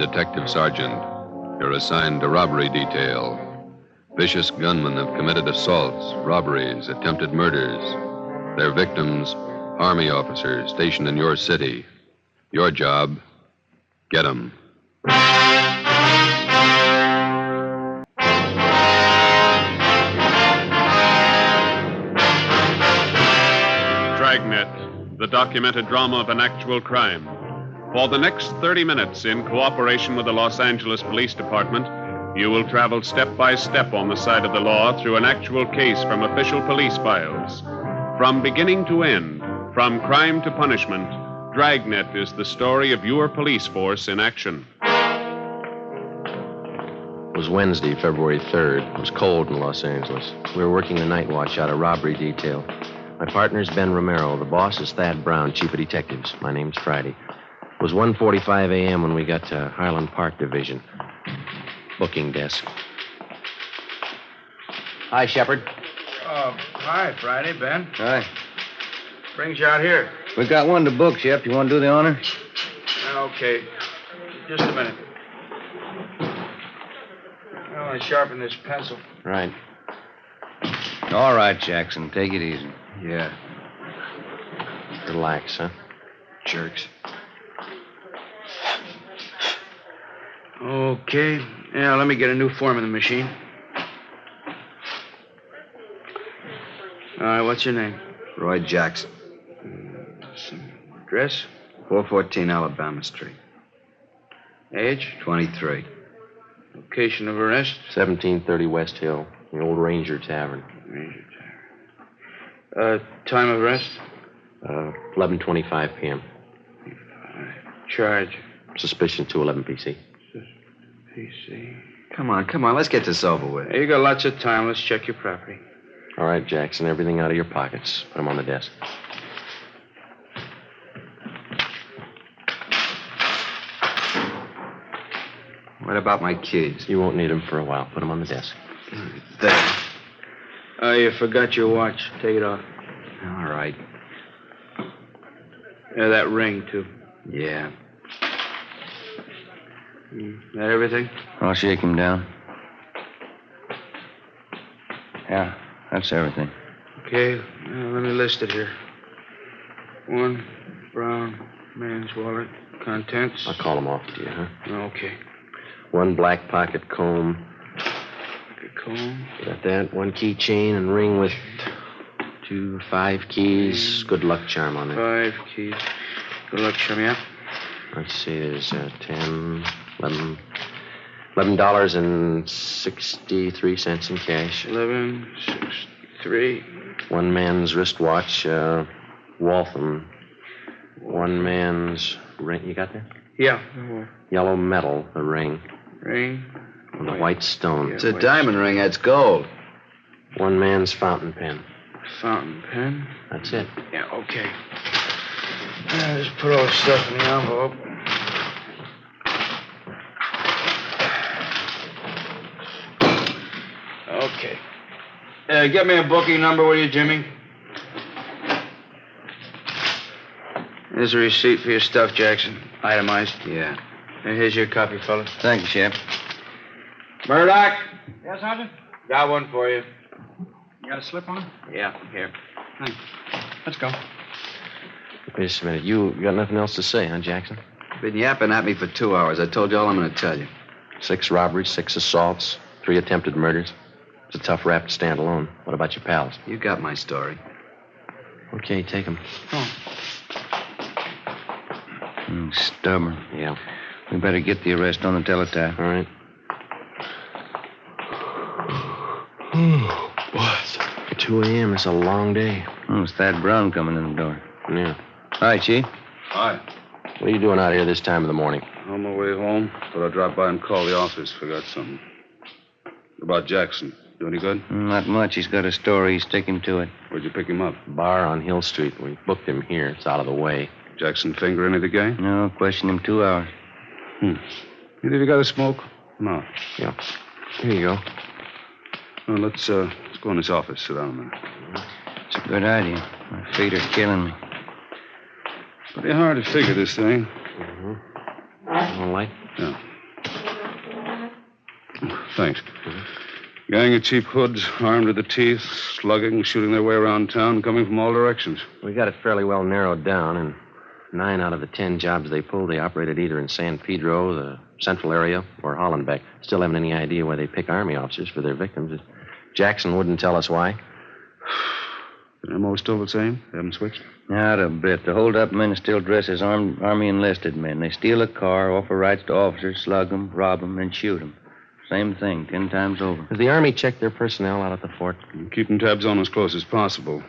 detective sergeant. You're assigned to robbery detail. Vicious gunmen have committed assaults, robberies, attempted murders. Their victims, Army officers stationed in your city. Your job, get them. Dragnet, the documented drama of an actual crime. For the next 30 minutes, in cooperation with the Los Angeles Police Department, you will travel step by step on the side of the law through an actual case from official police files. From beginning to end, from crime to punishment, Dragnet is the story of your police force in action. It was Wednesday, February 3rd. It was cold in Los Angeles. We were working the night watch out of robbery detail. My partner's Ben Romero. The boss is Thad Brown, chief of detectives. My name's Friday. It was 1:45 a.m. when we got to Highland Park Division. Booking desk. Hi, Shepard. Hi, Friday, Ben. Hi. Brings you out here. We got one to book, Shep. You want to do the honor? Okay. Just a minute. I want to sharpen this pencil. Right. All right, Jackson. Take it easy. Yeah. Relax, huh? Jerks. Okay. Yeah, let me get a new form in the machine. All right, what's your name? Roy Jackson. Address? 414 Alabama Street. Age? 23. Location of arrest? 1730 West Hill, the old Ranger Tavern. Ranger Tavern. Time of arrest? 11:25 p.m. Charge? Suspicion 211 PC. PC. Come on. Let's get this over with. Hey, you got lots of time. Let's check your property. All right, Jackson, everything out of your pockets. Put them on the desk. What about my keys? You won't need them for a while. Put them on the desk. There. Oh, you forgot your watch. Take it off. All right. Yeah, that ring, too. Yeah. That everything? I'll shake him down. Yeah, that's everything. Okay, let me list it here. 1 brown man's wallet. Contents? I'll call them off to you, huh? Okay. 1 black pocket comb. Comb. Got that. 1 keychain and ring with 5 keys. Good luck charm on it. 5 keys. Good luck, chum, yeah? Let's see, there's 10, $11.63 in cash. 11.63. 1 man's wristwatch, Waltham. 1 man's ring. You got that? Yeah. Yellow metal, the ring. Ring. And the white stone. It's a diamond ring. That's gold. 1 man's fountain pen. Fountain pen. That's it. Yeah, okay. Just put all the stuff in the envelope. Okay. Get me a booking number, will you, Jimmy? Here's a receipt for your stuff, Jackson. Itemized. Yeah. And here's your copy, fellas. Thank you, Shep. Murdoch, Yes, Sergeant? got one for you. You got a slip on it? Yeah, here. Thanks. Let's go. Wait just a minute. You got nothing else to say, huh, Jackson? Been yapping at me for 2 hours. I told you all I'm going to tell you. 6 robberies, 6 assaults, 3 attempted murders. It's a tough rap to stand alone. What about your pals? You got my story. Okay, take them. Stubborn. Yeah. We better get the arrest on the teletype. All right. Boy, it's 2 a.m. It's a long day. Oh, it's Thad Brown coming in the door. Yeah. Hi, Chief. Hi. What are you doing out here this time of the morning? On my way home, thought I'd drop by and call the office. Forgot something. About Jackson. Do any good? Not much. He's got a story. He's sticking to it. Where'd you pick him up? Bar on Hill Street. We booked him here. It's out of the way. Jackson finger any of the gang? No, question him 2 hours. Either of you got a smoke? No. Yeah. Here you go. Well, let's go in this office. Sit down a minute. It's a good idea. My feet are killing me. Pretty hard to figure this thing. All right. Yeah. Thanks. Gang of cheap hoods, armed to the teeth, slugging, shooting their way around town, coming from all directions. We got it fairly well narrowed down, and 9 out of the 10 jobs they pulled, they operated either in San Pedro, the central area, or Hollenbeck. Still haven't any idea why they pick Army officers for their victims. Jackson wouldn't tell us why. The MO still the same? They haven't switched? Not a bit. The hold-up men still dress as Army enlisted men. They steal a car, offer rights to officers, slug them, rob them, and shoot them. Same thing, 10 times over. Has the Army checked their personnel out at the fort? Keeping tabs on as close as possible.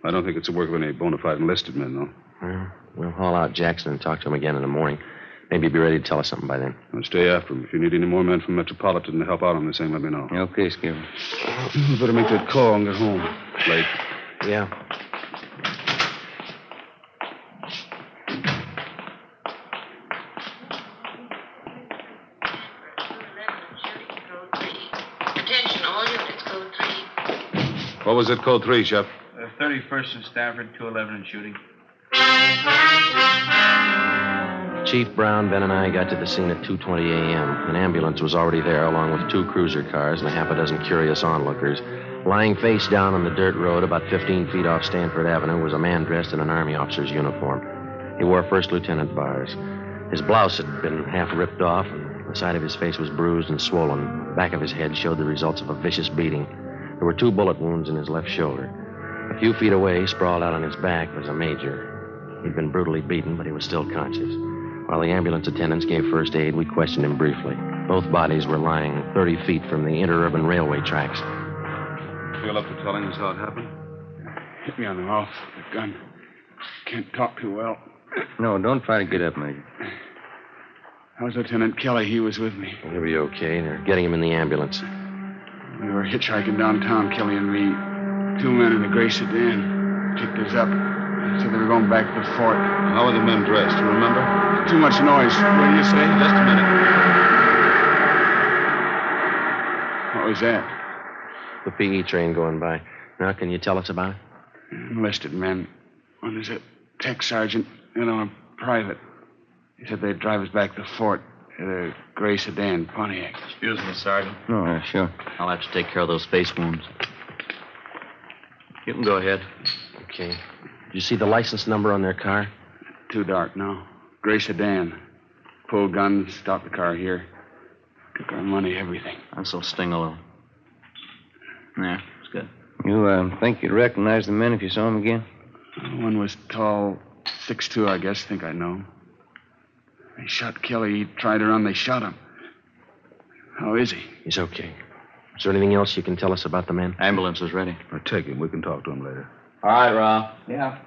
I don't think it's the work of any bona fide enlisted men, though. Well, we'll haul out Jackson and talk to him again in the morning. Maybe he'll be ready to tell us something by then. I'll stay after him. If you need any more men from Metropolitan to help out on this thing, let me know. Okay, Skipper. You better make that call and get home. It's late. Yeah. Attention, all units, code 3. What was it, code 3, Shep? 31st and Stafford, 211 and shooting. Chief Brown, Ben, and I got to the scene at 2:20 a.m. An ambulance was already there, along with 2 cruiser cars and a half a dozen curious onlookers. Lying face down on the dirt road about 15 feet off Stanford Avenue was a man dressed in an Army officer's uniform. He wore First Lieutenant bars. His blouse had been half ripped off, and the side of his face was bruised and swollen. The back of his head showed the results of a vicious beating. There were 2 bullet wounds in his left shoulder. A few feet away, sprawled out on his back, was a major. He'd been brutally beaten, but he was still conscious. While the ambulance attendants gave first aid, we questioned him briefly. Both bodies were lying 30 feet from the interurban railway tracks. Feel up to telling us how it happened? Hit me on the mouth with the gun. Can't talk too well. No, don't try to get up, Major. How's Lieutenant Kelly? He was with me. He'll be okay. They're getting him in the ambulance. We were hitchhiking downtown, Kelly and me. 2 men in a gray sedan picked us up. Said they were going back to the fort. How were the men dressed? Do you remember? Too much noise. What do you say? Just a minute. What was that? The PE train going by. Now, can you tell us about it? Enlisted men. One is a tech sergeant and a private. He said they'd drive us back to the fort in a gray sedan, Pontiac. Excuse me, Sergeant. No, sure. I'll have to take care of those face wounds. You can go ahead. Okay. Did you see the license number on their car? Too dark now. Gray sedan. Pulled guns, stopped the car here. Took our money, everything. This'll sting a little. There, it's good. You think you'd recognize the men if you saw them again? One was tall, 6'2", I guess. Think I know. They shot Kelly. He tried to run. They shot him. How is he? He's okay. Is there anything else you can tell us about the men? Ambulance is ready. Now, take him. We can talk to him later. All right, Rob. Yeah.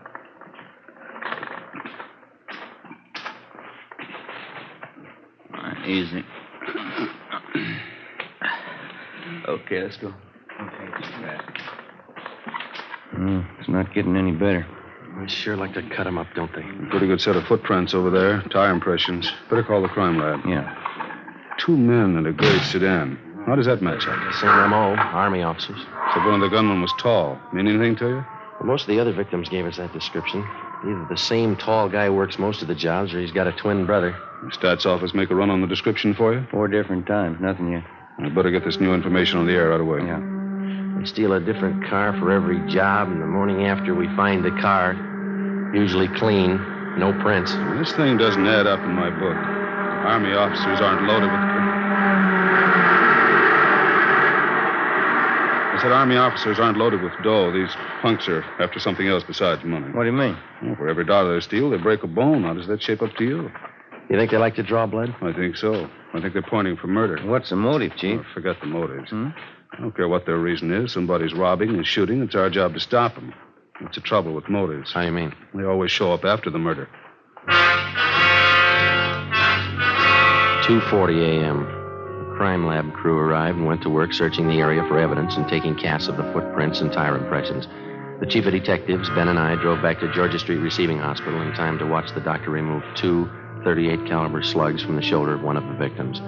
All right, easy. Okay, let's go. It's not getting any better. They sure like to cut him up, don't they? Pretty good set of footprints over there. Tire impressions. Better call the crime lab. Yeah. 2 men in a gray sedan. How does that match up? Same MO, Army officers. Said one of the gunmen was tall. Mean anything to you? Well, most of the other victims gave us that description. Either the same tall guy works most of the jobs, or he's got a twin brother. The stats office make a run on the description for you? 4 different times. Nothing yet. I better get this new information on the air right away. Yeah. They steal a different car for every job, and the morning after we find the car, usually clean, no prints. This thing doesn't add up in my book. Army officers aren't loaded with... I said Army officers aren't loaded with dough. These punks are after something else besides money. What do you mean? Well, for every dollar they steal, they break a bone. How does that shape up to you? You think they like to draw blood? I think so. I think they're pointing for murder. What's the motive, Chief? Oh, forget the motives. I don't care what their reason is. Somebody's robbing and shooting. It's our job to stop them. That's the trouble with motives. How do you mean? They always show up after the murder. 2:40 a.m. The crime lab crew arrived and went to work searching the area for evidence and taking casts of the footprints and tire impressions. The chief of detectives, Ben, and I drove back to Georgia Street Receiving Hospital in time to watch the doctor remove 2 .38 caliber slugs from the shoulder of one of the victims.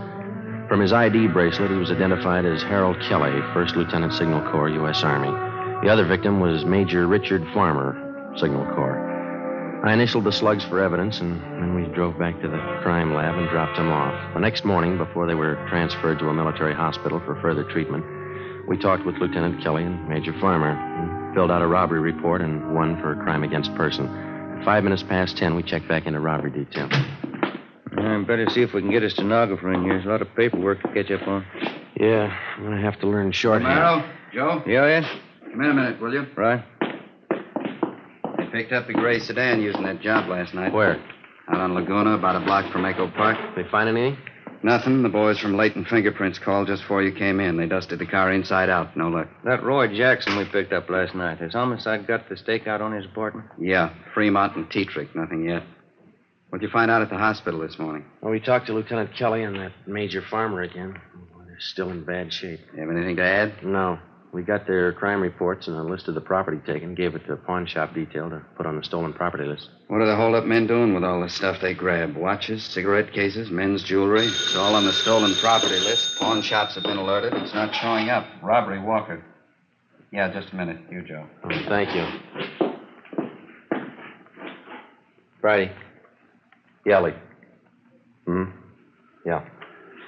From his ID bracelet, he was identified as Harold Kelly, 1st Lieutenant Signal Corps, U.S. Army. The other victim was Major Richard Farmer, Signal Corps. I initialed the slugs for evidence, and then we drove back to the crime lab and dropped them off. The next morning, before they were transferred to a military hospital for further treatment, we talked with Lieutenant Kelly and Major Farmer and filled out a robbery report and one for a crime against person. At 5 minutes past 10, we checked back into robbery detail. Better see if we can get a stenographer in here. There's a lot of paperwork to catch up on. Yeah, I'm going to have to learn shorthand. Romero, Joe? Yeah, Ed? Come in a minute, will you? Right. They picked up the gray sedan using that job last night. Where? Out on Laguna, about a block from Echo Park. They find anything? Nothing. The boys from Leighton Fingerprints called just before you came in. They dusted the car inside out. No luck. That Roy Jackson we picked up last night. Has homicide got the stakeout on his apartment? Yeah, Fremont and Tetrick. Nothing yet. What'd you find out at the hospital this morning? Well, we talked to Lieutenant Kelly and that Major Farmer again. They're still in bad shape. You have anything to add? No. We got their crime reports and a list of the property taken, gave it to pawn shop detail to put on the stolen property list. What are the hold-up men doing with all the stuff they grabbed? Watches, cigarette cases, men's jewelry? It's all on the stolen property list. Pawn shops have been alerted. It's not showing up. Robbery, Walker. Yeah, just a minute. You, Joe. Oh, thank you. Friday. Yelly. Yeah.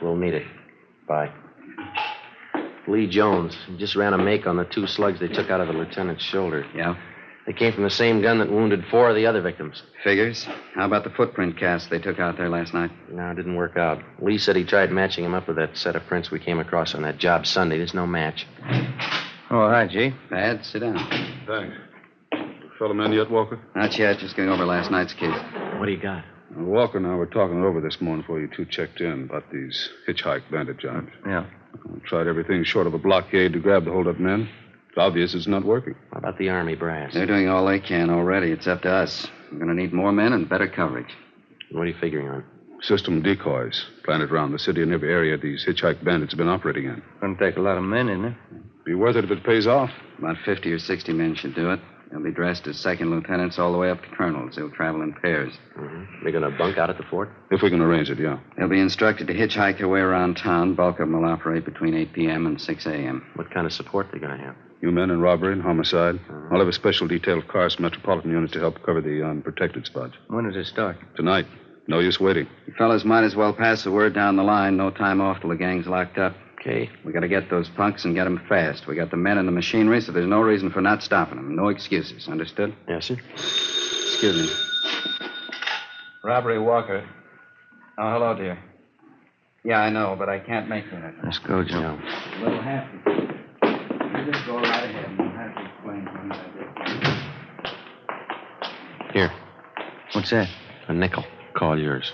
We'll meet it. Bye. Lee Jones. He just ran a make on the 2 slugs they took out of the lieutenant's shoulder. Yeah? They came from the same gun that wounded 4 of the other victims. Figures. How about the footprint cast they took out there last night? No, it didn't work out. Lee said he tried matching him up with that set of prints we came across on that job Sunday. There's no match. Oh, hi, G. Bad. Sit down. Thanks. Fellow man yet, Walker? Not yet. Just going over last night's case. What do you got? Walker and I were talking it over this morning before you two checked in about these hitchhike bandit jobs. Yeah. We tried everything short of a blockade to grab the hold-up men. It's obvious it's not working. How about the Army brass? They're doing all they can already. It's up to us. We're going to need more men and better coverage. What are you figuring on? System decoys planted around the city and every area these hitchhike bandits have been operating in. Gonna take a lot of men, isn't it? Be worth it if it pays off. About 50 or 60 men should do it. They'll be dressed as second lieutenants all the way up to colonels. They'll travel in pairs. They're going to bunk out at the fort? If we can arrange it, yeah. They'll be instructed to hitchhike their way around town. Bulk of them will operate between 8 p.m. and 6 a.m. What kind of support are they going to have? You men in robbery and homicide. I'll have a special detail of cars from Metropolitan Unit to help cover the unprotected spots. When does it start? Tonight. No use waiting. You fellas might as well pass the word down the line. No time off till the gang's locked up. Okay. We got to get those punks and get them fast. We got the men and the machinery, so there's no reason for not stopping them. No excuses. Understood? Yes, sir. Excuse me. Robbery, Walker. Oh, hello, dear. Yeah, I know, but I can't make that. Let's go, Joe. We'll have to. You just go right ahead and we'll have to explain things I did. Here. What's that? A nickel. Call yours.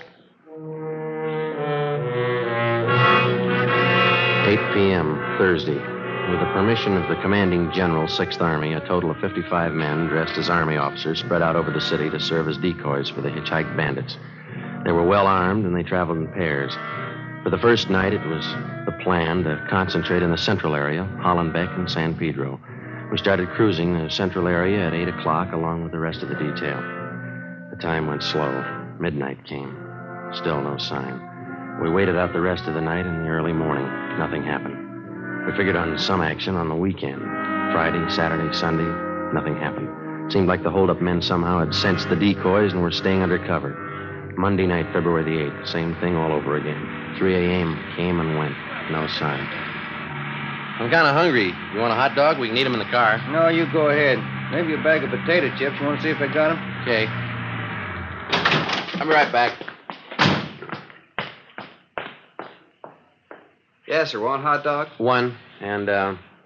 8 p.m., Thursday. With the permission of the commanding general, 6th Army, a total of 55 men dressed as Army officers spread out over the city to serve as decoys for the hitchhike bandits. They were well armed, and they traveled in pairs. For the first night, it was the plan to concentrate in the central area, Hollenbeck and San Pedro. We started cruising the central area at 8 o'clock along with the rest of the detail. The time went slow. Midnight came. Still no sign. We waited out the rest of the night and the early morning. Nothing happened. We figured on some action on the weekend. Friday, Saturday, Sunday, nothing happened. Seemed like the hold-up men somehow had sensed the decoys and were staying under cover. Monday night, February the 8th, same thing all over again. 3 a.m. came and went. No sign. I'm kind of hungry. You want a hot dog? We can eat them in the car. No, you go ahead. Maybe a bag of potato chips. You want to see if I got them? Okay. I'll be right back. Yes, sir. Want hot dog? One. And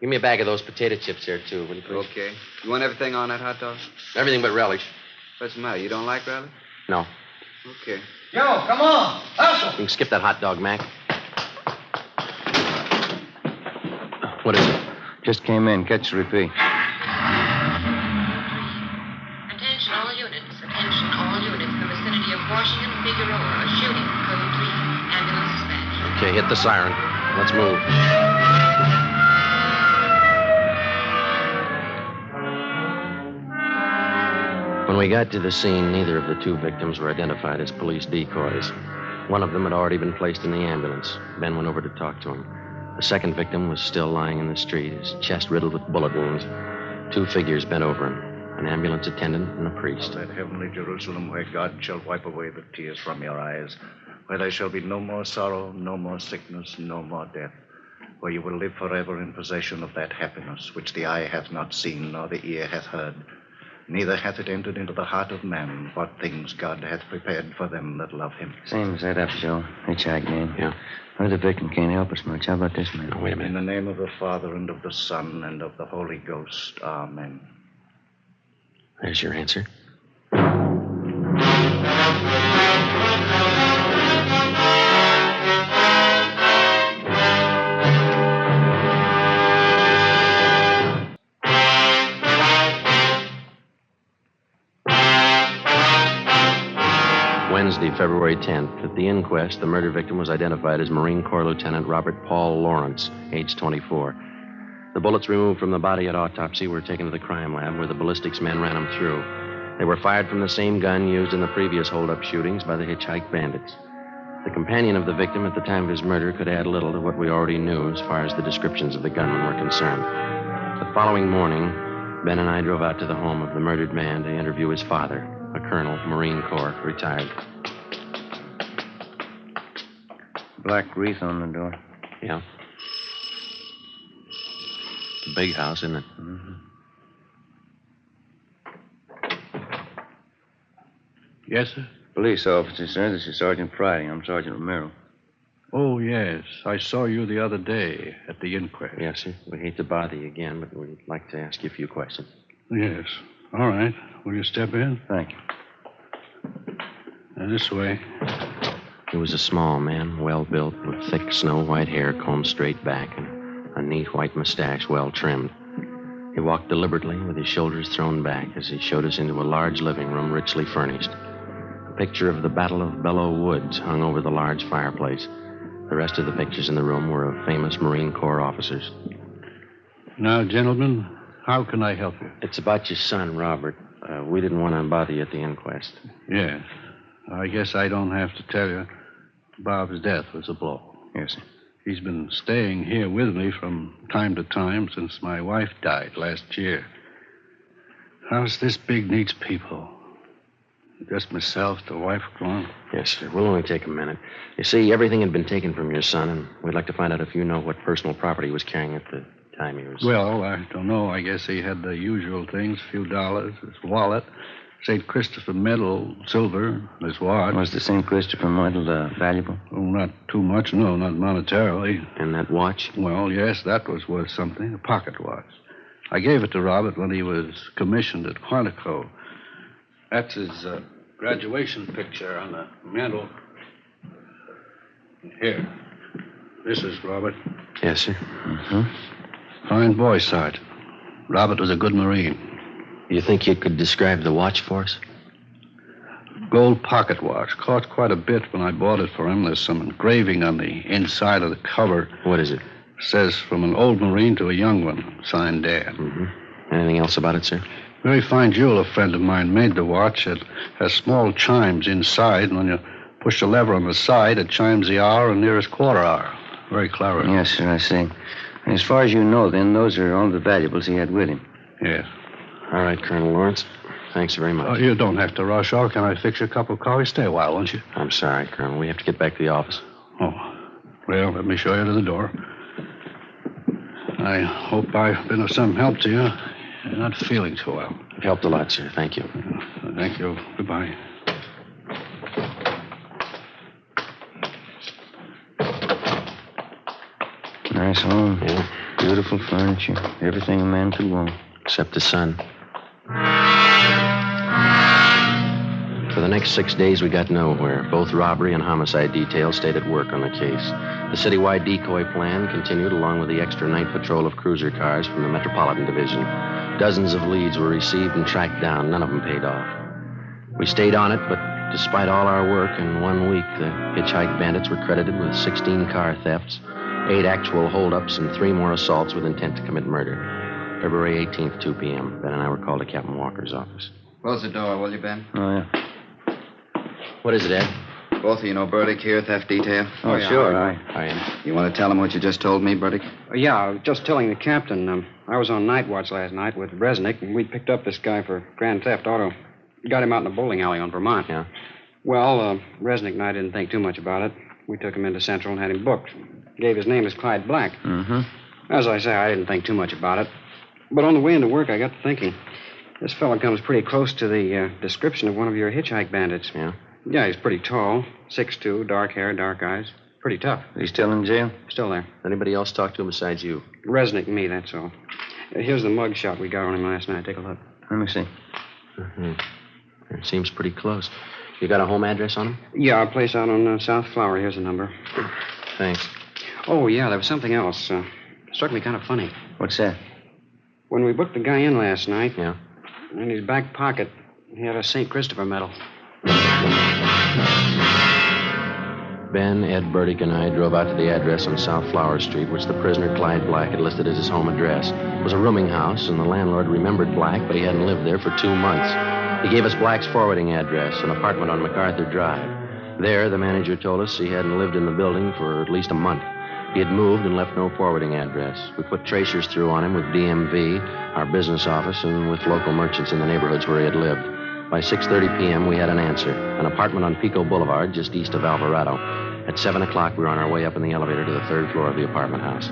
give me a bag of those potato chips here, too, will you please? Okay. You want everything on that hot dog? Everything but relish. What's the matter? You don't like relish? No. Okay. Joe, come on. Hustle. You can skip that hot dog, Mac. What is it? Just came in. Catch the repeat. Attention all units. Attention all units. The vicinity of Washington, Figueroa. A shooting. Code 3. Ambulance dispatch. Okay, hit the siren. Let's move. When we got to the scene, neither of the 2 victims were identified as police decoys. One of them had already been placed in the ambulance. Ben went over to talk to him. The second victim was still lying in the street, his chest riddled with bullet wounds. 2 figures bent over him. an ambulance attendant, and a priest. That heavenly Jerusalem where God shall wipe away the tears from your eyes, where there shall be no more sorrow, no more sickness, no more death, where you will live forever in possession of that happiness which the eye hath not seen nor the ear hath heard, neither hath it entered into the heart of man what things God hath prepared for them that love him. Same as that up, Joe. Hitchhike man. Yeah. Well, the victim can't help us much. How about this man? Oh, wait a minute. In the name of the Father, and of the Son, and of the Holy Ghost. Amen. There's your answer. Wednesday, February 10th. At the inquest, the murder victim was identified as Marine Corps Lieutenant Robert Paul Lawrence, age 24. The bullets removed from the body at autopsy were taken to the crime lab where the ballistics men ran them through. They were fired from the same gun used in the previous hold-up shootings by the hitchhike bandits. The companion of the victim at the time of his murder could add little to what we already knew as far as the descriptions of the gunmen were concerned. The following morning, Ben and I drove out to the home of the murdered man to interview his father, a colonel, Marine Corps, retired. Black wreath on the door. Yeah. It's a big house, isn't it? Mm-hmm. Yes, sir? Police officer, sir. This is Sergeant Friday. I'm Sergeant Romero. Oh, yes. I saw you the other day at the inquest. Yes, sir. We hate to bother you again, but we'd like to ask you a few questions. Yes. All right. Will you step in? Thank you. Now, this way. He was a small man, well-built, with thick snow-white hair combed straight back and a neat white mustache well-trimmed. He walked deliberately with his shoulders thrown back as he showed us into a large living room richly furnished. A picture of the Battle of Belleau Woods hung over the large fireplace. The rest of the pictures in the room were of famous Marine Corps officers. Now, gentlemen, how can I help you? It's about your son, Robert. We didn't want to bother you at the inquest. Yes. I guess I don't have to tell you. Bob's death was a blow. Yes, sir. He's been staying here with me from time to time since my wife died last year. House this big needs people. Just myself, the wife gone. Yes, sir. We'll only take a minute. You see, everything had been taken from your son, and we'd like to find out if you know what personal property he was carrying at the time he was... Well, I don't know. I guess he had the usual things, a few dollars, his wallet, St. Christopher medal, silver, his watch. Was the St. Christopher medal valuable? Oh, not too much, no, not monetarily. And that watch? Well, yes, that was worth something, a pocket watch. I gave it to Robert when he was commissioned at Quantico. That's his graduation picture on the mantel. Here. This is Robert. Yes, sir. Mm-hmm. Fine boy, Sergeant. Robert was a good Marine. You think you could describe the watch for us? Gold pocket watch. Cost quite a bit when I bought it for him. There's some engraving on the inside of the cover. What is it? Says from an old Marine to a young one. Signed Dad. Mm-hmm. Anything else about it, sir? Very fine jeweler friend of mine made the watch. It has small chimes inside, and when you push the lever on the side, it chimes the hour and nearest quarter hour. Very clever. Yes, sir, I see. As far as you know, then, those are all the valuables he had with him. Yes. All right, Colonel Lawrence. Thanks very much. Oh, you don't have to rush off. Can I fix you a cup of coffee? Stay a while, won't you? I'm sorry, Colonel. We have to get back to the office. Oh. Well, let me show you to the door. I hope I've been of some help to you. You're not feeling too well. You've helped a lot, sir. Thank you. Thank you. Goodbye. Nice home. Yeah. Beautiful furniture. Everything a man could want. Except the sun. For the next 6 days, we got nowhere. Both robbery and homicide details stayed at work on the case. The citywide decoy plan continued along with the extra night patrol of cruiser cars from the Metropolitan Division. Dozens of leads were received and tracked down. None of them paid off. We stayed on it, but despite all our work, in 1 week, the hitchhike bandits were credited with 16 car thefts, 8 actual holdups, and 3 more assaults with intent to commit murder. February 18th, 2 p.m. Ben and I were called to Captain Walker's office. Close the door, will you, Ben? Oh, yeah. What is it, Ed? Both of you know Burdick here, theft detail? Oh, sure. I am. You want to tell him what you just told me, Burdick? Yeah, I was just telling the captain. I was on night watch last night with Resnick, and we picked up this guy for grand theft auto. Got him out in a bowling alley on Vermont. Yeah? Well, Resnick and I didn't think too much about it. We took him into Central and had him booked. Gave his name as Clyde Black. Mm-hmm. As I say, I didn't think too much about it. But on the way into work, I got to thinking. This fellow comes pretty close to the description of one of your hitchhike bandits. Yeah? Yeah, he's pretty tall, 6'2", dark hair, dark eyes. Pretty tough. Is he still in jail? Still there. Anybody else talk to him besides you? Resnick and me, that's all. Here's the mug shot we got on him last night. Take a look. Let me see. Mm-hmm. It seems pretty close. You got a home address on him? Yeah, our place out on South Flower. Here's the number. Thanks. Oh, yeah, there was something else. Struck me kind of funny. What's that? When we booked the guy in last night, Yeah? in his back pocket, he had a St. Christopher medal. Ben, Ed, Burdick, and I drove out to the address on South Flower Street, which the prisoner, Clyde Black, had listed as his home address. It was a rooming house, and the landlord remembered Black, but he hadn't lived there for 2 months. He gave us Black's forwarding address, an apartment on MacArthur Drive. There, the manager told us he hadn't lived in the building for at least a month. He had moved and left no forwarding address. We put tracers through on him with DMV, our business office, and with local merchants in the neighborhoods where he had lived. By 6:30 p.m., we had an answer. An apartment on Pico Boulevard, just east of Alvarado. At 7 o'clock, we were on our way up in the elevator to the 3rd floor of the apartment house.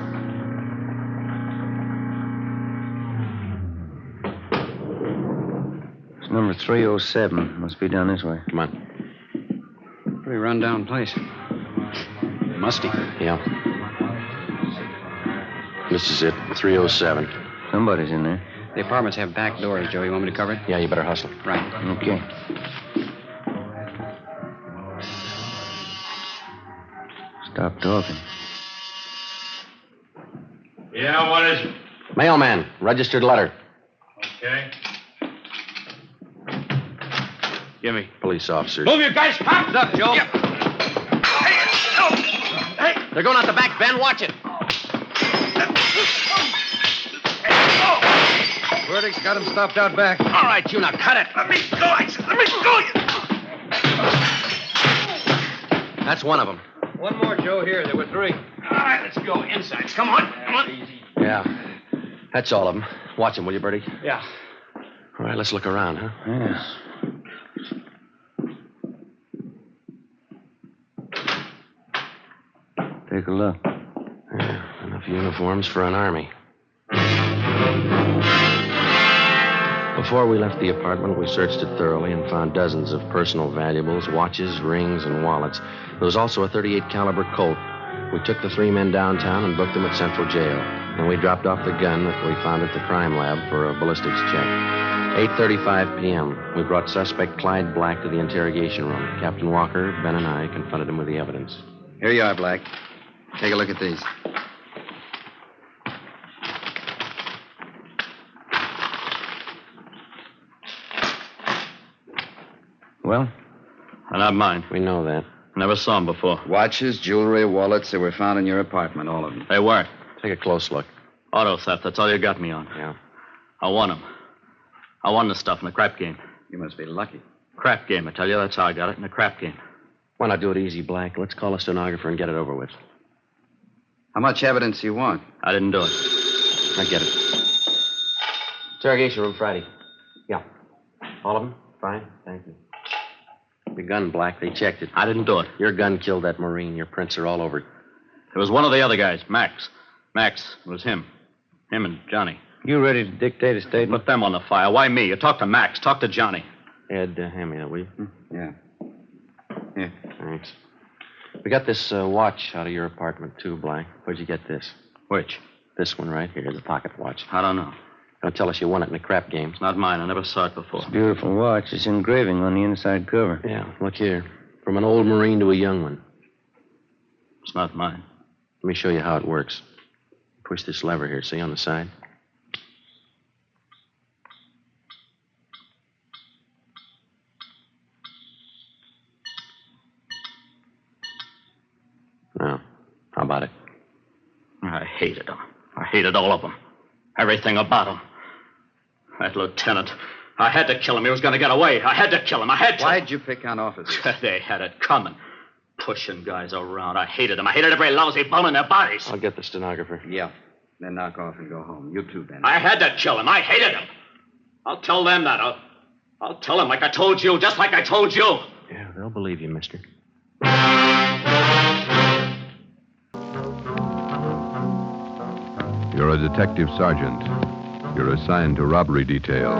It's number 307. Must be down this way. Come on. Pretty run-down place. Musty. Yeah. This is it, 307. Somebody's in there. The apartments have back doors, Joe. You want me to cover it? Yeah, you better hustle. Right. Okay. Stop talking. Yeah, what is it? Mailman, registered letter. Okay. Give me. Police officers. Move your guys. Hands up, Joe. Yeah. Hey, they're going out the back, Ben. Watch it. Burdick's got him stopped out back. All right, you now cut it. Let me go. I said, let me go. That's one of them. One more, Joe. Here. There were 3. All right, let's go. Inside. Come on. Come on. Easy. Yeah, that's all of them. Watch them, will you, Bertie? Yeah. All right, let's look around, huh? Yeah. Take a look. Yeah, enough uniforms for an army. Before we left the apartment, we searched it thoroughly and found dozens of personal valuables, watches, rings, and wallets. There was also a .38 caliber Colt. We took the 3 men downtown and booked them at Central Jail. Then we dropped off the gun that we found at the crime lab for a ballistics check. 8:35 p.m., we brought suspect Clyde Black to the interrogation room. Captain Walker, Ben, and I confronted him with the evidence. Here you are, Black. Take a look at these. Well? They're not mine. We know that. Never saw them before. Watches, jewelry, wallets, they were found in your apartment, all of them. They weren't. Take a close look. Auto theft. That's all you got me on. Yeah. I won them. I won the stuff in the crap game. You must be lucky. Crap game, I tell you. That's how I got it, in the crap game. Why not do it easy, Black? Let's call a stenographer and get it over with. How much evidence do you want? I didn't do it. I get it. Interrogation room Friday. Yeah. All of them? Fine. Thank you. Your gun, Black. They checked it. I didn't do it. Your gun killed that Marine. Your prints are all over it. It was one of the other guys, Max. Max. It was him. Him and Johnny. You ready to dictate a statement? Put them on the file. Why me? You talk to Max. Talk to Johnny. Ed, hand me that, will you? Yeah. Here. Thanks. We got this watch out of your apartment, too, Black. Where'd you get this? Which? This one right here, the pocket watch. I don't know. Don't tell us you won it in a crap game. It's not mine. I never saw it before. It's a beautiful watch. It's engraving on the inside cover. Yeah, look here. From an old Marine to a young one. It's not mine. Let me show you how it works. Push this lever here, see, on the side? Now, how about it? I hated them. I hated all of them. Everything about them. That lieutenant. I had to kill him. He was going to get away. I had to kill him. I had to. Why'd you pick on officers? They had it coming. pushing guys around. I hated them. I hated every lousy bum in their bodies. I'll get the stenographer. Yeah. Then knock off and go home. You too, Ben. I had to kill him. I hated him. I'll tell them that. I'll tell them like I told you, just like I told you. Yeah, they'll believe you, mister. You're a detective sergeant. You're assigned to robbery detail.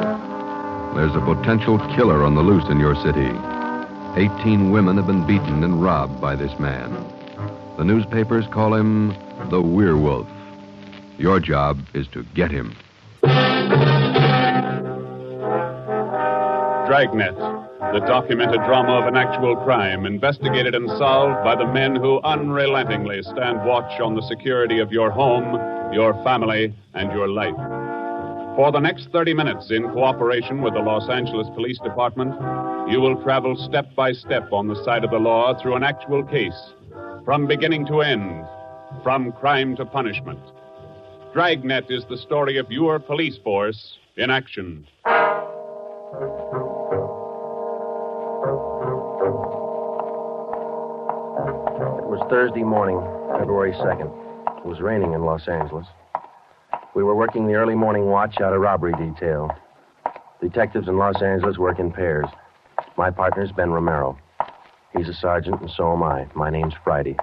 There's a potential killer on the loose in your city. 18 women have been beaten and robbed by this man. The newspapers call him the werewolf. Your job is to get him. Dragnet, the documented drama of an actual crime, investigated and solved by the men who unrelentingly stand watch on the security of your home, your family, and your life. For the next 30 minutes, in cooperation with the Los Angeles Police Department, you will travel step by step on the side of the law through an actual case, from beginning to end, from crime to punishment. Dragnet is the story of your police force in action. It was Thursday morning, February 2nd. It was raining in Los Angeles. We were working the early morning watch out of robbery detail. Detectives in Los Angeles work in pairs. My partner's Ben Romero. He's a sergeant, and so am I. My name's Friday.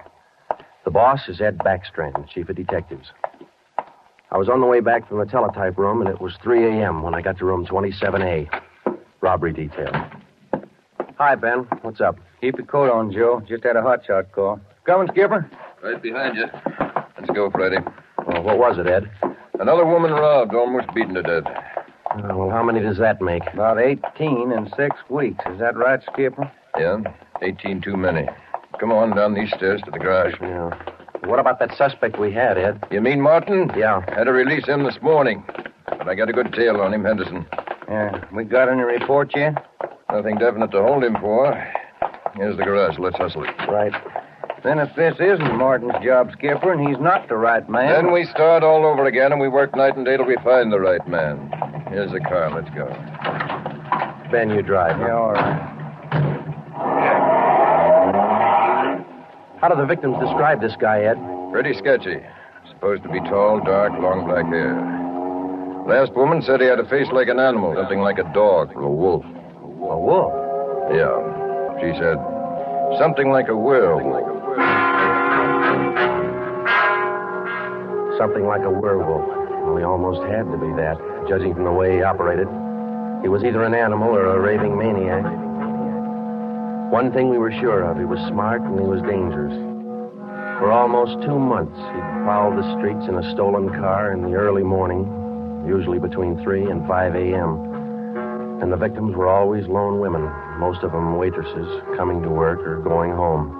The boss is Ed Backstrand, chief of detectives. I was on the way back from the teletype room, and it was 3 a.m. when I got to room 27A, robbery detail. Hi, Ben. What's up? Keep your coat on, Joe. Just had a hotshot call. Coming, Skipper? Right behind you. Let's go, Freddie. Well, what was it, Ed? Another woman robbed, almost beaten to death. Well, how many does that make? About 18 in 6 weeks. Is that right, Skipper? Yeah, 18 too many. Come on down these stairs to the garage. Yeah. What about that suspect we had, Ed? You mean Martin? Yeah. Had to release him this morning. But I got a good tail on him, Henderson. Yeah. We got any report yet? Nothing definite to hold him for. Here's the garage. Let's hustle it. Right. Then if this isn't Martin's job, Skipper, and he's not the right man... Then we start all over again, and we work night and day till we find the right man. Here's the car. Let's go. Ben, you drive. Yeah, all right. How do the victims describe this guy, Ed? Pretty sketchy. Supposed to be tall, dark, long black hair. Last woman said he had a face like an animal, something like a dog, or a wolf. A wolf? Yeah. She said something like a werewolf. Something like a werewolf. Well, he almost had to be that, judging from the way he operated. He was either an animal or a raving maniac. One thing we were sure of, he was smart and he was dangerous. For almost 2 months, he'd prowled the streets in a stolen car in the early morning, usually between 3 and 5 a.m. And the victims were always lone women, most of them waitresses, coming to work or going home.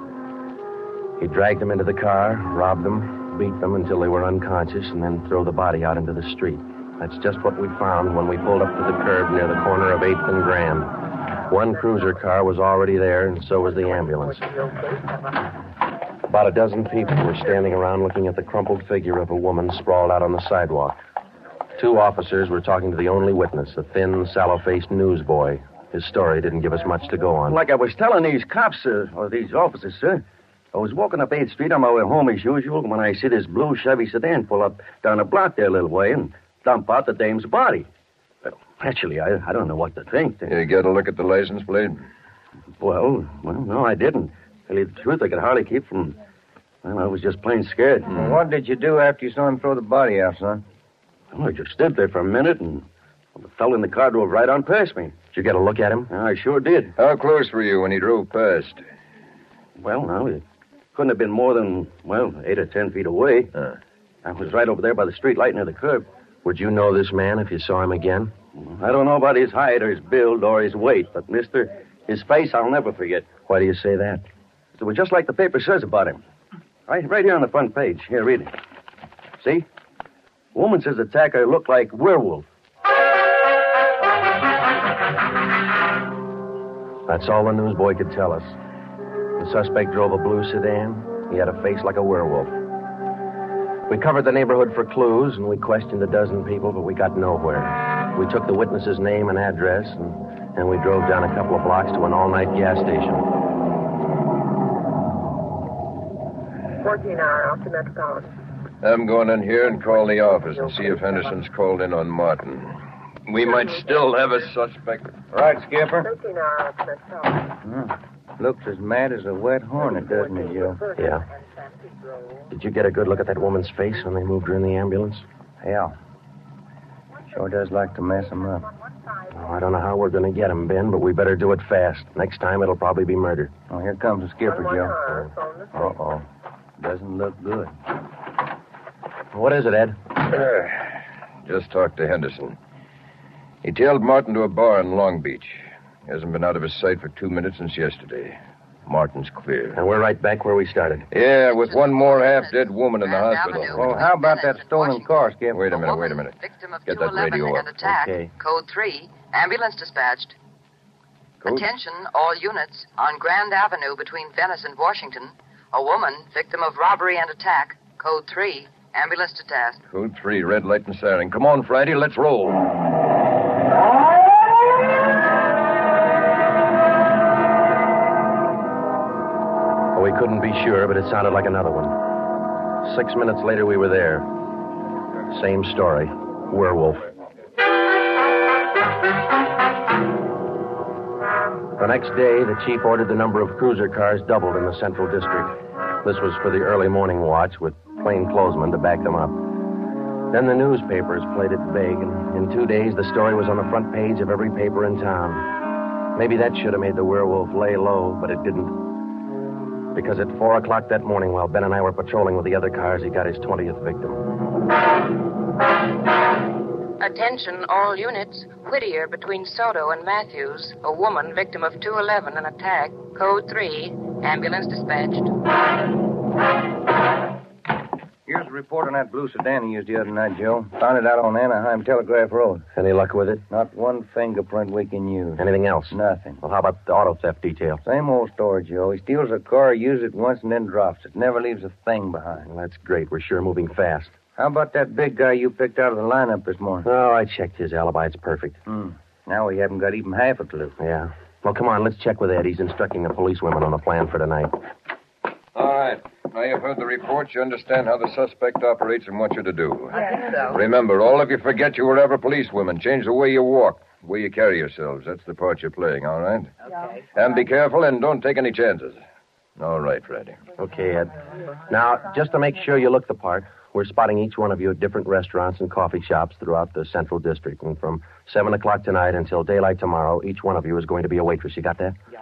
He dragged them into the car, robbed them, beat them until they were unconscious, and then throw the body out into the street. That's just what we found when we pulled up to the curb near the corner of 8th and Grand. One cruiser car was already there, and so was the ambulance. About a dozen people were standing around looking at the crumpled figure of a woman sprawled out on the sidewalk. 2 officers were talking to the only witness, a thin, sallow-faced newsboy. His story didn't give us much to go on. Like I was telling these cops, sir, or these officers, sir, I was walking up 8th Street on my way home as usual when I see this blue Chevy sedan pull up down a block there a little way and dump out the dame's body. Well, actually, I don't know what to think. You get a look at the license plate? Well, no, I didn't. Tell you the truth, I could hardly keep from... Well, I was just plain scared. Well, what did you do after you saw him throw the body out, son? Well, I just stood there for a minute, and the fellow in the car drove right on past me. Did you get a look at him? I sure did. How close were you when he drove past? Well, now, it couldn't have been more than, 8 or 10 feet away. I was right over there by the street light near the curb. Would you know this man if you saw him again? I don't know about his height or his build or his weight, but, mister, his face I'll never forget. Why do you say that? It was just like the paper says about him. Right here on the front page. Here, read it. See? Woman says attacker looked like werewolf. That's all the newsboy could tell us. The suspect drove a blue sedan. He had a face like a werewolf. We covered the neighborhood for clues, and we questioned a dozen people, but we got nowhere. We took the witness's name and address, and we drove down a couple of blocks to an all-night gas station. 14-hour off to Metropolitan. I'm going in here and call the office and see if Henderson's called in on Martin. We might still have a suspect. Right, Skipper. 13-hour off to Metropolitan. Looks as mad as a wet hornet, doesn't it, Joe? Yeah. Did you get a good look at that woman's face when they moved her in the ambulance? Yeah. Sure does like to mess him up. Oh, I don't know how we're going to get him, Ben, but we better do it fast. Next time, it'll probably be murder. Oh, here comes the skipper, Joe. Uh-oh. Doesn't look good. What is it, Ed? Just talked to Henderson. He tailed Martin to a bar in Long Beach. He hasn't been out of his sight for 2 minutes since yesterday. Martin's clear. And we're right back where we started. Yeah, with one more half-dead woman in the hospital. Well, how about that stolen car, Skip? Wait a minute. Get that radio up. Attack. Okay. Code 3. Ambulance dispatched. Code? Attention, all units. On Grand Avenue between Venice and Washington. A woman, victim of robbery and attack. Code 3. Ambulance to task. Code 3, red light and siren. Come on, Friday, let's roll. We couldn't be sure, but it sounded like another one. 6 minutes later, we were there. Same story. Werewolf. The next day, the chief ordered the number of cruiser cars doubled in the Central District. This was for the early morning watch with plainclothesmen to back them up. Then the newspapers played it big, and in 2 days, the story was on the front page of every paper in town. Maybe that should have made the werewolf lay low, but it didn't. Because at 4 o'clock that morning, while Ben and I were patrolling with the other cars, he got his 20th victim. Attention, all units. Whittier between Soto and Matthews. A woman, victim of 211, an attack. Code 3. Ambulance dispatched. Here's a report on that blue sedan he used the other night, Joe. Found it out on Anaheim Telegraph Road. Any luck with it? Not one fingerprint we can use. Anything else? Nothing. Well, how about the auto theft detail? Same old story, Joe. He steals a car, uses it once, and then drops it. Never leaves a thing behind. Well, that's great. We're sure moving fast. How about that big guy you picked out of the lineup this morning? Oh, I checked his alibi. It's perfect. Now we haven't got even half a clue. Yeah. Well, come on, let's check with Ed. He's instructing the policewomen on a plan for tonight. All right. Now you've heard the report. You understand how the suspect operates and what you're to do. I think so. Remember, all of you forget you were ever policewomen. Change the way you walk, the way you carry yourselves. That's the part you're playing, all right? Okay. And be careful and don't take any chances. All right, Freddie. Okay, Ed. Now, just to make sure you look the part, we're spotting each one of you at different restaurants and coffee shops throughout the Central District. And from 7 o'clock tonight until daylight tomorrow, each one of you is going to be a waitress. You got that? Yeah.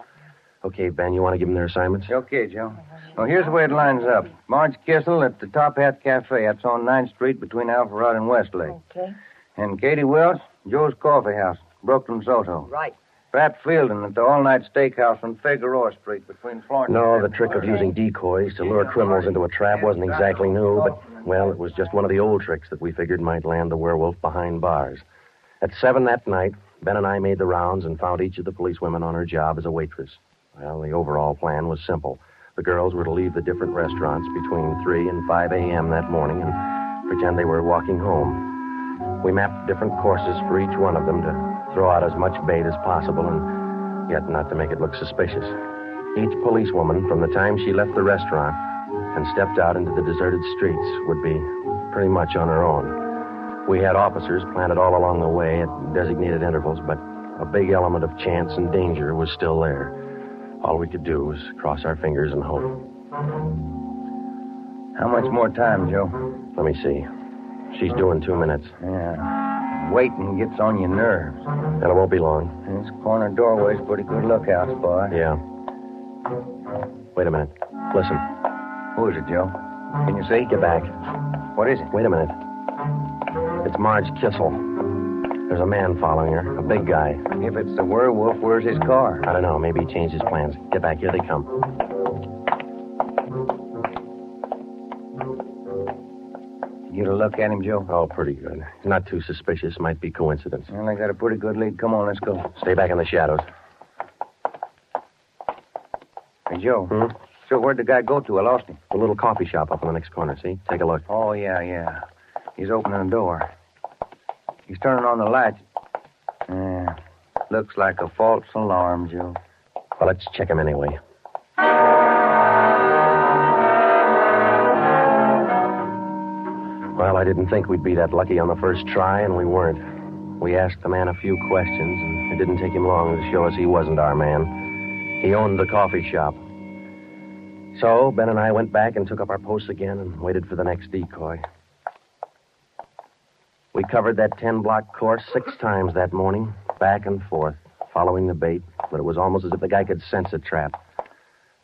Okay, Ben, you want to give them their assignments? Okay, Joe. Well, here's the way it lines up. Marge Kissel at the Top Hat Cafe. That's on 9th Street between Alpharetta and Westlake. Okay. And Katie Welch, Joe's Coffee House, Brooklyn Soto. Right. Pat Fielden at the All-Night Steakhouse on Figueroa Street between Florence No, the trick of using decoys to lure criminals into a trap wasn't exactly new, but, well, it was just one of the old tricks that we figured might land the werewolf behind bars. At 7 that night, Ben and I made the rounds and found each of the policewomen on her job as a waitress. Well, the overall plan was simple. The girls were to leave the different restaurants between 3 and 5 a.m. that morning and pretend they were walking home. We mapped different courses for each one of them to throw out as much bait as possible and yet not to make it look suspicious. Each policewoman, from the time she left the restaurant and stepped out into the deserted streets, would be pretty much on her own. We had officers planted all along the way at designated intervals, but a big element of chance and danger was still there. All we could do was cross our fingers and hope. How much more time, Joe? Let me see. She's doing 2 minutes. Yeah. Waiting gets on your nerves. And it won't be long. This corner doorway's pretty good lookout spot. Yeah. Wait a minute. Listen. Who is it, Joe? Can you see? Get back. What is it? Wait a minute. It's Marge Kissel. There's a man following her, a big guy. If it's the werewolf, where's his car? I don't know. Maybe he changed his plans. Get back. Here they come. You get a look at him, Joe? Oh, pretty good. Not too suspicious. Might be coincidence. Well, I got a pretty good lead. Come on, let's go. Stay back in the shadows. Hey, Joe. So where'd the guy go to? I lost him. The little coffee shop up in the next corner, see? Take a look. Oh, yeah. He's opening the door. He's turning on the lights. Yeah. Looks like a false alarm, Joe. Well, let's check him anyway. Well, I didn't think we'd be that lucky on the first try, and we weren't. We asked the man a few questions, and it didn't take him long to show us he wasn't our man. He owned the coffee shop. So, Ben and I went back and took up our posts again and waited for the next decoy. We covered that 10-block course 6 times that morning, back and forth, following the bait, but it was almost as if the guy could sense a trap.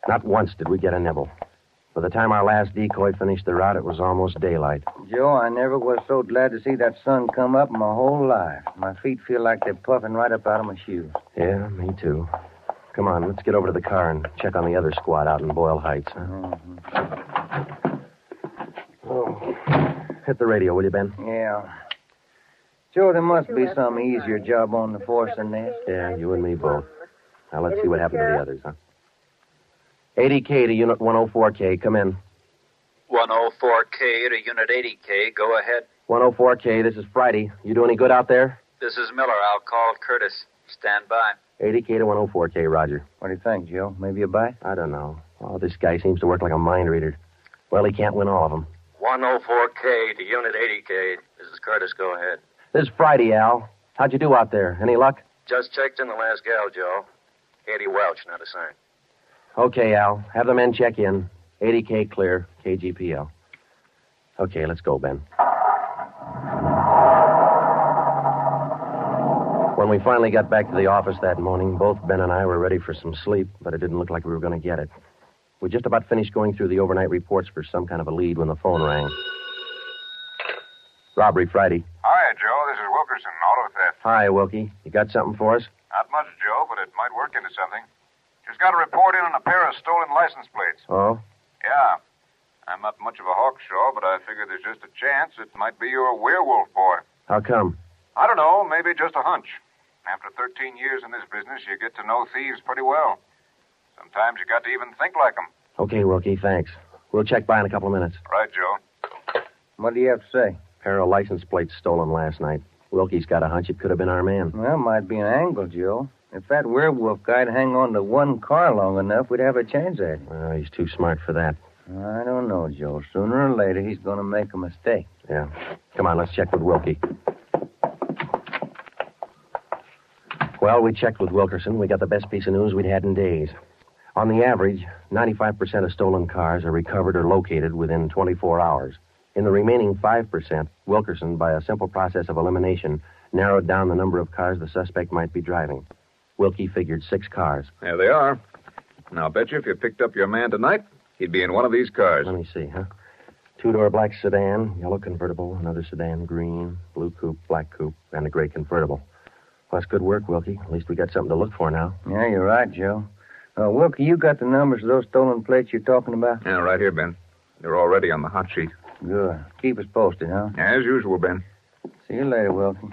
Not once did we get a nibble. By the time our last decoy finished the route, it was almost daylight. Joe, I never was so glad to see that sun come up in my whole life. My feet feel like they're puffing right up out of my shoes. Yeah, me too. Come on, let's get over to the car and check on the other squad out in Boyle Heights. Huh? Oh. Hit the radio, will you, Ben? Yeah. Joe, there must be some easier job on the force than this. Yeah, you and me both. Now, let's see what happened to the others, huh? 80K to Unit 104K. Come in. 104K to Unit 80K. Go ahead. 104K, this is Friday. You do any good out there? This is Miller. I'll call Curtis. Stand by. 80K to 104K, Roger. What do you think, Joe? Maybe a bite? I don't know. Oh, this guy seems to work like a mind reader. Well, he can't win all of them. 104K to Unit 80K. This is Curtis. Go ahead. This is Friday, Al. How'd you do out there? Any luck? Just checked in the last gal, Joe. Katie Welch, not a sign. Okay, Al. Have the men check in. 80K clear. KGPL. Okay, let's go, Ben. When we finally got back to the office that morning, both Ben and I were ready for some sleep, but it didn't look like we were going to get it. We just about finished going through the overnight reports for some kind of a lead when the phone rang. Robbery Friday. Hi, Joe. This is Wilkerson, auto theft. Hi, Wilkie. You got something for us? Not much, Joe, but it might work into something. Just got a report in on a pair of stolen license plates. Oh? Yeah. I'm not much of a hawkshaw, but I figure there's just a chance it might be your werewolf boy. How come? I don't know. Maybe just a hunch. After 13 years in this business, you get to know thieves pretty well. Sometimes you got to even think like them. Okay, Wilkie, thanks. We'll check by in a couple of minutes. Right, Joe. What do you have to say? Pair of license plates stolen last night. Wilkie's got a hunch it could have been our man. Well, might be an angle, Joe. If that werewolf guy'd hang on to one car long enough, we'd have a chance at him. Well, he's too smart for that. I don't know, Joe. Sooner or later, he's going to make a mistake. Yeah. Come on, let's check with Wilkie. Well, we checked with Wilkerson. We got the best piece of news we'd had in days. On the average, 95% of stolen cars are recovered or located within 24 hours. In the remaining 5%, Wilkerson, by a simple process of elimination, narrowed down the number of cars the suspect might be driving. Wilkie figured 6 cars. There they are. Now, I'll bet you if you picked up your man tonight, he'd be in one of these cars. Let me see, huh? 2-door black sedan, yellow convertible, another sedan, green, blue coupe, black coupe, and a gray convertible. Well, that's good work, Wilkie. At least we got something to look for now. Yeah, you're right, Joe. Wilkie, you got the numbers of those stolen plates you're talking about? Yeah, right here, Ben. They're already on the hot sheet. Good. Keep us posted, huh? As usual, Ben. See you later, Wilkie.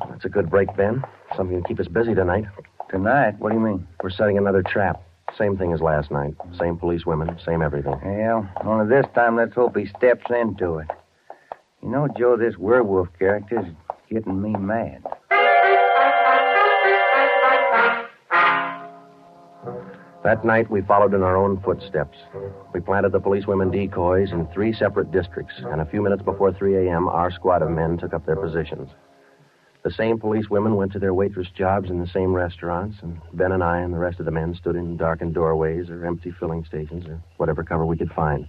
That's a good break, Ben. Something to keep us busy tonight. Tonight? What do you mean? We're setting another trap. Same thing as last night. Same police women, same everything. Well, only this time let's hope he steps into it. You know, Joe, this werewolf character's getting me mad. That night, we followed in our own footsteps. We planted the policewomen decoys in 3 separate districts, and a few minutes before 3 a.m., our squad of men took up their positions. The same policewomen went to their waitress jobs in the same restaurants, and Ben and I and the rest of the men stood in darkened doorways or empty filling stations or whatever cover we could find.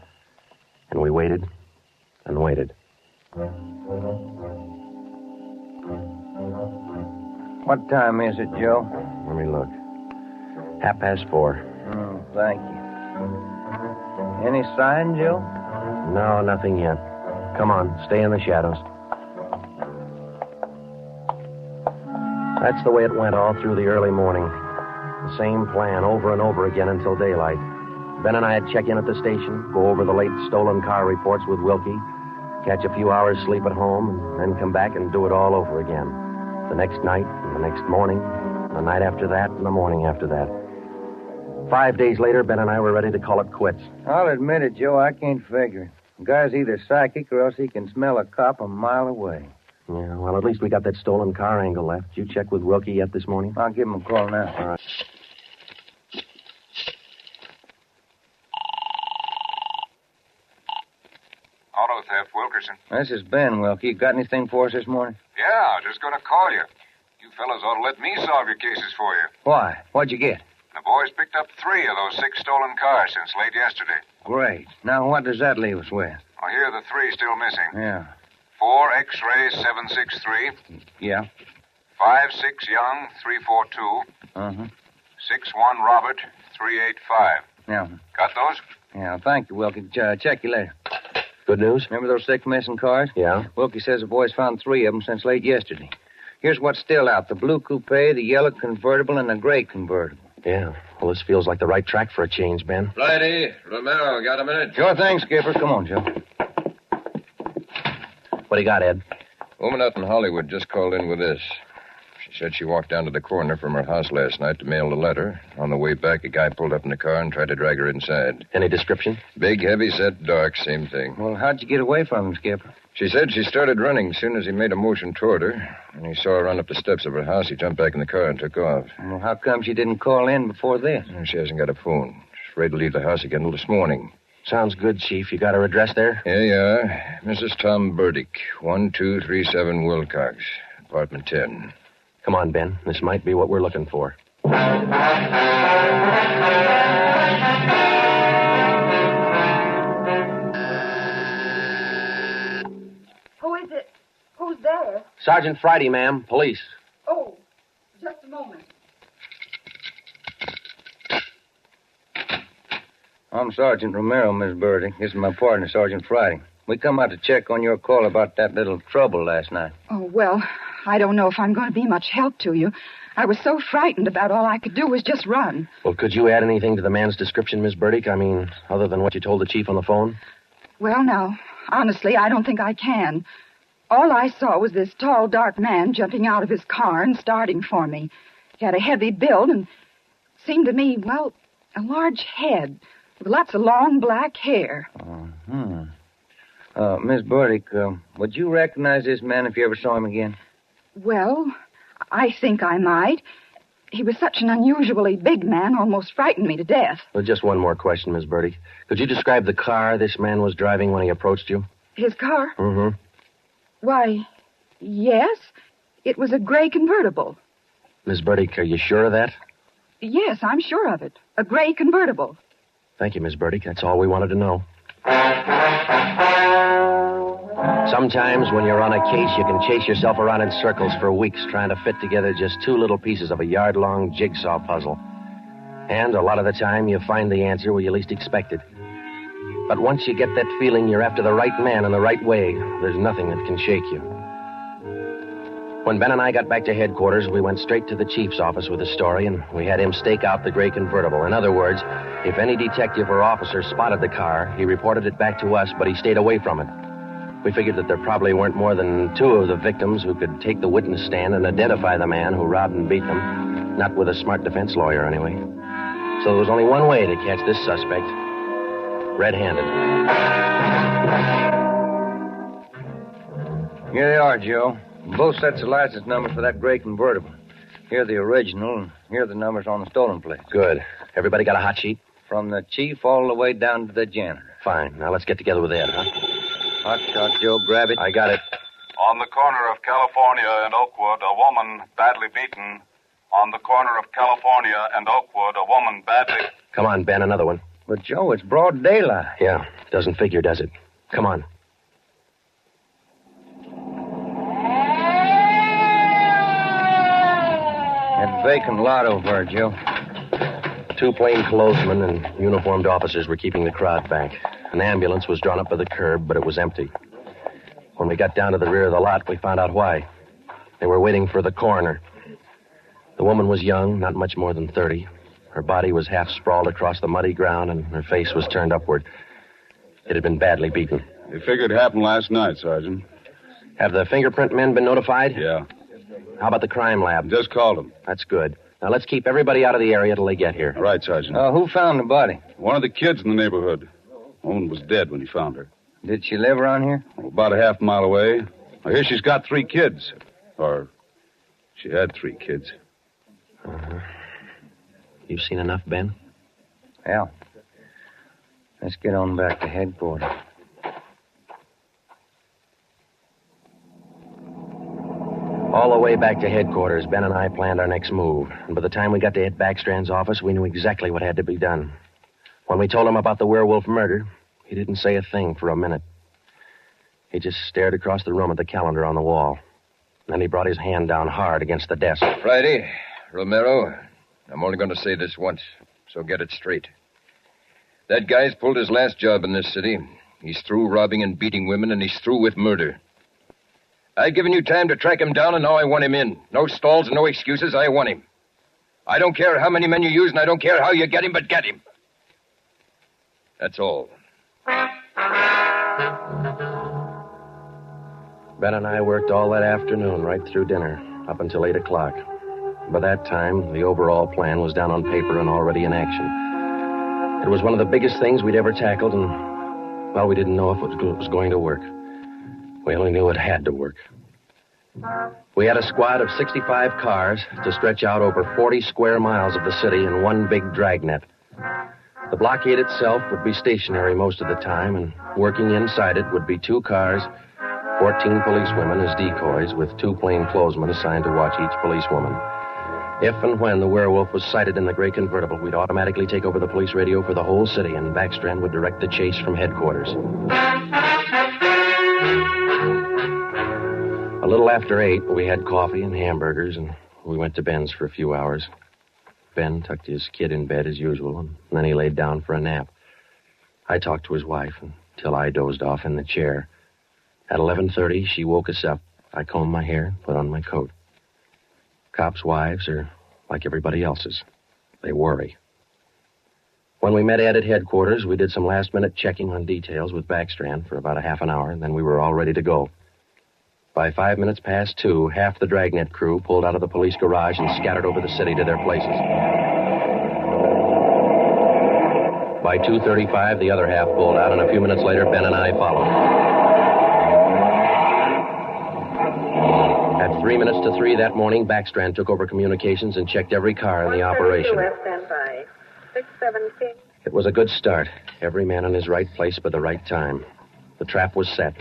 And we waited and waited. What time is it, Joe? Let me look. 4:30. Oh, thank you. Any sign, Joe? No, nothing yet. Come on, stay in the shadows. That's the way it went all through the early morning. The same plan over and over again until daylight. Ben and I'd check in at the station, go over the late stolen car reports with Wilkie, catch a few hours sleep at home, and then come back and do it all over again. The next night, and the next morning, the night after that, and the morning after that. 5 days later, Ben and I were ready to call it quits. I'll admit it, Joe, I can't figure it. The guy's either psychic or else he can smell a cop a mile away. Yeah, well, at least we got that stolen car angle left. Did you check with Wilkie yet this morning? I'll give him a call now. All right. Henderson. This is Ben, Wilkie. You got anything for us this morning? Yeah, just going to call you. You fellas ought to let me solve your cases for you. Why? What'd you get? The boys picked up 3 of those 6 stolen cars since late yesterday. Great. Now, what does that leave us with? Well, here are the 3 still missing. Yeah. 4 X-ray 763. Yeah. 5-6 Young 342. Uh-huh. 6-1 Robert 385. Yeah. Got those? Yeah, thank you, Wilkie. Check you later. Good news? Remember those 6 missing cars? Yeah. Wilkie says the boys found 3 of them since late yesterday. Here's what's still out. The blue coupe, the yellow convertible, and the gray convertible. Yeah. Well, this feels like the right track for a change, Ben. Friday, Romero, got a minute? Sure thing, Skipper. Come on, Joe. What do you got, Ed? Woman out in Hollywood just called in with this. She said she walked down to the corner from her house last night to mail a letter. On the way back, a guy pulled up in the car and tried to drag her inside. Any description? Big, heavy-set, dark, same thing. Well, how'd you get away from him, Skipper? She said she started running as soon as he made a motion toward her. And he saw her run up the steps of her house. He jumped back in the car and took off. Well, how come she didn't call in before this? She hasn't got a phone. She's afraid to leave the house again until this morning. Sounds good, Chief. You got her address there? Here you are. Mrs. Tom Burdick, 1237 Wilcox, apartment 10. Come on, Ben. This might be what we're looking for. Who is it? Who's there? Sergeant Friday, ma'am. Police. Oh, just a moment. I'm Sergeant Romero, Miss Burdick. This is my partner, Sergeant Friday. We come out to check on your call about that little trouble last night. Oh, well, I don't know if I'm going to be much help to you. I was so frightened about all I could do was just run. Well, could you add anything to the man's description, Miss Burdick? I mean, other than what you told the chief on the phone? Well, now, honestly, I don't think I can. All I saw was this tall, dark man jumping out of his car and starting for me. He had a heavy build and seemed to me, well, a large head with lots of long black hair. Miss Burdick, would you recognize this man if you ever saw him again? Well, I think I might. He was such an unusually big man, almost frightened me to death. Well, just one more question, Miss Burdick. Could you describe the car this man was driving when he approached you? His car? Mm-hmm. Why, yes. It was a gray convertible. Miss Burdick, are you sure of that? Yes, I'm sure of it. A gray convertible. Thank you, Miss Burdick. That's all we wanted to know. Sometimes when you're on a case, you can chase yourself around in circles for weeks trying to fit together just 2 little pieces of a yard-long jigsaw puzzle. And a lot of the time, you find the answer where you least expect it. But once you get that feeling you're after the right man in the right way, there's nothing that can shake you. When Ben and I got back to headquarters, we went straight to the chief's office with the story, and we had him stake out the gray convertible. In other words, if any detective or officer spotted the car, he reported it back to us, but he stayed away from it. We figured that there probably weren't more than 2 of the victims who could take the witness stand and identify the man who robbed and beat them. Not with a smart defense lawyer, anyway. So there was only one way to catch this suspect. Red-handed. Here they are, Joe. Both sets of license numbers for that gray convertible. Here the original, and here the numbers on the stolen plates. Good. Everybody got a hot sheet? From the chief all the way down to the janitor. Fine. Now let's get together with Ed, huh? Hot shot, Joe. Grab it. I got it. On the corner of California and Oakwood, a woman badly beaten. On the corner of California and Oakwood, a woman badly... Come on, Ben, another one. But, Joe, it's broad daylight. Yeah, doesn't figure, does it? Come on. That vacant lot over there, Joe. 2 plainclothesmen and uniformed officers were keeping the crowd back. An ambulance was drawn up by the curb, but it was empty. When we got down to the rear of the lot, we found out why. They were waiting for the coroner. The woman was young, not much more than 30. Her body was half sprawled across the muddy ground, and her face was turned upward. It had been badly beaten. They figured it happened last night, Sergeant. Have the fingerprint men been notified? Yeah. How about the crime lab? Just called them. That's good. Now, let's keep everybody out of the area till they get here. All right, Sergeant. Who found the body? One of the kids in the neighborhood. The woman was dead when he found her. Did she live around here? About a half mile away. I hear she's got 3 kids. Or she had 3 kids. Uh-huh. You've seen enough, Ben? Yeah. Let's get on back to headquarters. All the way back to headquarters, Ben and I planned our next move. And by the time we got to Ed Backstrand's office, we knew exactly what had to be done. When we told him about the werewolf murder, he didn't say a thing for a minute. He just stared across the room at the calendar on the wall. Then he brought his hand down hard against the desk. Friday, Romero, I'm only going to say this once, so get it straight. That guy's pulled his last job in this city. He's through robbing and beating women, and he's through with murder. I've given you time to track him down, and now I want him in. No stalls and no excuses. I want him. I don't care how many men you use, and I don't care how you get him, but get him. That's all. Ben and I worked all that afternoon, right through dinner, up until 8 o'clock. By that time, the overall plan was down on paper and already in action. It was one of the biggest things we'd ever tackled, and, well, we didn't know if it was going to work. We only knew it had to work. We had a squad of 65 cars to stretch out over 40 square miles of the city in one big dragnet. The blockade itself would be stationary most of the time, and working inside it would be 2 cars, 14 policewomen as decoys, with 2 plainclothesmen assigned to watch each policewoman. If and when the werewolf was sighted in the gray convertible, we'd automatically take over the police radio for the whole city, and Backstrand would direct the chase from headquarters. A little after 8, we had coffee and hamburgers, and we went to Ben's for a few hours. Ben tucked his kid in bed as usual, and then he laid down for a nap. I talked to his wife until I dozed off in the chair. At 11:30, she woke us up. I combed my hair and put on my coat. Cops' wives are like everybody else's. They worry. When we met Ed at headquarters, we did some last-minute checking on details with Backstrand for about a half an hour, and then we were all ready to go. By 5 minutes past 2, half the Dragnet crew pulled out of the police garage and scattered over the city to their places. By 2:35, the other half pulled out, and a few minutes later, Ben and I followed. At 3 minutes to 3 that morning, Backstrand took over communications and checked every car in the operation. Standby. 617. It was a good start. Every man in his right place by the right time. The trap was set.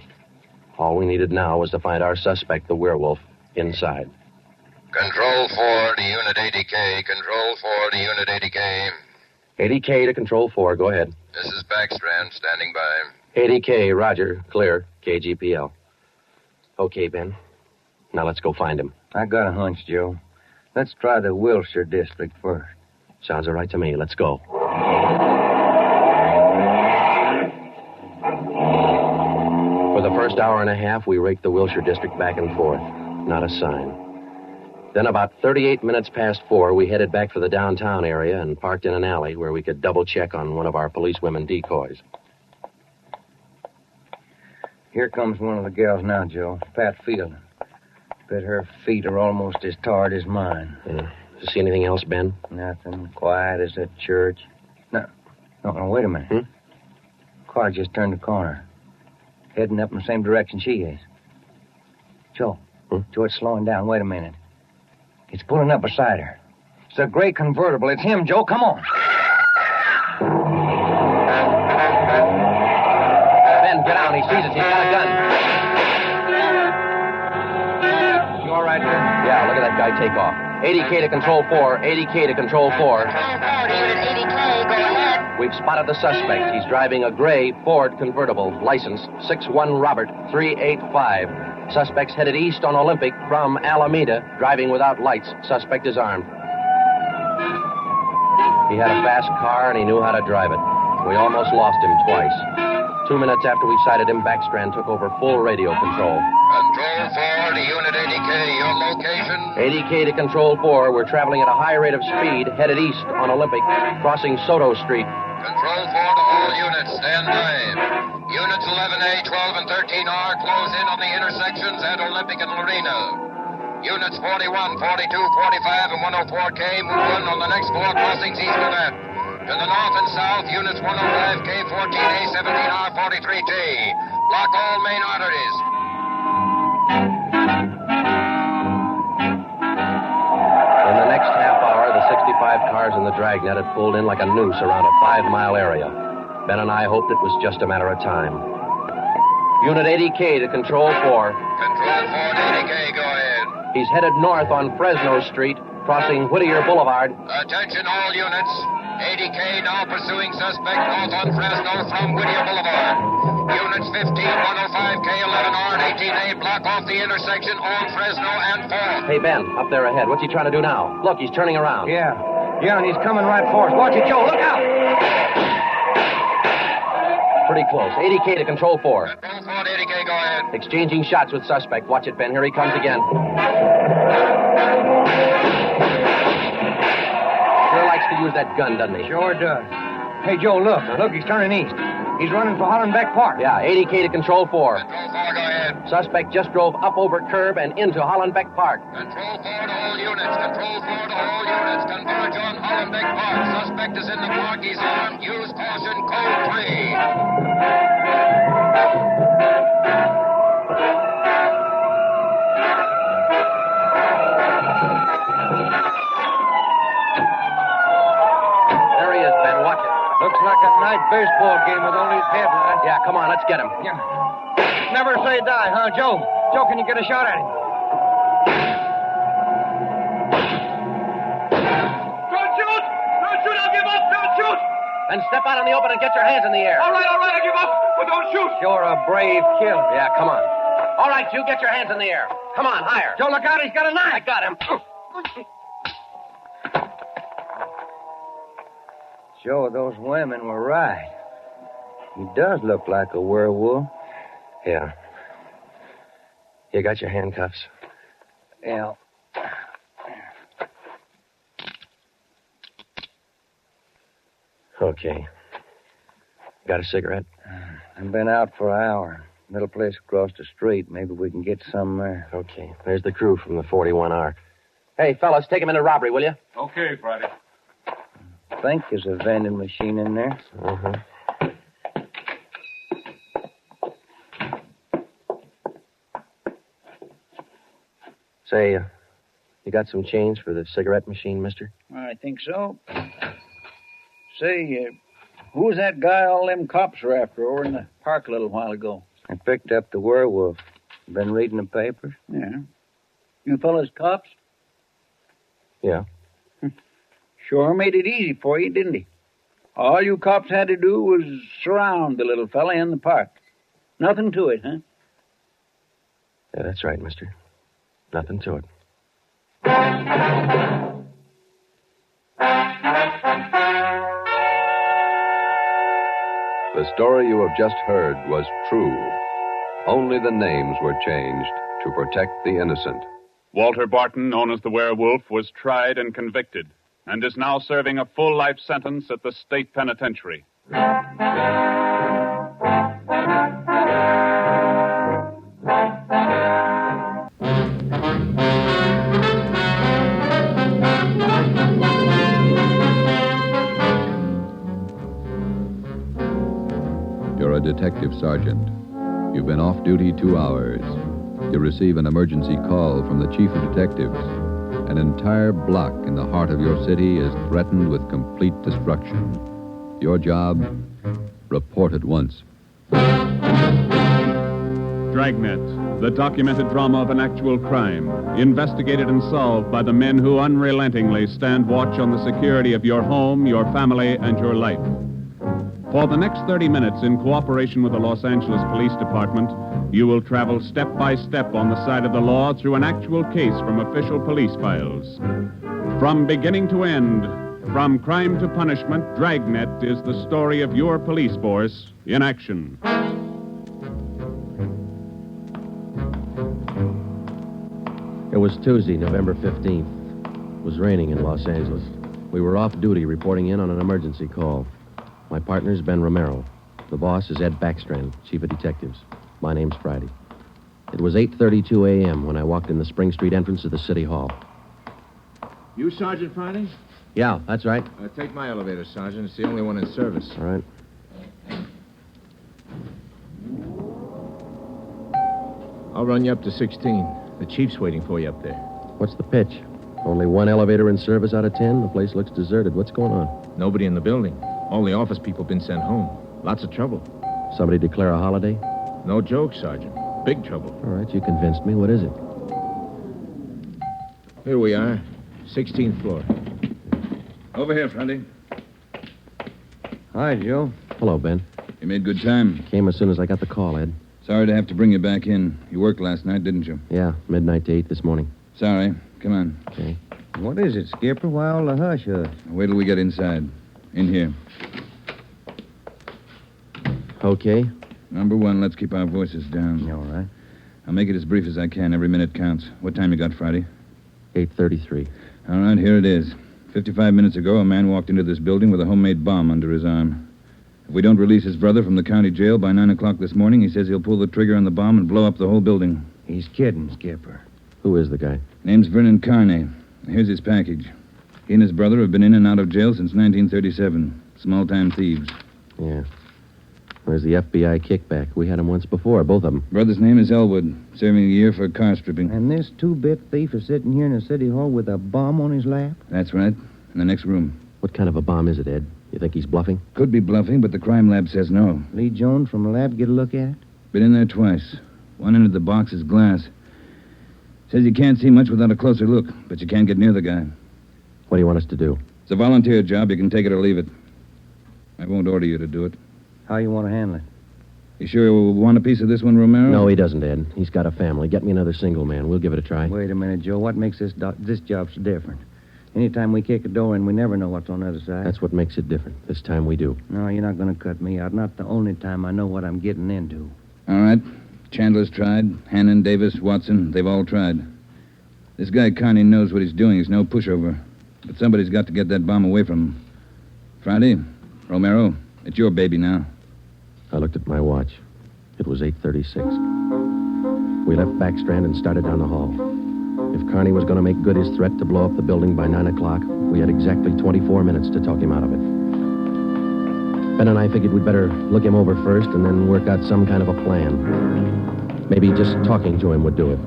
All we needed now was to find our suspect, the werewolf, inside. Control 4 to Unit 80K. Control 4 to Unit 80K. 80K to Control 4. Go ahead. This is Backstrand standing by. 80K, roger. Clear. KGPL. Okay, Ben. Now let's go find him. I got a hunch, Joe. Let's try the Wilshire district first. Sounds all right to me. Let's go. For the first hour and a half, we raked the Wilshire district back and forth. Not a sign. Then about 38 minutes past 4, we headed back for the downtown area and parked in an alley where we could double-check on one of our policewomen decoys. Here comes one of the gals now, Joe. Pat Fielding. Bet her feet are almost as tarred as mine. Yeah. You see anything else, Ben? Nothing. Quiet as a church. No, wait a minute. Car just turned the corner. Heading up in the same direction she is. Joe. Joe, it's slowing down. Wait a minute. It's pulling up beside her. It's a gray convertible. It's him, Joe. Come on. Ben, get out. He sees us. He's got a gun. You all right, Ben? Yeah, look at that guy take off. 80K to Control 4. 80K to Control 4. We've spotted the suspect. He's driving a gray Ford convertible, license 61 Robert 385. Suspect's headed east on Olympic from Alameda, driving without lights. Suspect is armed. He had a fast car and he knew how to drive it. We almost lost him twice. 2 minutes after we sighted him, Backstrand took over full radio control. Control 4 to Unit 80K. Your location? 80K to Control 4. We're traveling at a high rate of speed, headed east on Olympic, crossing Soto Street. Control 4 to all units. Stand by. Units 11A, 12, and 13R close in on the intersections at Olympic and Lorena. Units 41, 42, 45, and 104K move on the next 4 crossings east of that. To the north and south, units 105K, 14A, 17R, 43T. Block all main arteries. In the next half hour, the 65 cars in the Dragnet had pulled in like a noose around a 5-mile area. Ben and I hoped it was just a matter of time. Unit 80K to Control 4. Control 4 to 80K, go ahead. He's headed north on Fresno Street, crossing Whittier Boulevard. Attention all units. 80K now pursuing suspect north on Fresno from Whittier Boulevard. Units 15, 105K, 11R, and 18A block off the intersection on Fresno and 4th. Hey, Ben, up there ahead. What's he trying to do now? Look, he's turning around. Yeah, and he's coming right for us. Watch it, Joe. Look out! Pretty close. 80K to control 4. Control 4 to 80K, go ahead. Exchanging shots with suspect. Watch it, Ben. Here he comes again. Sure likes to use that gun, doesn't he? Sure does. Hey, Joe, look. Look, he's turning east. He's running for Hollenbeck Park. Yeah, 80K to control 4. Control 4, go ahead. Suspect just drove up over curb and into Hollenbeck Park. Control 4 to all units. Control 4 to all units. Converge on Hollenbeck Park. Suspect is in the park. He's armed. Use caution. Code 3. There he is, Ben. Watch it. Looks like a night baseball game with only headlights. Yeah, come on, let's get him. Yeah. Never say die, huh, Joe? Joe, can you get a shot at him? Don't shoot! Don't shoot! I'll give up! Don't shoot! Then step out in the open and get your hands in the air. All right, I give up. But don't shoot! You're a brave killer. Yeah, come on. All right, you get your hands in the air. Come on, higher. Joe, look out, he's got a knife. I got him. Joe, those women were right. He does look like a werewolf. Yeah. You got your handcuffs? Yeah. Okay. Got a cigarette? I've been out for an hour. Little place across the street. Maybe we can get some there. Okay. There's the crew from the 41R. Hey, fellas, take him into robbery, will you? Okay, Friday. I think there's a vending machine in there. Uh-huh. Say, you got some change for the cigarette machine, mister? I think so. Say, who was that guy all them cops were after over in the park a little while ago? I picked up the werewolf. Been reading the papers? Yeah. You fellas cops? Yeah. Sure made it easy for you, didn't he? All you cops had to do was surround the little fella in the park. Nothing to it, huh? Yeah, that's right, mister. Nothing to it. The story you have just heard was true. Only the names were changed to protect the innocent. Walter Barton, known as the Werewolf, was tried and convicted and is now serving a full life sentence at the state penitentiary. You're a detective sergeant. You've been off duty 2 hours. You receive an emergency call from the chief of detectives. An entire block in the heart of your city is threatened with complete destruction. Your job? Report at once. Dragnet, the documented drama of an actual crime, investigated and solved by the men who unrelentingly stand watch on the security of your home, your family, and your life. For the next 30 minutes, in cooperation with the Los Angeles Police Department, you will travel step by step on the side of the law through an actual case from official police files. From beginning to end, from crime to punishment, Dragnet is the story of your police force in action. It was Tuesday, November 15th. It was raining in Los Angeles. We were off duty reporting in on an emergency call. My partner's Ben Romero. The boss is Ed Backstrand, chief of detectives. My name's Friday. It was 8:32 a.m. when I walked in the Spring Street entrance of the city hall. You Sergeant Friday? Yeah, that's right. Take my elevator, Sergeant. It's the only one in service. All right. I'll run you up to 16. The chief's waiting for you up there. What's the pitch? Only one elevator in service out of 10? The place looks deserted. What's going on? Nobody in the building. All the office people been sent home. Lots of trouble. Somebody declare a holiday? No joke, Sergeant. Big trouble. All right, you convinced me. What is it? Here we are. 16th floor. Over here, Friday. Hi, Joe. Hello, Ben. You made good time. Came as soon as I got the call, Ed. Sorry to have to bring you back in. You worked last night, didn't you? Yeah, midnight to 8 this morning. Sorry. Come on. Okay. What is it, Skipper? Why all the hush-hush? Wait till we get inside. In here. Okay. Number one, let's keep our voices down. You all right? I'll make it as brief as I can. Every minute counts. What time you got, Friday? 8:33. All right, here it is. 55 minutes ago, a man walked into this building with a homemade bomb under his arm. If we don't release his brother from the county jail by 9 o'clock this morning, he says he'll pull the trigger on the bomb and blow up the whole building. He's kidding, Skipper. Who is the guy? Name's Vernon Carney. Here's his package. He and his brother have been in and out of jail since 1937. Small-time thieves. Yeah. There's the FBI kickback. We had him once before, both of them. Brother's name is Elwood, serving a year for car stripping. And this two-bit thief is sitting here in the city hall with a bomb on his lap? That's right. In the next room. What kind of a bomb is it, Ed? You think he's bluffing? Could be bluffing, but the crime lab says no. Lee Jones from the lab get a look at it? Been in there twice. One end of the box is glass. Says you can't see much without a closer look, but you can't get near the guy. What do you want us to do? It's a volunteer job. You can take it or leave it. I won't order you to do it. How you want to handle it? You sure you want a piece of this one, Romero? No, he doesn't, Ed. He's got a family. Get me another single man. We'll give it a try. Wait a minute, Joe. What makes this job so different? Anytime we kick a door in, we never know what's on the other side. That's what makes it different. This time we do. No, you're not going to cut me out. Not the only time I know what I'm getting into. All right. Chandler's tried. Hannon, Davis, Watson, they've all tried. This guy Carney knows what he's doing. He's no pushover. But somebody's got to get that bomb away from him. Friday, Romero, it's your baby now. I looked at my watch. It was 8:36. We left Backstrand and started down the hall. If Carney was going to make good his threat to blow up the building by 9 o'clock, we had exactly 24 minutes to talk him out of it. Ben and I figured we'd better look him over first and then work out some kind of a plan. Maybe just talking to him would do it.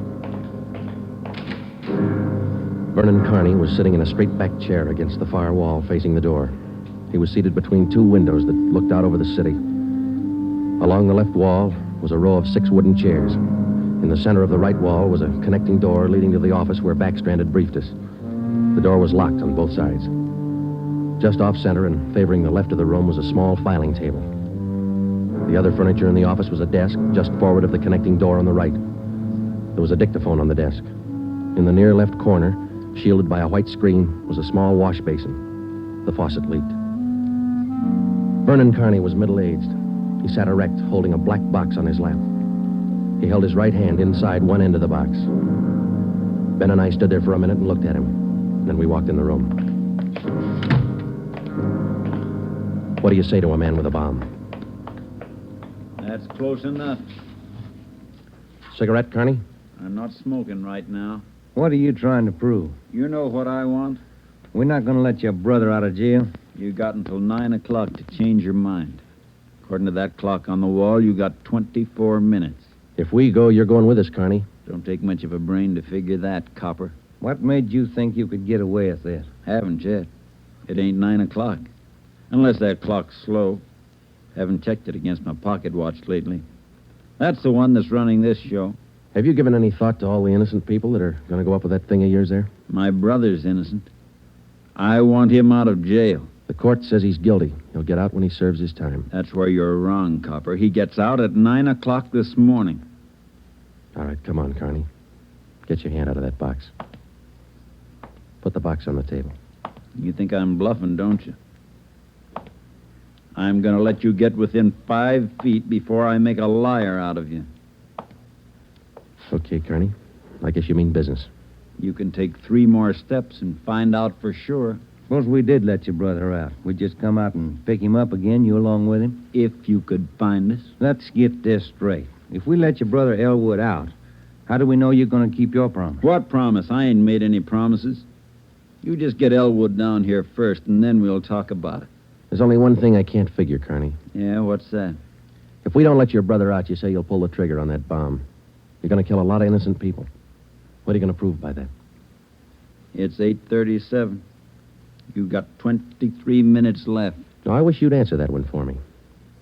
Vernon Carney was sitting in a straight-back chair against the far wall facing the door. He was seated between two windows that looked out over the city. Along the left wall was a row of 6 wooden chairs. In the center of the right wall was a connecting door leading to the office where Backstrand had briefed us. The door was locked on both sides. Just off-center and favoring the left of the room was a small filing table. The other furniture in the office was a desk just forward of the connecting door on the right. There was a dictaphone on the desk. In the near left corner, shielded by a white screen, was a small wash basin. The faucet leaked. Vernon Carney was middle-aged. He sat erect, holding a black box on his lap. He held his right hand inside one end of the box. Ben and I stood there for a minute and looked at him. Then we walked in the room. What do you say to a man with a bomb? That's close enough. Cigarette, Carney? I'm not smoking right now. What are you trying to prove? You know what I want? We're not going to let your brother out of jail. You got until 9 o'clock to change your mind. According to that clock on the wall, you got 24 minutes. If we go, you're going with us, Carney. Don't take much of a brain to figure that, copper. What made you think you could get away with this? Haven't yet. It ain't 9 o'clock. Unless that clock's slow. Haven't checked it against my pocket watch lately. That's the one that's running this show. Have you given any thought to all the innocent people that are going to go up with that thing of yours there? My brother's innocent. I want him out of jail. The court says he's guilty. He'll get out when he serves his time. That's where you're wrong, copper. He gets out at 9 o'clock this morning. All right, come on, Carney. Get your hand out of that box. Put the box on the table. You think I'm bluffing, don't you? I'm going to let you get within 5 feet before I make a liar out of you. Okay, Carney. I guess you mean business. You can take 3 more steps and find out for sure. Suppose we did let your brother out. We'd just come out and pick him up again, you along with him? If you could find us. Let's get this straight. If we let your brother Elwood out, how do we know you're going to keep your promise? What promise? I ain't made any promises. You just get Elwood down here first, and then we'll talk about it. There's only one thing I can't figure, Carney. Yeah, what's that? If we don't let your brother out, you say you'll pull the trigger on that bomb. You're going to kill a lot of innocent people. What are you going to prove by that? It's 8:37. You've got 23 minutes left. No, I wish you'd answer that one for me.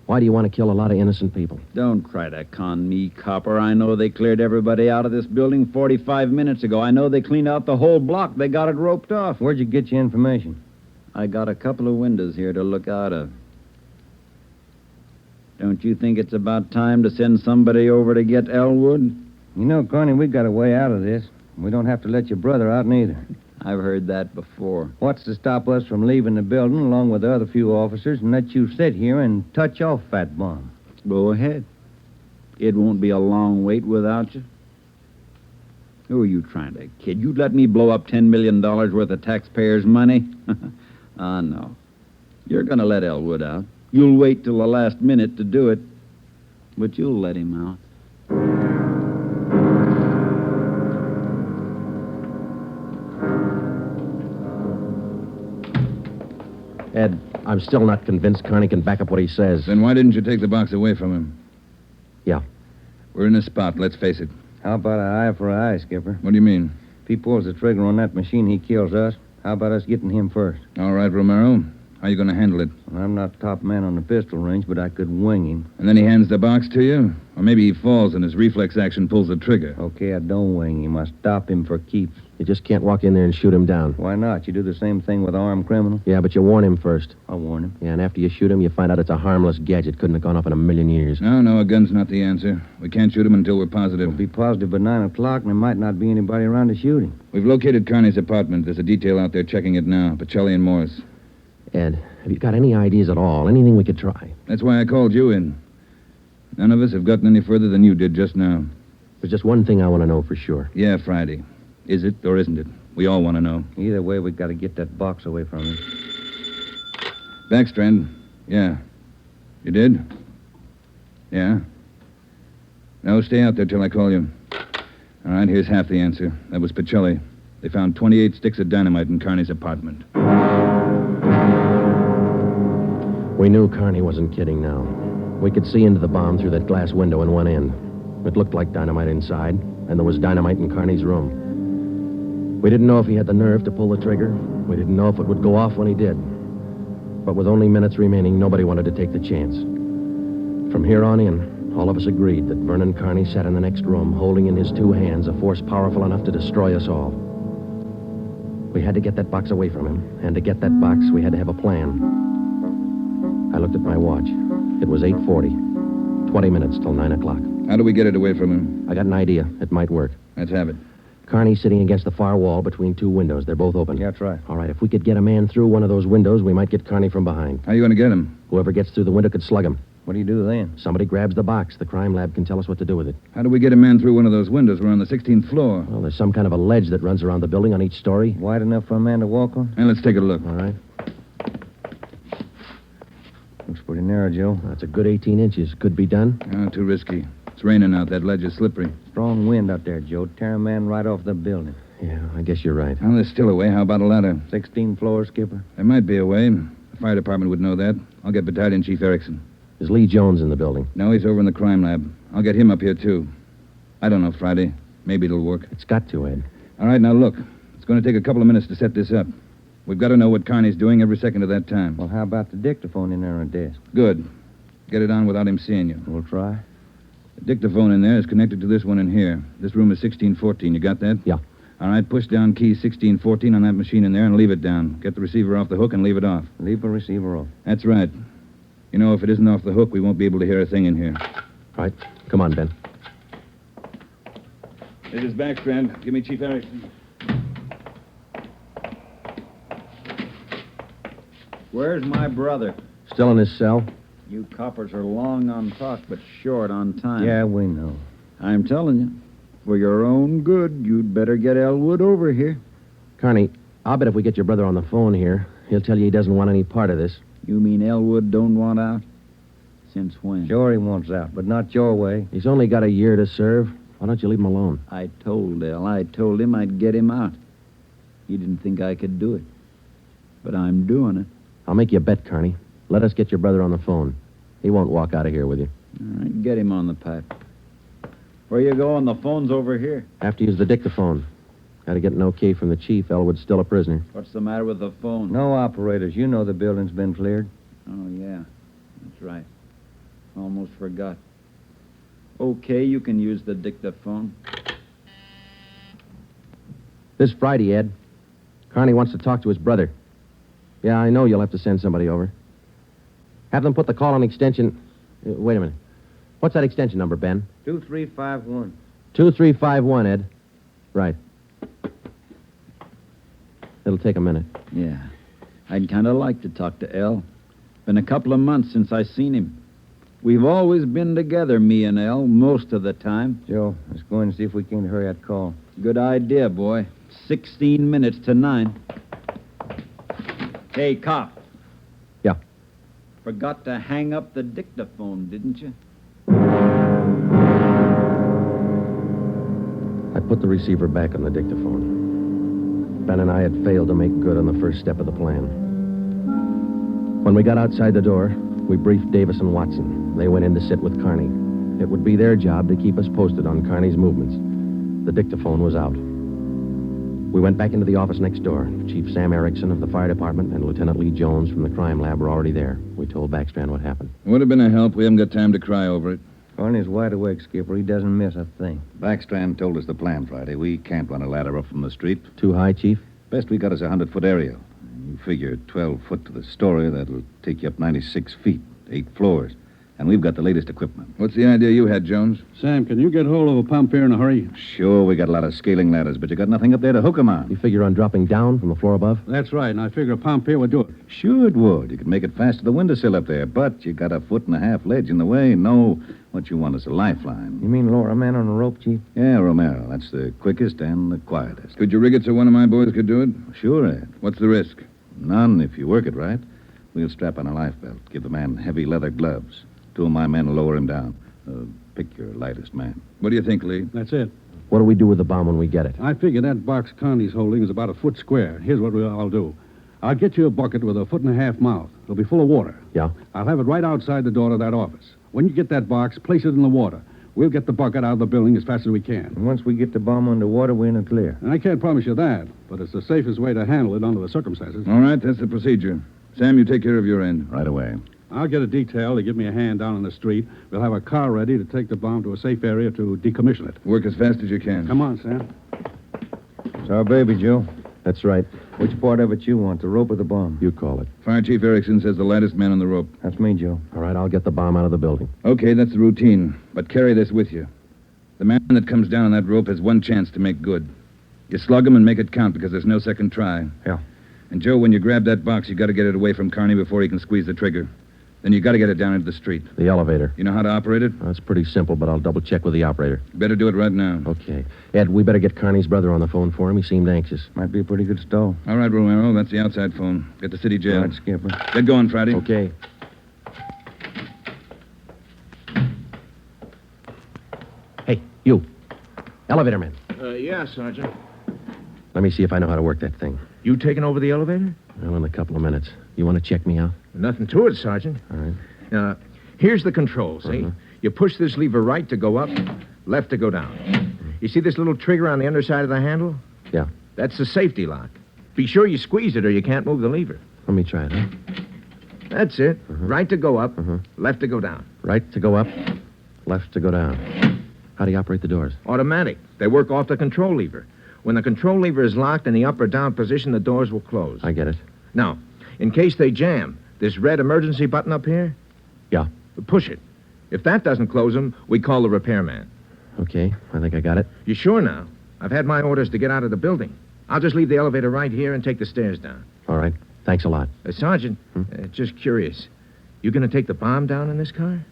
Why do you want to kill a lot of innocent people? Don't try to con me, copper. I know they cleared everybody out of this building 45 minutes ago. I know they cleaned out the whole block. They got it roped off. Where'd you get your information? I got a couple of windows here to look out of. Don't you think it's about time to send somebody over to get Elwood? You know, Carney, we got a way out of this. We don't have to let your brother out neither. I've heard that before. What's to stop us from leaving the building along with the other few officers and let you sit here and touch off Fat Bomb? Go ahead. It won't be a long wait without you. Who are you trying to kid? You'd let me blow up $10 million worth of taxpayers' money? No. You're going to let Elwood out. You'll wait till the last minute to do it, but you'll let him out. Ed, I'm still not convinced Carney can back up what he says. Then why didn't you take the box away from him? Yeah. We're in a spot, let's face it. How about an eye for an eye, Skipper? What do you mean? If he pulls the trigger on that machine, he kills us. How about us getting him first? All right, Romero. How you going to handle it? Well, I'm not top man on the pistol range, but I could wing him. And then he hands the box to you? Or maybe he falls and his reflex action pulls the trigger. Okay, I don't wing him. I stop him for keeps. You just can't walk in there and shoot him down. Why not? You do the same thing with an armed criminal. Yeah, but you warn him first. I'll warn him. Yeah, and after you shoot him, you find out it's a harmless gadget. Couldn't have gone off in a million years. No, a gun's not the answer. We can't shoot him until we're positive. We'll be positive by 9 o'clock, and there might not be anybody around to shoot him. We've located Carney's apartment. There's a detail out there checking it now. Pacelli and Morris. Ed, have you got any ideas at all? Anything we could try? That's why I called you in. None of us have gotten any further than you did just now. There's just one thing I want to know for sure. Yeah, Friday. Is it or isn't it? We all want to know. Either way, we've got to get that box away from him. Backstrand. Yeah. You did? Yeah. No, stay out there till I call you. All right, here's half the answer. That was Pacelli. They found 28 sticks of dynamite in Carney's apartment. We knew Carney wasn't kidding now. We could see into the bomb through that glass window in one end. It looked like dynamite inside, and there was dynamite in Carney's room. We didn't know if he had the nerve to pull the trigger. We didn't know if it would go off when he did. But with only minutes remaining, nobody wanted to take the chance. From here on in, all of us agreed that Vernon Carney sat in the next room, holding in his two hands a force powerful enough to destroy us all. We had to get that box away from him, and to get that box, we had to have a plan. I looked at my watch. It was 8:40. 20 minutes till 9 o'clock. How do we get it away from him? I got an idea. It might work. Let's have it. Carney's sitting against the far wall between two windows. They're both open. Yeah, that's right. All right, if we could get a man through one of those windows, we might get Carney from behind. How are you going to get him? Whoever gets through the window could slug him. What do you do then? Somebody grabs the box. The crime lab can tell us what to do with it. How do we get a man through one of those windows? We're on the 16th floor. Well, there's some kind of a ledge that runs around the building on each story. Wide enough for a man to walk on? And let's take a look. All right. Looks pretty narrow, Joe. That's a good 18 inches. Could be done. Oh, too risky. It's raining out. That ledge is slippery. Strong wind out there, Joe. Tear a man right off the building. Yeah, I guess you're right. Well, there's still a way. How about a ladder? 16 floors, Skipper. There might be a way. The fire department would know that. I'll get Battalion Chief Erickson. Is Lee Jones in the building? No, he's over in the crime lab. I'll get him up here, too. I don't know, Friday. Maybe it'll work. It's got to, Ed. All right, now look. It's going to take a couple of minutes to set this up. We've got to know what Carney's doing every second of that time. Well, how about the dictaphone in there on the desk? Good. Get it on without him seeing you. We'll try. The dictaphone in there is connected to this one in here. This room is 1614. You got that? Yeah. All right, push down key 1614 on that machine in there and leave it down. Get the receiver off the hook and leave it off. Leave the receiver off. That's right. You know, if it isn't off the hook, we won't be able to hear a thing in here. Right. Come on, Ben. This is Backstrand. Give me Chief Erickson. Where's my brother? Still in his cell? You coppers are long on talk, but short on time. Yeah, we know. I'm telling you, for your own good, you'd better get Elwood over here. Carney, I'll bet if we get your brother on the phone here, he'll tell you he doesn't want any part of this. You mean Elwood don't want out? Since when? Sure he wants out, but not your way. He's only got a year to serve. Why don't you leave him alone? I told El. I told him I'd get him out. He didn't think I could do it. But I'm doing it. I'll make you a bet, Carney. Let us get your brother on the phone. He won't walk out of here with you. All right, get him on the pipe. Where you going? The phone's over here. Have to use the dictaphone. Got to get an okay from the chief. Elwood's still a prisoner. What's the matter with the phone? No operators. You know the building's been cleared. Oh, yeah. That's right. Almost forgot. Okay, you can use the dictaphone. This Friday, Ed. Carney wants to talk to his brother. Yeah, I know you'll have to send somebody over. Have them put the call on extension... wait a minute. What's that extension number, Ben? 2351. 2351, Ed. Right. It'll take a minute. Yeah. I'd kind of like to talk to El. Been a couple of months since I seen him. We've always been together, me and El, most of the time. Joe, let's go in and see if we can hurry that call. Good idea, boy. 16 minutes to 9. Hey, cop. Yeah. Forgot to hang up the dictaphone, didn't you? I put the receiver back on the dictaphone. Ben and I had failed to make good on the first step of the plan. When we got outside the door, we briefed Davis and Watson. They went in to sit with Carney. It would be their job to keep us posted on Carney's movements. The dictaphone was out. We went back into the office next door. Chief Sam Erickson of the fire department and Lieutenant Lee Jones from the crime lab were already there. We told Backstrand what happened. Would have been a help. We haven't got time to cry over it. Carney's wide awake, Skipper. He doesn't miss a thing. Backstrand told us the plan Friday. We can't run a ladder up from the street. Too high, Chief? Best we got is a 100-foot aerial. You figure 12 foot to the story, that'll take you up 96 feet, 8 floors. And we've got the latest equipment. What's the idea you had, Jones? Sam, can you get hold of a pump here in a hurry? Sure, we got a lot of scaling ladders, but you got nothing up there to hook 'em on. You figure on dropping down from the floor above? That's right, and I figure a pump here would do it. Sure it would. You could make it fast to the windowsill up there, but you got a 1.5 ledge in the way. No, what you want is a lifeline. You mean lower a man on a rope, Chief? Yeah, Romero. That's the quickest and the quietest. Could you rig it so one of my boys could do it? Sure, Ed. What's the risk? None if you work it right. We'll strap on a life belt, give the man heavy leather gloves. 2 of my men will lower him down. Pick your lightest man. What do you think, Lee? That's it. What do we do with the bomb when we get it? I figure that box Connie's holding is about a foot square. Here's what I'll do. I'll get you a bucket with a 1.5 mouth. It'll be full of water. Yeah? I'll have it right outside the door to that office. When you get that box, place it in the water. We'll get the bucket out of the building as fast as we can. And once we get the bomb underwater, we're in the clear. And I can't promise you that, but it's the safest way to handle it under the circumstances. All right, that's the procedure. Sam, you take care of your end. Right away. I'll get a detail to give me a hand down on the street. We'll have a car ready to take the bomb to a safe area to decommission it. Work as fast as you can. Come on, Sam. It's our baby, Joe. That's right. Which part of it you want, the rope or the bomb? You call it. Fire Chief Erickson says the lightest man on the rope. That's me, Joe. All right, I'll get the bomb out of the building. Okay, that's the routine. But carry this with you. The man that comes down on that rope has one chance to make good. You slug him and make it count because there's no second try. Yeah. And, Joe, when you grab that box, you got to get it away from Carney before he can squeeze the trigger. Then you got to get it down into the street. The elevator. You know how to operate it? Well, that's pretty simple, but I'll double-check with the operator. Better do it right now. Okay. Ed, we better get Carney's brother on the phone for him. He seemed anxious. Might be a pretty good stall. All right, Romero. That's the outside phone. Get to city jail. All right, Skipper. Get going, Friday. Okay. Hey, you. Elevator man. Yeah, Sergeant. Let me see if I know how to work that thing. You taking over the elevator? Well, in a couple of minutes. You want to check me out? Nothing to it, Sergeant. All right. Now, here's the controls, see? You push this lever right to go up, left to go down. You see this little trigger on the underside of the handle? Yeah. That's the safety lock. Be sure you squeeze it or you can't move the lever. Let me try it, huh? That's it. Right to go up, left to go down. Right to go up, left to go down. How do you operate the doors? Automatic. They work off the control lever. When the control lever is locked in the up or down position, the doors will close. I get it. Now, in case they jam, this red emergency button up here? Yeah. Push it. If that doesn't close them, we call the repairman. Okay, I think I got it. You sure now? I've had my orders to get out of the building. I'll just leave the elevator right here and take the stairs down. All right. Thanks a lot. Sergeant, just curious. You going to take the bomb down in this car?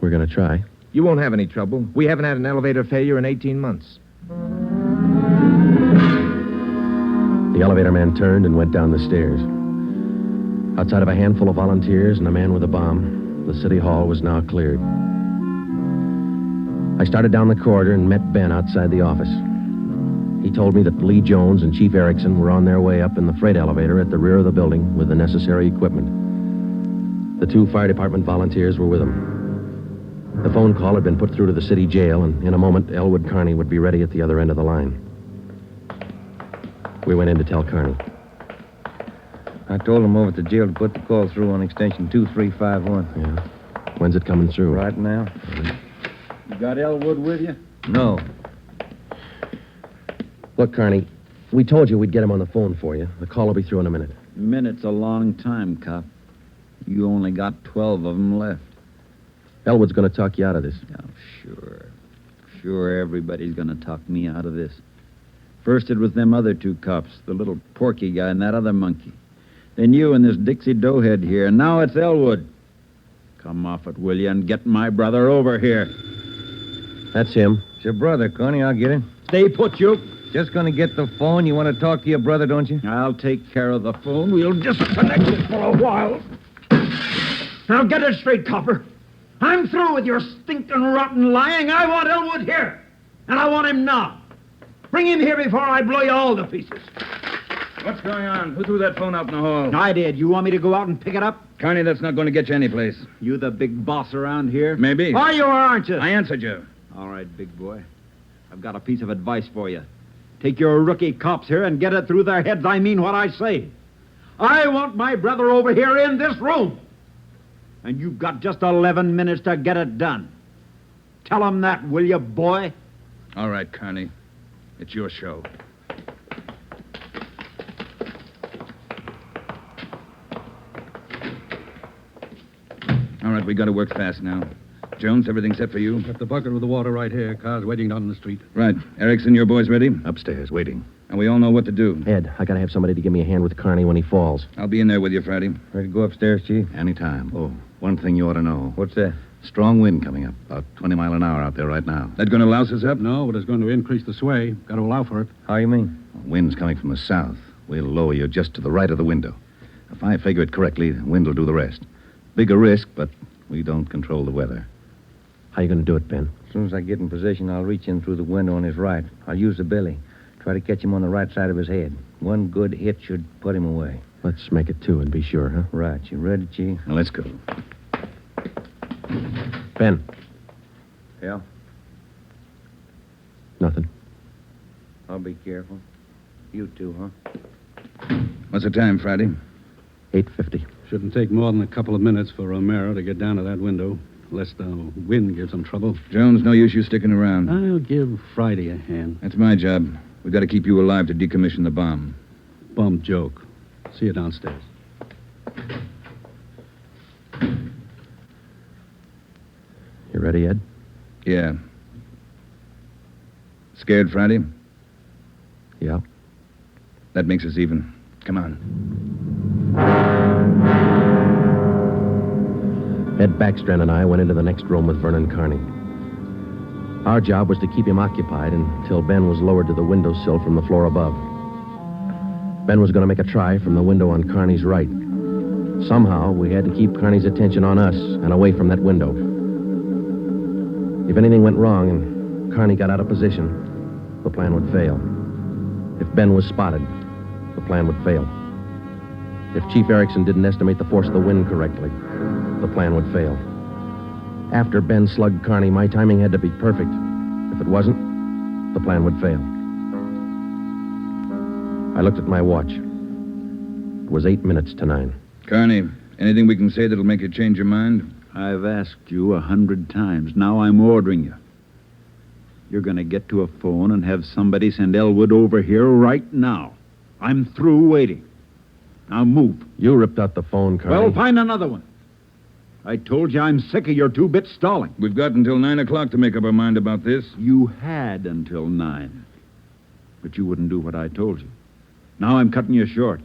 We're going to try. You won't have any trouble. We haven't had an elevator failure in 18 months. The elevator man turned and went down the stairs. Outside of a handful of volunteers and a man with a bomb, the city hall was now cleared. I started down the corridor and met Ben outside the office. He told me that Lee Jones and Chief Erickson were on their way up in the freight elevator at the rear of the building with the necessary equipment. The 2 fire department volunteers were with them. The phone call had been put through to the city jail, and in a moment, Elwood Carney would be ready at the other end of the line. We went in to tell Carney. I told him over at the jail to put the call through on extension 2351. Yeah. When's it coming through? Right now. You got Elwood with you? No. Look, Carney, we told you we'd get him on the phone for you. The call will be through in a minute. Minute's a long time, cop. You only got 12 of them left. Elwood's going to talk you out of this. Oh, sure. Sure, everybody's going to talk me out of this. First it was them other two cops, the little Porky guy and that other monkey. Then you and this Dixie Doughhead here, and now it's Elwood. Come off it, will you, and get my brother over here. That's him. It's your brother, Connie. I'll get him. Stay put, you. Just going to get the phone. You want to talk to your brother, don't you? I'll take care of the phone. We'll disconnect it for a while. Now get it straight, copper. I'm through with your stinking rotten lying. I want Elwood here. And I want him now. Bring him here before I blow you all to pieces. What's going on? Who threw that phone out in the hall? I did. You want me to go out and pick it up? Carney, that's not going to get you anyplace. You the big boss around here? Maybe. Are you or aren't you? I answered you. All right, big boy. I've got a piece of advice for you. Take your rookie cops here and get it through their heads. I mean what I say. I want my brother over here in this room. And you've got just 11 minutes to get it done. Tell them that, will you, boy? All right, Carney. It's your show. All right, we got to work fast now. Jones, everything set for you? Got the bucket with the water right here. Car's waiting down in the street. Right. Erickson, your boys ready? Upstairs, waiting. And we all know what to do. Ed, I got to have somebody to give me a hand with Carney when he falls. I'll be in there with you, Friday. Ready to go upstairs, Chief? Anytime. Oh, one thing you ought to know. What's that? Strong wind coming up. About 20 mile an hour out there right now. That going to louse us up? No, but it's going to increase the sway. Got to allow for it. How you mean? Wind's coming from the south. We'll lower you just to the right of the window. If I figure it correctly, the wind will do the rest. Bigger risk, but we don't control the weather. How you going to do it, Ben? As soon as I get in position, I'll reach in through the window on his right. I'll use the billy. Try to catch him on the right side of his head. One good hit should put him away. Let's make it two and be sure, huh? Right. You ready, Chief? Now, let's go. Ben. Yeah? Nothing. I'll be careful. You too, huh? What's the time, Friday? 8:50. Shouldn't take more than a couple of minutes for Romero to get down to that window, unless the wind gives him trouble. Jones, no use you sticking around. I'll give Friday a hand. That's my job. We've got to keep you alive to decommission the bomb. Bum joke. See you downstairs. You ready, Ed? Yeah. Scared, Friday? Yeah. That makes us even. Come on. Ed Backstrand and I went into the next room with Vernon Carney. Our job was to keep him occupied until Ben was lowered to the windowsill from the floor above. Ben was going to make a try from the window on Carney's right. Somehow, we had to keep Carney's attention on us and away from that window. If anything went wrong and Carney got out of position, the plan would fail. If Ben was spotted, the plan would fail. If Chief Erickson didn't estimate the force of the wind correctly, the plan would fail. After Ben slugged Carney, my timing had to be perfect. If it wasn't, the plan would fail. I looked at my watch. It was 8 minutes to 9. Carney, anything we can say that'll make you change your mind? I've asked you 100 times. Now I'm ordering you. You're going to get to a phone and have somebody send Elwood over here right now. I'm through waiting. Now move. You ripped out the phone, Carney. Well, find another one. I told you I'm sick of your two-bit stalling. We've got until 9 o'clock to make up our mind about this. You had until 9. But you wouldn't do what I told you. Now I'm cutting you short.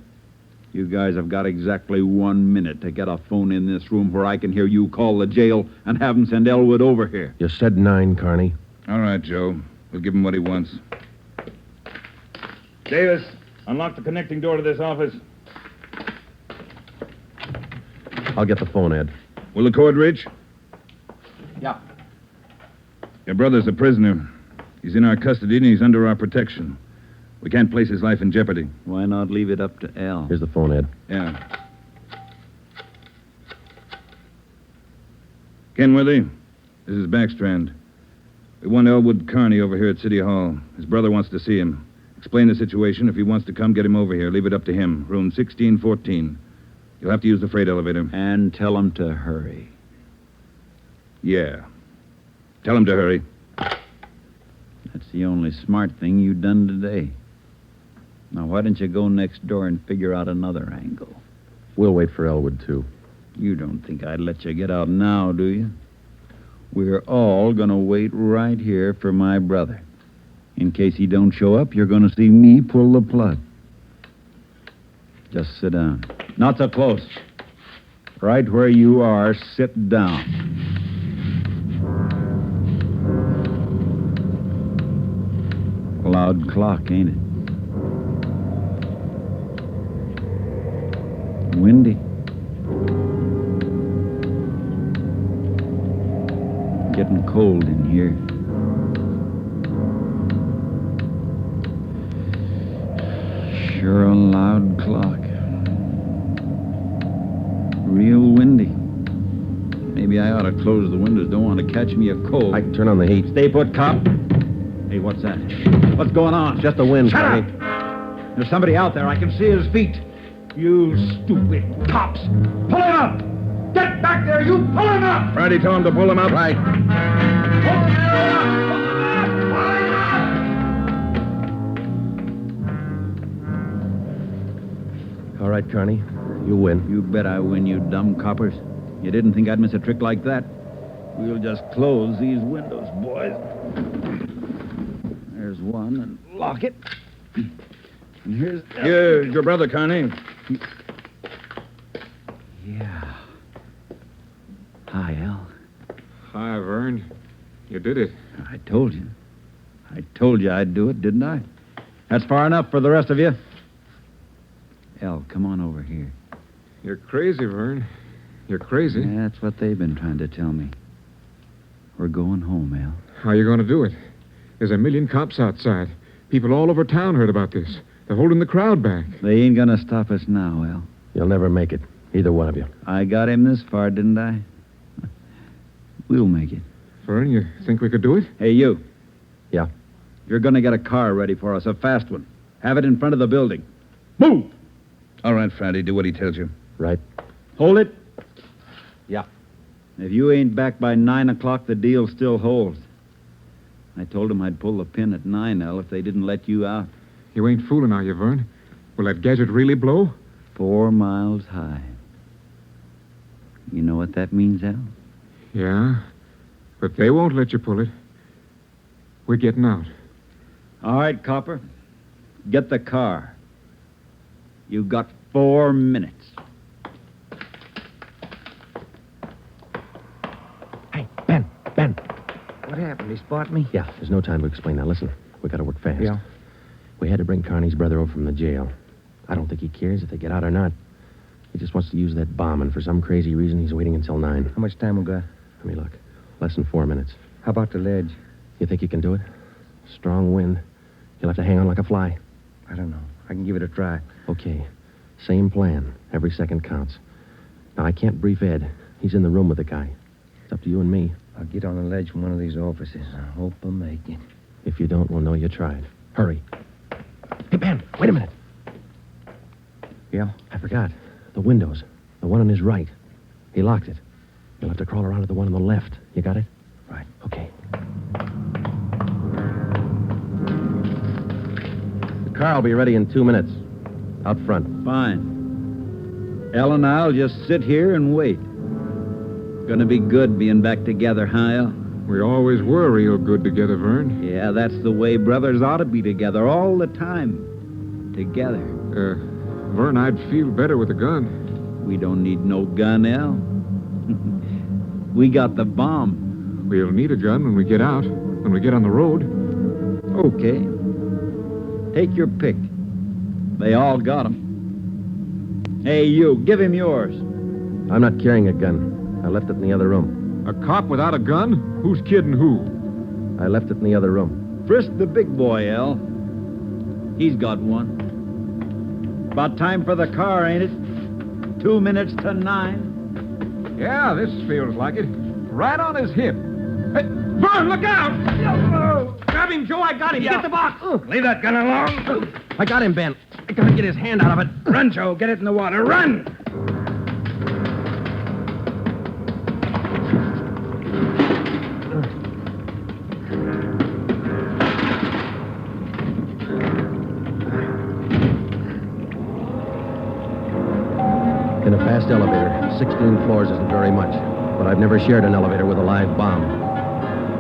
You guys have got exactly 1 minute to get a phone in this room where I can hear you call the jail and have them send Elwood over here. You said 9, Carney. All right, Joe. We'll give him what he wants. Davis, unlock the connecting door to this office. I'll get the phone, Ed. Will the cord reach? Yeah. Your brother's a prisoner. He's in our custody and he's under our protection. We can't place his life in jeopardy. Why not leave it up to Al? Here's the phone, Ed. Yeah. Kenworthy, this is Backstrand. We want Elwood Carney over here at City Hall. His brother wants to see him. Explain the situation. If he wants to come, get him over here. Leave it up to him. Room 1614. You'll have to use the freight elevator. And tell him to hurry. Yeah. Tell him to hurry. That's the only smart thing you done today. Now, why don't you go next door and figure out another angle? We'll wait for Elwood, too. You don't think I'd let you get out now, do you? We're all going to wait right here for my brother. In case he don't show up, you're going to see me pull the plug. Just sit down. Not so close. Right where you are, sit down. Loud clock, ain't it? Windy. Getting cold in here. Sure a loud clock. Real windy. Maybe I ought to close the windows. Don't want to catch me a cold. I can turn on the heat. Stay put, cop. Hey, what's that? What's going on? It's just the wind, Shut Connie. up! There's somebody out there. I can see his feet. You stupid cops. Pull him up! Get back there, you! Pull him up! Friday told him to pull him up. Right. All right, Carney. You win. You bet I win, you dumb coppers. You didn't think I'd miss a trick like that? We'll just close these windows, boys. There's one, and lock it. And here's... Here's your brother, Connie. Yeah. Hi, Al. Hi, Vern. You did it. I told you. I told you I'd do it, didn't I? That's far enough for the rest of you. Al, come on over here. You're crazy, Vern. You're crazy. That's what they've been trying to tell me. We're going home, Al. How are you going to do it? There's a million cops outside. People all over town heard about this. They're holding the crowd back. They ain't gonna stop us now, Al. You'll never make it. Either one of you. I got him this far, didn't I? We'll make it. Vern, you think we could do it? Hey, you. Yeah? You're gonna get a car ready for us, a fast one. Have it in front of the building. Move! All right, Friday, do what he tells you. Right. Hold it. Yeah. If you ain't back by 9 o'clock, the deal still holds. I told him I'd pull the pin at 9, Al, if they didn't let you out. You ain't fooling, are you, Vern? Will that gadget really blow? 4 miles high. You know what that means, Al? Yeah, but they won't let you pull it. We're getting out. All right, Copper. Get the car. You got 4 minutes. Hey, Ben. What happened? He spot me? Yeah, there's no time to explain that. Listen, we gotta work fast. Yeah. We had to bring Carney's brother over from the jail. I don't think he cares if they get out or not. He just wants to use that bomb, and for some crazy reason, he's waiting until 9. How much time we got? Let me look. Less than 4 minutes. How about the ledge? You think you can do it? Strong wind. You'll have to hang on like a fly. I don't know. I can give it a try. Okay. Same plan. Every second counts. Now, I can't brief Ed. He's in the room with the guy. It's up to you and me. I'll get on the ledge from one of these offices. I hope I make it. If you don't, we'll know you tried. Hurry. Hey, Ben, wait a minute. Yeah? I forgot. The windows. The one on his right. He locked it. You'll have to crawl around to the one on the left. You got it? Right. Okay. The car will be ready in 2 minutes. Out front. Fine. El and I'll just sit here and wait. Gonna be good being back together, huh, El? We always were real good together, Vern. Yeah, that's the way brothers ought to be together all the time. Together. Vern, I'd feel better with a gun. We don't need no gun, El. We got the bomb. We'll need a gun when we get out, when we get on the road. Okay. Take your pick. They all got 'em. Hey, you, give him yours. I'm not carrying a gun. I left it in the other room. A cop without a gun? Who's kidding who? I left it in the other room. Frisk the big boy, El. He's got one. About time for the car, ain't it? 2 minutes to 9. Yeah, this feels like it. Right on his hip. Hey, Vern, look out! Grab him, Joe. I got him. Get the box. Leave that gun alone. I got him, Ben. I gotta get his hand out of it. Run, Joe. Get it in the water. Run! In a fast elevator, 16 floors isn't very much, but I've never shared an elevator with a live bomb.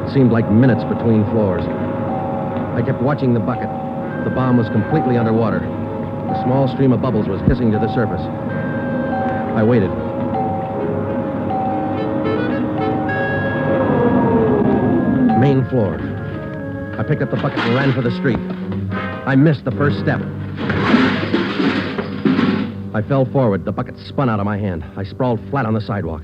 It seemed like minutes between floors. I kept watching the bucket. The bomb was completely underwater. A small stream of bubbles was hissing to the surface. I waited. Main floor. I picked up the bucket and ran for the street. I missed the first step. I fell forward. The bucket spun out of my hand. I sprawled flat on the sidewalk.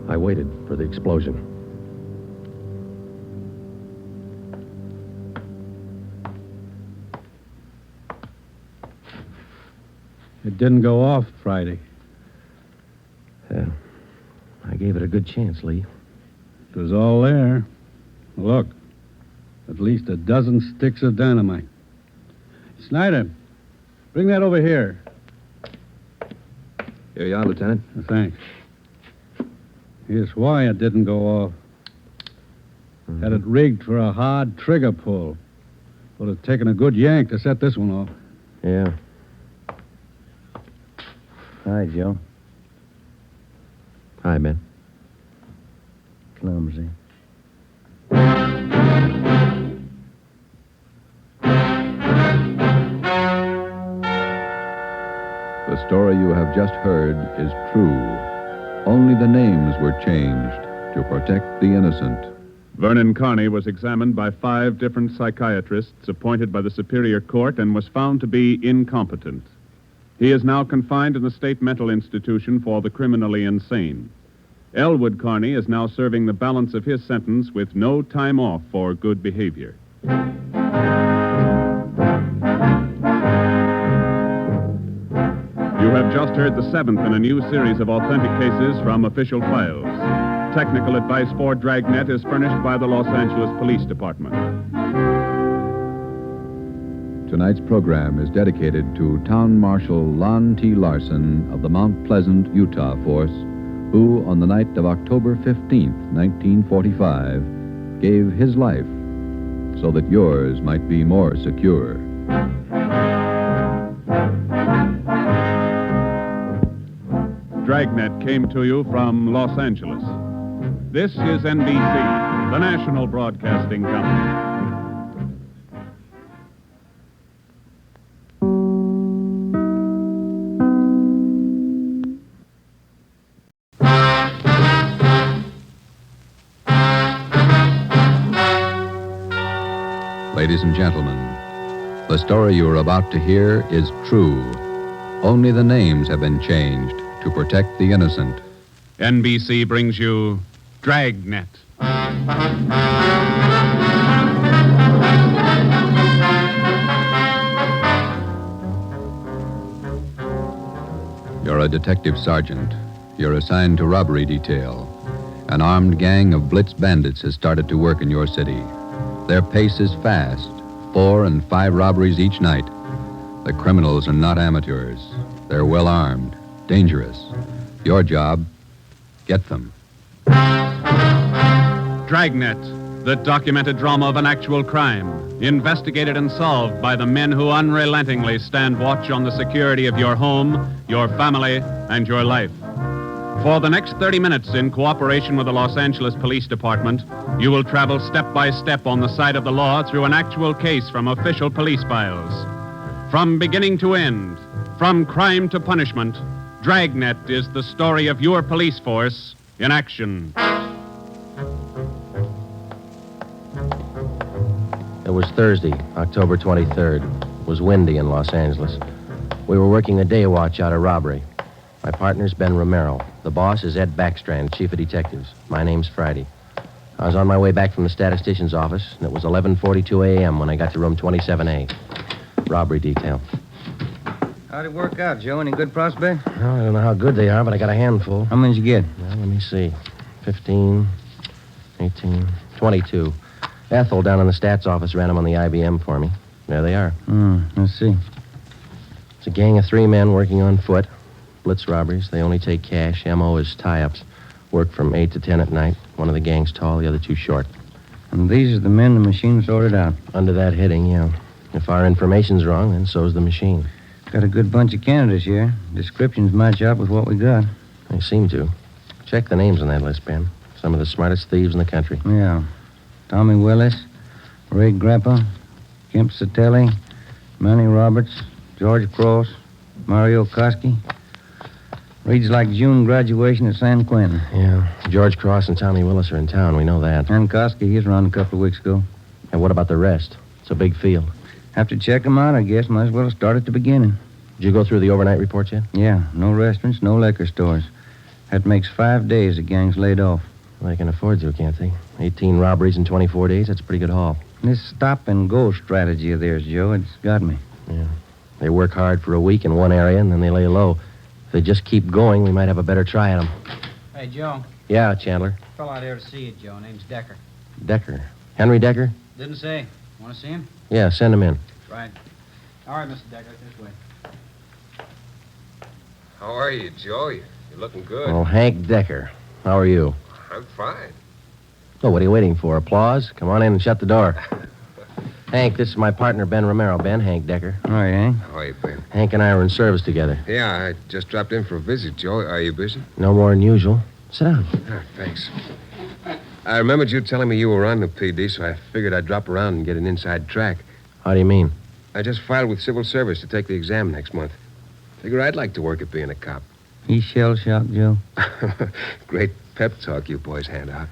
I waited for the explosion. It didn't go off Friday. I gave it a good chance, Lee. It was all there. Look, at least a dozen sticks of dynamite. Snyder, bring that over here. Here you are, Lieutenant. Thanks. Here's why it didn't go off. Had it rigged for a hard trigger pull. Would have taken a good yank to set this one off. Yeah. Hi, Joe. Hi, Ben. Clumsy. The story you have just heard is true. Only the names were changed to protect the innocent. Vernon Carney was examined by 5 different psychiatrists appointed by the Superior Court and was found to be incompetent. He is now confined in the state mental institution for the criminally insane. Elwood Carney is now serving the balance of his sentence with no time off for good behavior. You have just heard the 7th in a new series of authentic cases from official files. Technical advice for Dragnet is furnished by the Los Angeles Police Department. Tonight's program is dedicated to Town Marshal Lon T. Larson of the Mount Pleasant, Utah force, who, on the night of October 15th, 1945, gave his life so that yours might be more secure. Dragnet came to you from Los Angeles. This is NBC, the national broadcasting company. Ladies and gentlemen, the story you are about to hear is true. Only the names have been changed to protect the innocent. NBC brings you Dragnet. You're a detective sergeant. You're assigned to robbery detail. An armed gang of blitz bandits has started to work in your city. Their pace is fast, 4 and 5 robberies each night. The criminals are not amateurs. They're well armed, dangerous. Your job, get them. Dragnet, the documented drama of an actual crime, investigated and solved by the men who unrelentingly stand watch on the security of your home, your family, and your life. For the next 30 minutes, in cooperation with the Los Angeles Police Department, you will travel step by step on the side of the law through an actual case from official police files. From beginning to end, from crime to punishment, Dragnet is the story of your police force in action. It was Thursday, October 23rd. It was windy in Los Angeles. We were working a day watch out of robbery. My partner's Ben Romero. The boss is Ed Backstrand, chief of detectives. My name's Friday. I was on my way back from the statistician's office, and it was 11:42 a.m. when I got to room 27A. Robbery detail. How'd it work out, Joe? Any good prospect? Well, I don't know how good they are, but I got a handful. How many did you get? Well, let me see. 15, 18, 22. Ethel down in the stats office ran them on the IBM for me. There they are. Let's see. It's a gang of 3 men working on foot. Blitz robberies. They only take cash. M.O. is tie-ups. Work from 8 to 10 at night. One of the gang's tall, the other 2 short. And these are the men the machine sorted out? Under that heading, yeah. If our information's wrong, then so's the machine. Got a good bunch of candidates here. Descriptions match up with what we got. They seem to. Check the names on that list, Ben. Some of the smartest thieves in the country. Yeah. Tommy Willis, Ray Grappa, Kemp Satelli, Manny Roberts, George Cross, Mario Koski. Reads like June graduation at San Quentin. Yeah. George Cross and Tommy Willis are in town. We know that. And Koski, he's around a couple of weeks ago. And what about the rest? It's a big field. Have to check them out, I guess. Might as well start at the beginning. Did you go through the overnight reports yet? Yeah. No restaurants, no liquor stores. That makes 5 days the gang's laid off. Well, they can afford to, can't they? 18 robberies in 24 days, that's a pretty good haul. This stop-and-go strategy of theirs, Joe, it's got me. Yeah. They work hard for a week in one area, and then they lay low. If they just keep going, we might have a better try at them. Hey, Joe. Yeah, Chandler. Fellow out here to see you, Joe. Name's Decker. Decker. Henry Decker? Didn't say. Want to see him? Yeah, send him in. Right. All right, Mr. Decker, this way. How are you, Joe? You're looking good. Well, Hank Decker. How are you? I'm fine. Oh, what are you waiting for? Applause? Come on in and shut the door. Hank, this is my partner, Ben Romero. Ben, Hank Decker. All right, Hank. How are you, Ben? Hank and I are in service together. Yeah, I just dropped in for a visit, Joe. Are you busy? No more than usual. Sit down. Ah, thanks. I remembered you telling me you were on the PD, so I figured I'd drop around and get an inside track. How do you mean? I just filed with Civil Service to take the exam next month. Figure I'd like to work at being a cop. He's shell-shocked, Joe. Great pep talk you boys hand out.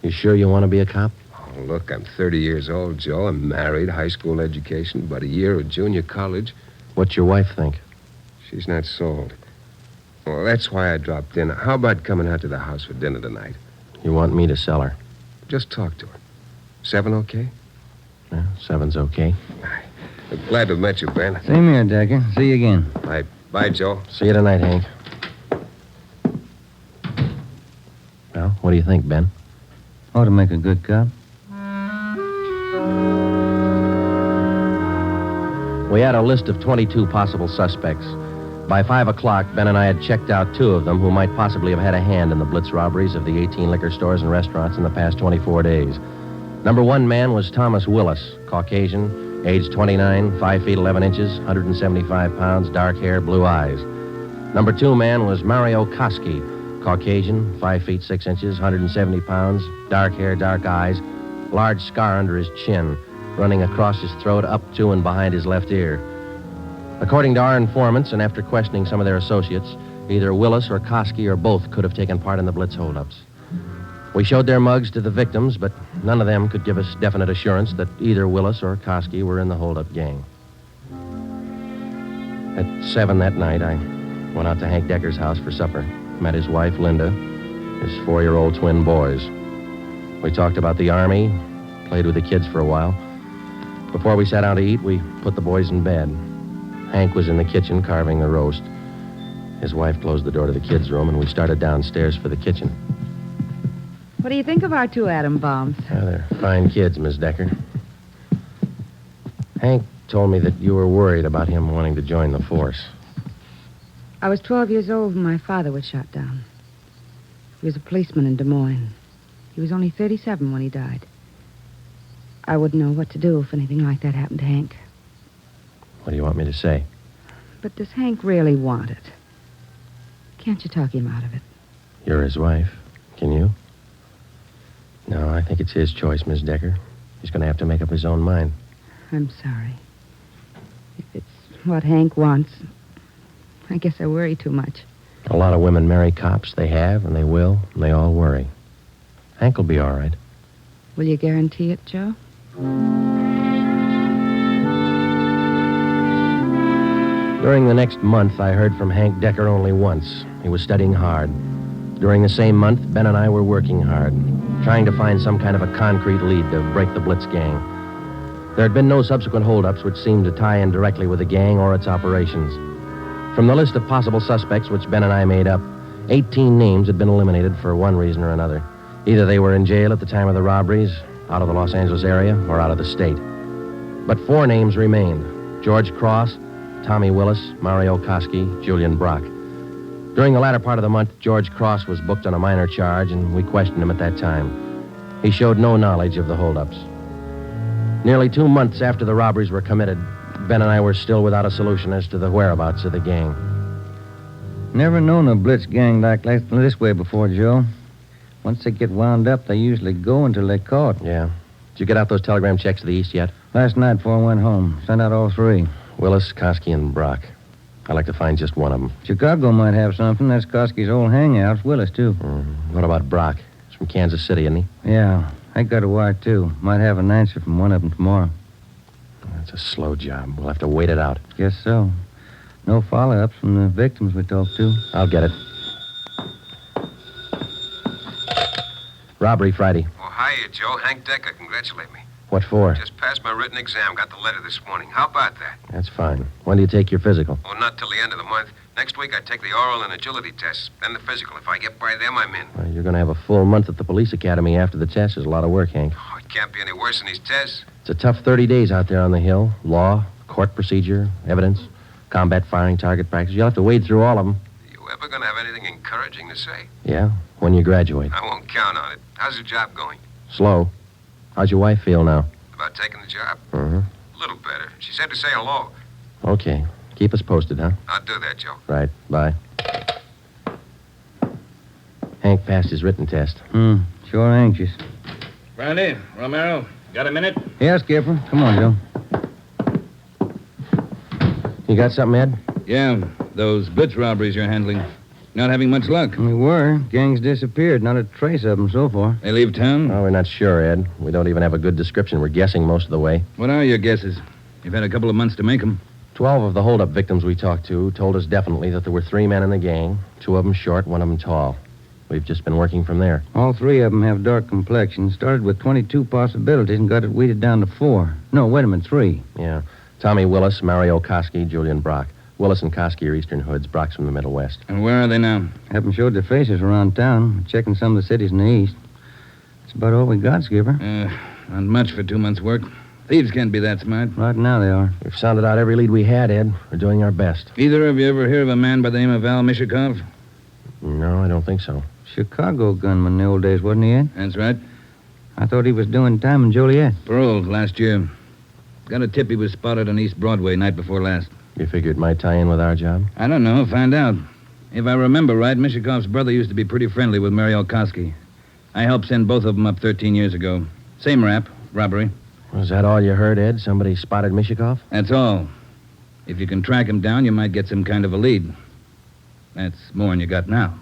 You sure you want to be a cop? Oh, look, I'm 30 years old, Joe. I'm married, high school education, about a year of junior college. What's your wife think? She's not sold. Well, that's why I dropped in. How about coming out to the house for dinner tonight? You want me to sell her? Just talk to her. 7 okay? Yeah, 7's okay. I'm glad to have met you, Ben. Same here, Decker. See you again. Bye, Joe. See you tonight, Hank. Well, what do you think, Ben? Ought to make a good cop. We had a list of 22 possible suspects. By 5 o'clock, Ben and I had checked out 2 of them who might possibly have had a hand in the blitz robberies of the 18 liquor stores and restaurants in the past 24 days. Number 1 man was Thomas Willis, Caucasian, age 29, 5 feet 11 inches, 175 pounds, dark hair, blue eyes. Number 2 man was Mario Koski, Caucasian, 5 feet 6 inches, 170 pounds, dark hair, dark eyes, large scar under his chin, running across his throat, up to and behind his left ear. According to our informants, and after questioning some of their associates, either Willis or Koski or both could have taken part in the blitz holdups. We showed their mugs to the victims, but none of them could give us definite assurance that either Willis or Koski were in the holdup gang. At 7 that night, I went out to Hank Decker's house for supper. Met his wife, Linda, his 4-year-old twin boys. We talked about the Army, played with the kids for a while. Before we sat down to eat, we put the boys in bed. Hank was in the kitchen carving the roast. His wife closed the door to the kids' room, and we started downstairs for the kitchen. What do you think of our 2 atom bombs? Yeah, they're fine kids, Miss Decker. Hank told me that you were worried about him wanting to join the force. I was 12 years old when my father was shot down. He was a policeman in Des Moines. He was only 37 when he died. I wouldn't know what to do if anything like that happened to Hank. What do you want me to say? But does Hank really want it? Can't you talk him out of it? You're his wife. Can you? No, I think it's his choice, Miss Decker. He's going to have to make up his own mind. I'm sorry. If it's what Hank wants, I guess I worry too much. A lot of women marry cops. They have, and they will, and they all worry. Hank will be all right. Will you guarantee it, Joe? During the next month, I heard from Hank Decker only once. He was studying hard. During the same month, Ben and I were working hard, trying to find some kind of a concrete lead to break the Blitz gang. There had been no subsequent holdups which seemed to tie in directly with the gang or its operations. From the list of possible suspects which Ben and I made up, 18 names had been eliminated for one reason or another. Either they were in jail at the time of the robberies, out of the Los Angeles area, or out of the state. But 4 names remained: George Cross, Tommy Willis, Mario Koski, Julian Brock. During the latter part of the month, George Cross was booked on a minor charge, and we questioned him at that time. He showed no knowledge of the holdups. Nearly 2 months after the robberies were committed, Ben and I were still without a solution as to the whereabouts of the gang. Never known a blitz gang like this way before, Joe. Once they get wound up, they usually go until they're caught. Yeah. Did you get out those telegram checks to the east yet? Last night before I went home. Sent out all three. Willis, Koski, and Brock. I'd like to find just one of them. Chicago might have something. That's Koski's old hangout. Willis, too. What about Brock? He's from Kansas City, isn't he? Yeah. I got a wire, too. Might have an answer from one of them tomorrow. That's a slow job. We'll have to wait it out. Guess so. No follow-ups from the victims we talked to. I'll get it. Robbery Friday. Oh, hiya, Joe. Hank Decker. Congratulate me. What for? Just passed my written exam. Got the letter this morning. How about that? That's fine. When do you take your physical? Oh, not till the end of the month. Next week I take the oral and agility tests. Then the physical. If I get by them, I'm in. Well, you're going to have a full month at the police academy after the test. There's a lot of work, Hank. Oh, it can't be any worse than these tests. It's a tough 30 days out there on the Hill. Law, court procedure, evidence, combat firing, target practice. You'll have to wade through all of them. You ever going to have anything encouraging to say? Yeah, when you graduate. I won't count on it. How's your job going? Slow. How's your wife feel now? About taking the job? Uh-huh. A little better. She said to say hello. Okay. Keep us posted, huh? I'll do that, Joe. Right. Bye. Hank passed his written test. Sure anxious. Friday, Romero, got a minute? Yeah, Skipper. Come on, Joe. You got something, Ed? Yeah, those blitz robberies you're handling. Not having much luck. We were. Gangs disappeared. Not a trace of them so far. They leave town? Oh, we're not sure, Ed. We don't even have a good description. We're guessing most of the way. What are your guesses? You've had a couple of months to make them. 12 of the holdup victims we talked to told us definitely that there were 3 men in the gang. 2 of them short, 1 of them tall. We've just been working from there. All 3 of them have dark complexions. Started with 22 possibilities and got it weeded down to 4. No, wait a minute, 3. Yeah. Tommy Willis, Mario Koski, Julian Brock. Willis and Koski are Eastern Hoods. Brock's from the Middle West. And where are they now? Haven't showed their faces around town. Checking some of the cities in the east. That's about all we got, Skipper. Not much for 2 months' work. Thieves can't be that smart. Right now they are. We've sounded out every lead we had, Ed. We're doing our best. Either of you ever hear of a man by the name of Al Mishikov? No, I don't think so. Chicago gunman in the old days, wasn't he, Ed? That's right. I thought he was doing time in Joliet. Paroled last year. Got a tip he was spotted on East Broadway night before last. You figure it might tie in with our job? I don't know. Find out. If I remember right, Mishikov's brother used to be pretty friendly with Mario Koski. I helped send both of them up 13 years ago. Same rap, robbery. Was that all you heard, Ed? Somebody spotted Mishikov? That's all. If you can track him down, you might get some kind of a lead. That's more than you got now.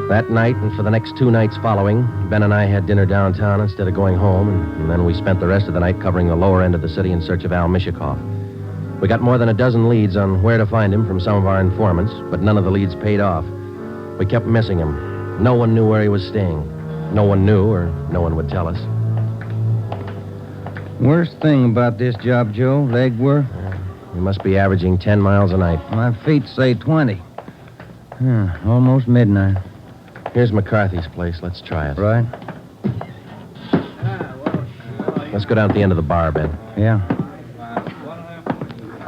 That night and for the next 2 nights following, Ben and I had dinner downtown instead of going home, and then we spent the rest of the night covering the lower end of the city in search of Al Mishikov. We got more than a dozen leads on where to find him from some of our informants, but none of the leads paid off. We kept missing him. No one knew where he was staying. No one knew, or no one would tell us. Worst thing about this job, Joe, leg work. We must be averaging 10 miles a night. My feet say 20. Almost midnight. Here's McCarthy's place. Let's try it. Right. Let's go down to the end of the bar, Ben. Yeah.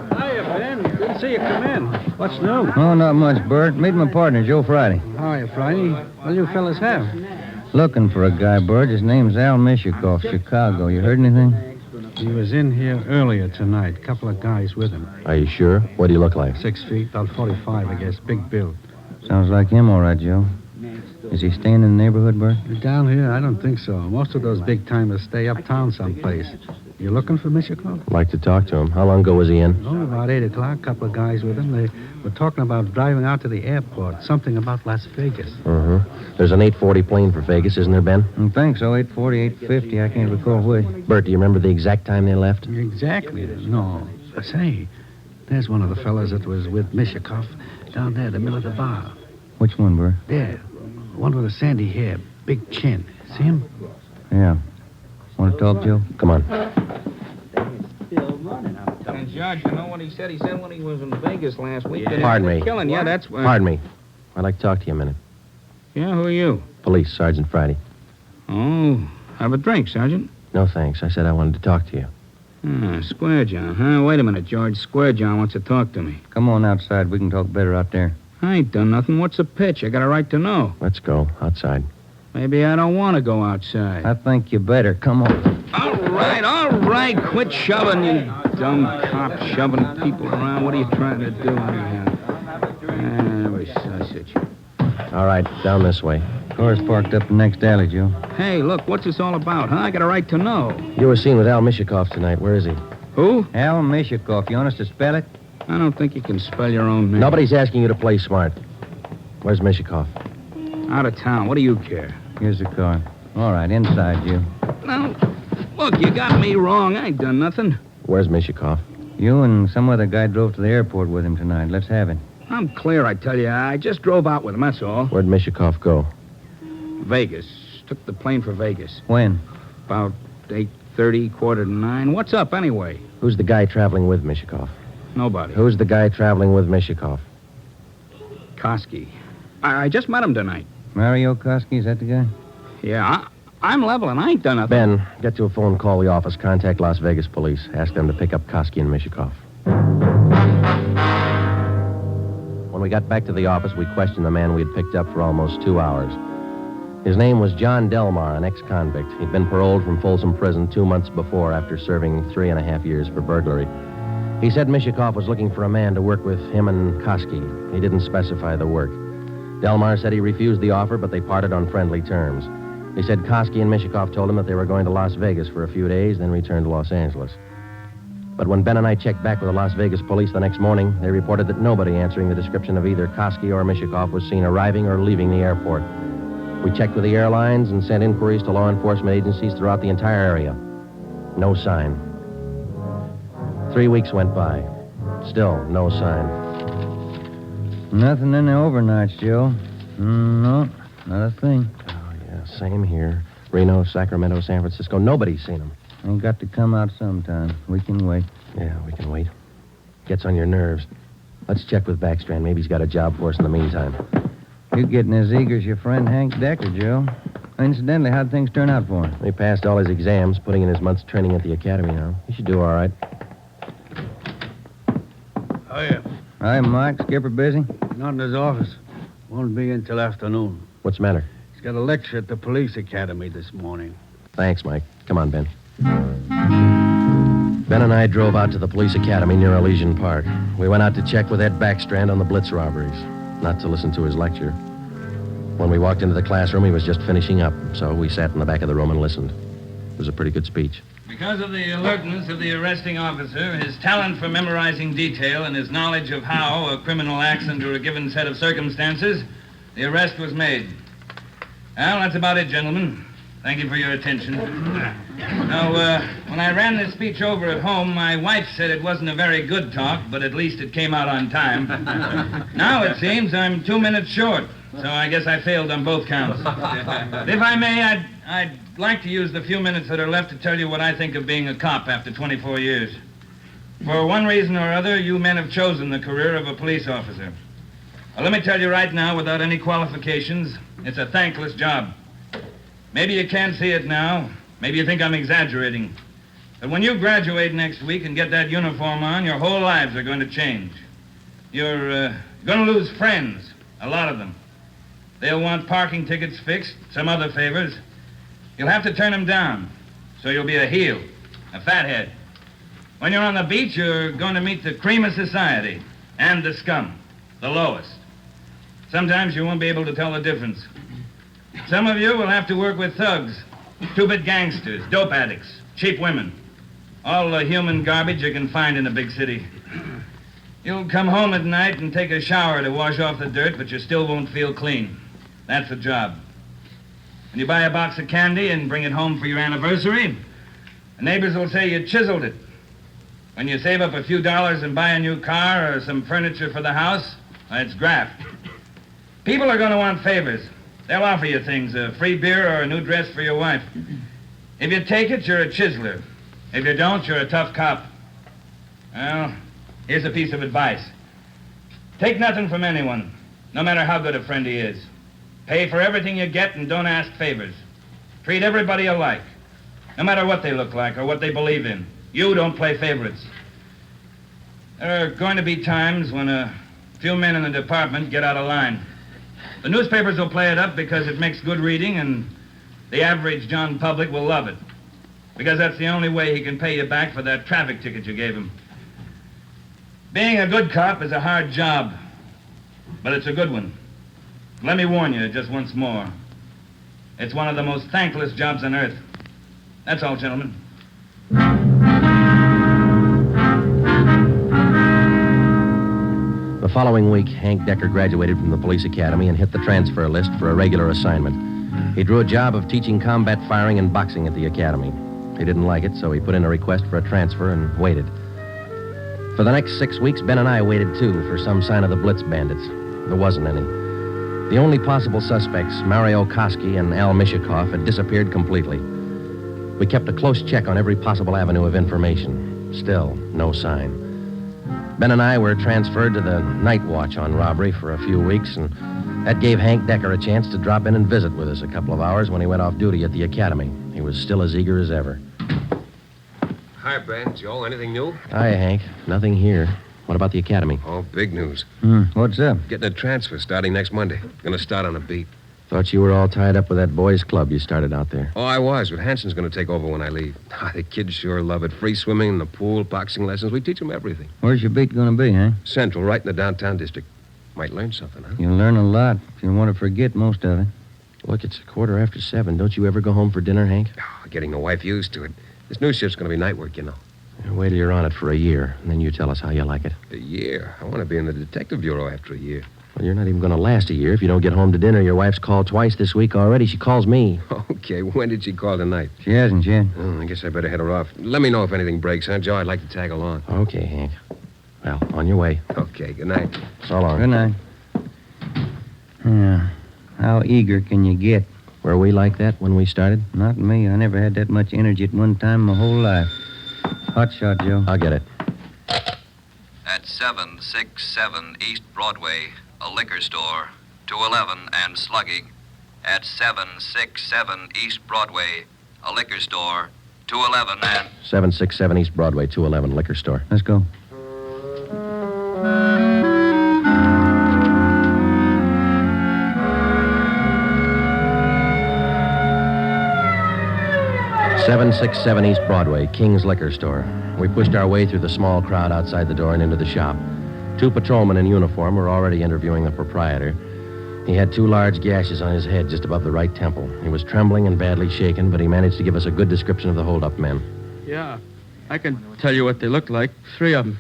Hiya, Ben. Good to see you come in. What's new? Oh, not much, Bert. Meet my partner, Joe Friday. Hiya, Friday. What do you fellas have? Looking for a guy, Bert. His name's Al Mishikov, Chicago. You heard anything? He was in here earlier tonight. Couple of guys with him. Are you sure? What do you look like? 6 feet, about 45, I guess. Big build. Sounds like him, all right, Joe. Is he staying in the neighborhood, Bert? Down here, I don't think so. Most of those big-timers stay uptown someplace. You looking for Mishikov? I'd like to talk to him. How long ago was he in? Oh, about 8 o'clock. Couple of guys with him. They were talking about driving out to the airport. Something about Las Vegas. There's an 840 plane for Vegas, isn't there, Ben? I think so. 840, 850. I can't recall which. Bert, do you remember the exact time they left? Exactly. No. Say, there's one of the fellas that was with Mishikov down there in the middle of the bar. Which one, Bert? There. One with a sandy hair, big chin. See him? Yeah. Want to talk, Joe? Come on. And Judge, you know what he said? He said when he was in Vegas last week... Pardon me. Killing. Yeah, that's... Pardon me. I'd like to talk to you a minute. Yeah, who are you? Police, Sergeant Friday. Oh, have a drink, Sergeant. No, thanks. I said I wanted to talk to you. Square John, huh? Wait a minute, George. Square John wants to talk to me. Come on outside. We can talk better out there. I ain't done nothing. What's the pitch? I got a right to know. Let's go. Outside. Maybe I don't want to go outside. I think you better. Come on. All right. right. Quit shoving, you dumb cop, shoving people around. What are you trying to do anyhow? Every sausage. All right, down this way. Car's parked up the next alley, Joe. Hey, look, what's this all about, huh? I got a right to know. You were seen with Al Mishikoff tonight. Where is he? Who? Al Mishikoff. You want us to spell it? I don't think you can spell your own name. Nobody's asking you to play smart. Where's Mishikoff? Out of town. What do you care? Here's the car. All right, inside, you. Now, look, you got me wrong. I ain't done nothing. Where's Mishikoff? You and some other guy drove to the airport with him tonight. Let's have it. I'm clear, I tell you. I just drove out with him, that's all. Where'd Mishikoff go? Vegas. Took the plane for Vegas. When? About 8:30, 8:45. What's up, anyway? Who's the guy traveling with Mishikoff? Nobody. Who's the guy traveling with Mishikoff? Koski. I just met him tonight. Mario Koski, is that the guy? Yeah, I'm leveling. I ain't done nothing. Ben, get to a phone, call the office, contact Las Vegas police. Ask them to pick up Koski and Mishikoff. When we got back to the office, we questioned the man we had picked up for almost 2 hours. His name was John Delmar, an ex-convict. He'd been paroled from Folsom Prison 2 months before after serving 3.5 years for burglary. He said Mishikoff was looking for a man to work with him and Koski. He didn't specify the work. Delmar said he refused the offer, but they parted on friendly terms. He said Koski and Mishikoff told him that they were going to Las Vegas for a few days, then return to Los Angeles. But when Ben and I checked back with the Las Vegas police the next morning, they reported that nobody answering the description of either Koski or Mishikoff was seen arriving or leaving the airport. We checked with the airlines and sent inquiries to law enforcement agencies throughout the entire area. No sign. 3 weeks went by. Still no sign. Nothing in the overnights, Joe. No, not a thing. Oh, yeah, same here. Reno, Sacramento, San Francisco. Nobody's seen him. Ain't got to come out sometime. We can wait. Yeah, we can wait. Gets on your nerves. Let's check with Backstrand. Maybe he's got a job for us in the meantime. You getting as eager as your friend Hank Decker, Joe. Incidentally, how'd things turn out for him? He passed all his exams, putting in his month's training at the academy now. He should do all right. Oh, yeah. Hi, Mike. Skipper busy? Not in his office. Won't be in till afternoon. What's the matter? He's got a lecture at the police academy this morning. Thanks, Mike. Come on, Ben. Ben and I drove out to the police academy near Elysian Park. We went out to check with Ed Backstrand on the Blitz robberies, not to listen to his lecture. When we walked into the classroom, he was just finishing up, so we sat in the back of the room and listened. It was a pretty good speech. Because of the alertness of the arresting officer, his talent for memorizing detail, and his knowledge of how a criminal acts under a given set of circumstances, the arrest was made. Well, that's about it, gentlemen. Thank you for your attention. Now, when I ran this speech over at home, my wife said it wasn't a very good talk, but at least it came out on time. Now it seems I'm 2 minutes short, so I guess I failed on both counts. But if I may, I'd like to use the few minutes that are left to tell you what I think of being a cop after 24 years. For one reason or other, you men have chosen the career of a police officer. Well, let me tell you right now, without any qualifications, it's a thankless job. Maybe you can't see it now. Maybe you think I'm exaggerating. But when you graduate next week and get that uniform on, your whole lives are going to change. You're going to lose friends, a lot of them. They'll want parking tickets fixed, some other favors. You'll have to turn them down, so you'll be a heel, a fathead. When you're on the beach, you're going to meet the cream of society and the scum, the lowest. Sometimes you won't be able to tell the difference. Some of you will have to work with thugs, two-bit gangsters, dope addicts, cheap women, all the human garbage you can find in a big city. You'll come home at night and take a shower to wash off the dirt, but you still won't feel clean. That's the job. When you buy a box of candy and bring it home for your anniversary, the neighbors will say you chiseled it. When you save up a few dollars and buy a new car or some furniture for the house, it's graft. People are going to want favors. They'll offer you things, a free beer or a new dress for your wife. If you take it, you're a chiseler. If you don't, you're a tough cop. Well, here's a piece of advice. Take nothing from anyone, no matter how good a friend he is. Pay for everything you get and don't ask favors. Treat everybody alike, no matter what they look like or what they believe in. You don't play favorites. There are going to be times when a few men in the department get out of line. The newspapers will play it up because it makes good reading and the average John public will love it. because that's the only way he can pay you back for that traffic ticket you gave him. Being a good cop is a hard job, but it's a good one. Let me warn you just once more. It's one of the most thankless jobs on earth. That's all, gentlemen. The following week, Hank Decker graduated from the police academy and hit the transfer list for a regular assignment. He drew a job of teaching combat firing and boxing at the academy. He didn't like it, so he put in a request for a transfer and waited. For the next 6 weeks, Ben and I waited, too, for some sign of the Blitz bandits. There wasn't any. The only possible suspects, Mario Koski and Al Mishikoff, had disappeared completely. We kept a close check on every possible avenue of information. Still, no sign. Ben and I were transferred to the night watch on robbery for a few weeks, and that gave Hank Decker a chance to drop in and visit with us a couple of hours when he went off duty at the academy. He was still as eager as ever. Hi, Ben. Joe, anything new? Hi, Hank. Nothing here. What about the academy? Oh, big news. What's up? Getting a transfer starting next Monday. Gonna start on a beat. Thought you were all tied up with that boys' club you started out there. Oh, I was, but Hanson's gonna take over when I leave. The kids sure love it. Free swimming in the pool, boxing lessons. We teach them everything. Where's your beat going to be, huh? Central, right in the downtown district. Might learn something, huh? You'll learn a lot if you want to forget most of it. Look, it's 7:15. Don't you ever go home for dinner, Hank? Oh, getting the wife used to it. This new shift's gonna be night work, you know. Wait till you're on it for a year, and then you tell us how you like it. A year? I want to be in the detective bureau after a year. Well, you're not even going to last a year if you don't get home to dinner. Your wife's called twice this week already. She calls me. Okay, when did she call tonight? She hasn't yet. Oh, I guess I better head her off. Let me know if anything breaks, huh, Joe? I'd like to tag along. Okay, Hank. Well, on your way. Okay, good night. So long. Good night. Yeah. How eager can you get? Were we like that when we started? Not me. I never had that much energy at one time my whole life. Hot shot, Joe. I'll get it. At 767 East Broadway, a liquor store, 211 and slugging. At 767 East Broadway, a liquor store, 211 and... 767 East Broadway, 211, liquor store. Let's go. .767 East Broadway, King's Liquor Store. We pushed our way through the small crowd outside the door and into the shop. 2 patrolmen in uniform were already interviewing the proprietor. He had 2 large gashes on his head just above the right temple. He was trembling and badly shaken, but he managed to give us a good description of the hold-up men. Yeah, I can tell you what they look like. 3 of them.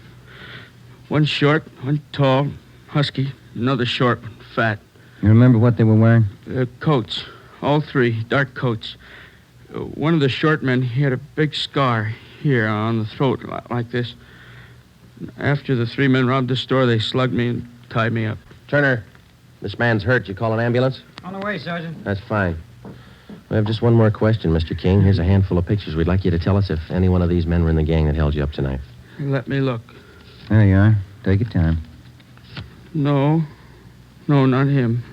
One short, one tall, husky, another short, one fat. You remember what they were wearing? Coats. All 3, dark coats. One of the short men, he had a big scar here on the throat, like this. After the 3 men robbed the store, they slugged me and tied me up. Turner, this man's hurt. You call an ambulance? On the way, Sergeant. That's fine. We have just one more question, Mr. King. Here's a handful of pictures. We'd like you to tell us if any one of these men were in the gang that held you up tonight. Let me look. There you are. Take your time. No, not him.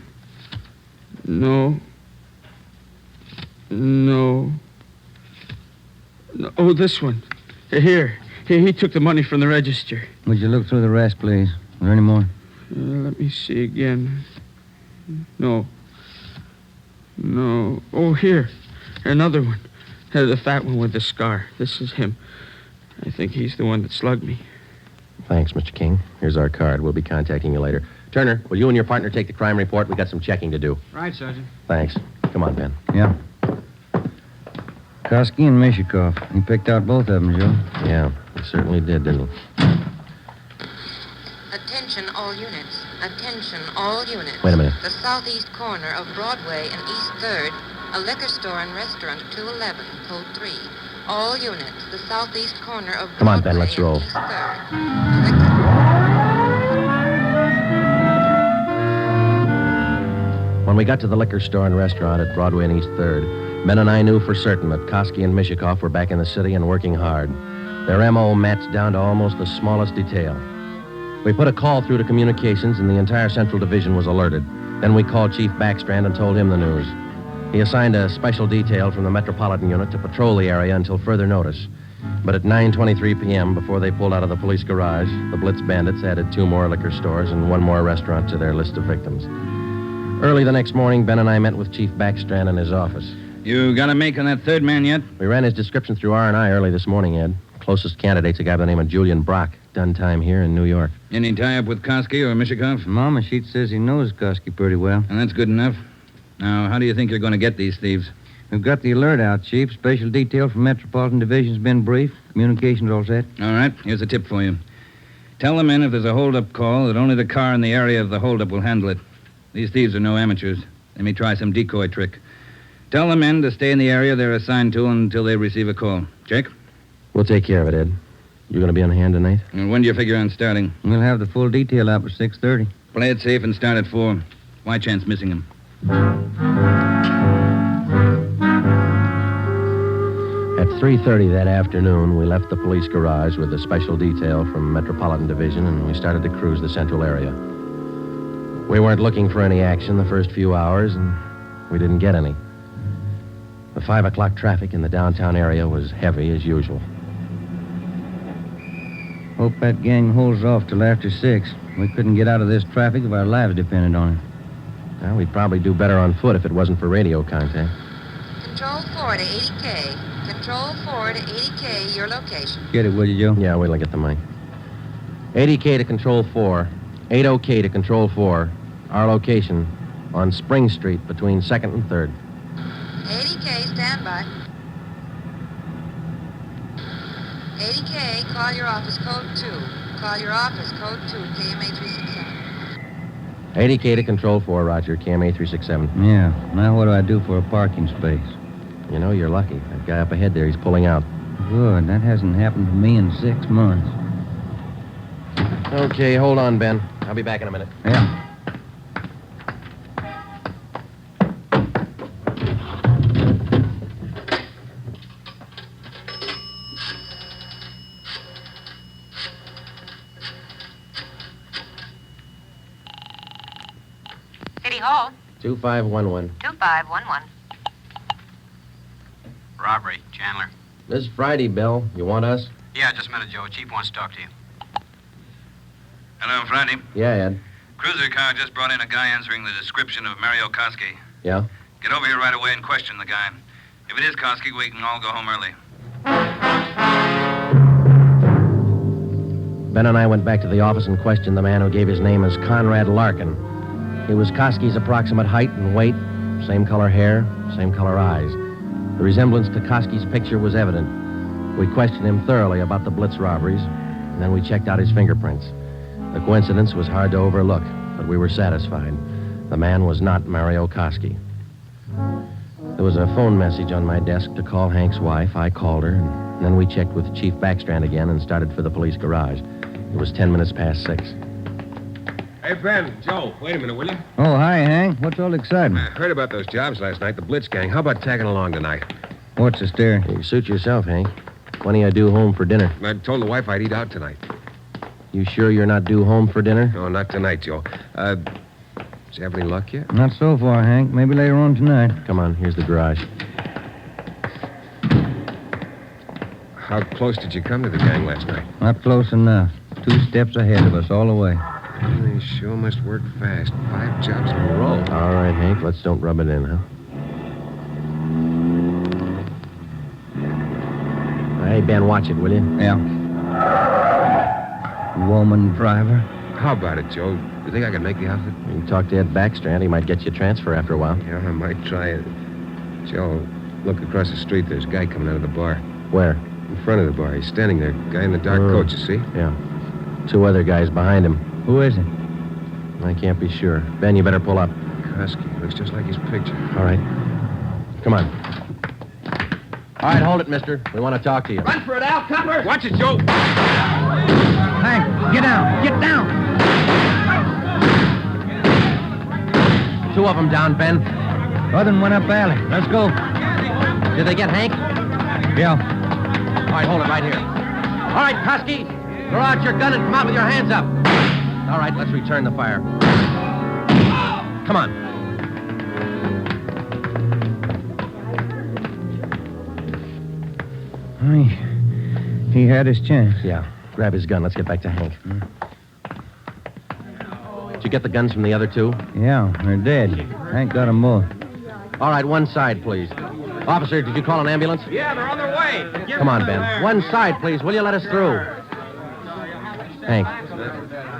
No. Oh, this one. Here. He took the money from the register. Would you look through the rest, please? Are there any more? Let me see again. No. Oh, here. Another one. The fat one with the scar. This is him. I think he's the one that slugged me. Thanks, Mr. King. Here's our card. We'll be contacting you later. Turner, will you and your partner take the crime report? We got some checking to do. Right, Sergeant. Thanks. Come on, Ben. Yeah. Koski and Mishikoff. He picked out both of them, Joe. Yeah, he certainly did, didn't he? Attention all units. Attention all units. Wait a minute. The southeast corner of Broadway and East 3rd, a liquor store and restaurant 211, code 3. All units, the southeast corner of Broadway. Come on, Ben, let's roll. East 3rd. When we got to the liquor store and restaurant at Broadway and East 3rd, Ben and I knew for certain that Koski and Mishikoff were back in the city and working hard. Their M.O. matched down to almost the smallest detail. We put a call through to communications, and the entire Central Division was alerted. Then we called Chief Backstrand and told him the news. He assigned a special detail from the Metropolitan Unit to patrol the area until further notice. But at 9:23 p.m., before they pulled out of the police garage, the Blitz bandits added 2 more liquor stores and 1 more restaurant to their list of victims. Early the next morning, Ben and I met with Chief Backstrand in his office. You got a make on that third man yet? We ran his description through R&I early this morning, Ed. Closest candidate's a guy by the name of Julian Brock. Done time here in New York. Any tie-up with Koski or Mishikov? Mama sheet says he knows Koski pretty well. And that's good enough. Now, how do you think you're going to get these thieves? We've got the alert out, Chief. Special detail from Metropolitan Division's been briefed. Communications all set. All right, here's a tip for you. Tell the men if there's a hold-up call that only the car in the area of the hold-up will handle it. These thieves are no amateurs. They may try some decoy trick. Tell the men to stay in the area they're assigned to until they receive a call. Check? We'll take care of it, Ed. You going to be on hand tonight? And when do you figure on starting? We'll have the full detail out by 6:30. Play it safe and start at 4. Why chance missing him? At 3:30 that afternoon, we left the police garage with a special detail from Metropolitan Division, and we started to cruise the central area. We weren't looking for any action the first few hours, and we didn't get any. The 5 o'clock traffic in the downtown area was heavy as usual. Hope that gang holds off till after 6. We couldn't get out of this traffic if our lives depended on it. Well, we'd probably do better on foot if it wasn't for radio contact. Control 4 to 80K. Control 4 to 80K, your location. Get it, will you, Joe? Yeah, wait till I get the mic. 80K to Control 4. 80K to Control 4. Our location on Spring Street between 2nd and 3rd. 80K, stand by. 80K, call your office code 2. Call your office code 2, KMA 367. 80K to Control 4, Roger. KMA 367. Yeah. Now what do I do for a parking space? You know, you're lucky. That guy up ahead there, he's pulling out. Good. That hasn't happened to me in 6 months. Okay, hold on, Ben. I'll be back in a minute. Yeah. City Hall. 2511. 2511. Robbery, Chandler. This is Friday, Bill. You want us? Yeah, just a minute, Joe. Chief wants to talk to you. Hello, Friday. Yeah, Ed. Cruiser car just brought in a guy answering the description of Mario Koski. Yeah? Get over here right away and question the guy. If it is Koski, we can all go home early. Ben and I went back to the office and questioned the man who gave his name as Conrad Larkin. He was Koski's approximate height and weight, same color hair, same color eyes. The resemblance to Koski's picture was evident. We questioned him thoroughly about the Blitz robberies, and then we checked out his fingerprints. The coincidence was hard to overlook, but we were satisfied. The man was not Mario Koski. There was a phone message on my desk to call Hank's wife. I called her, and then we checked with Chief Backstrand again and started for the police garage. It was 10 minutes past 6. Hey, Ben, Joe, wait a minute, will you? Oh, hi, Hank. What's all the excitement? I heard about those jobs last night, the Blitz gang. How about tagging along tonight? What's the stare? You suit yourself, Hank. When are you due home for dinner? I told the wife I'd eat out tonight. You sure you're not due home for dinner? No, not tonight, Joe. Did you have any luck yet? Not so far, Hank. Maybe later on tonight. Come on, here's the garage. How close did you come to the gang last night? Not close enough. 2 steps ahead of us all the way. They sure must work fast. 5 jobs in a row. All right, Hank, let's don't rub it in, huh? Hey, Ben, watch it, will you? Yeah. Woman driver. How about it, Joe? You think I can make the outfit? You can talk to Ed Backstrand. He might get you a transfer after a while. Yeah, I might try it. Joe, look across the street. There's a guy coming out of the bar. Where? In front of the bar. He's standing there. Guy in the dark coat, you see? Yeah. 2 other guys behind him. Who is it? I can't be sure. Ben, you better pull up. Koski. Looks just like his picture. All right. Come on. All right, hold it, mister. We want to talk to you. Run for it, Al, copper! Watch it, Joe! Hank, get down! Get down! 2 of them down, Ben. Other one up alley. Let's go. Did they get Hank? Yeah. All right, hold it right here. All right, Koski, throw out your gun and come out with your hands up. All right, let's return the fire. Come on. He had his chance. Yeah, grab his gun. Let's get back to Hank. Did you get the guns from the other 2? Yeah, they're dead. Hank got them both. All right, one side, please. Officer, did you call an ambulance? Yeah, they're on their way. Come on, Ben. One side, please. Will you let us through? Hank,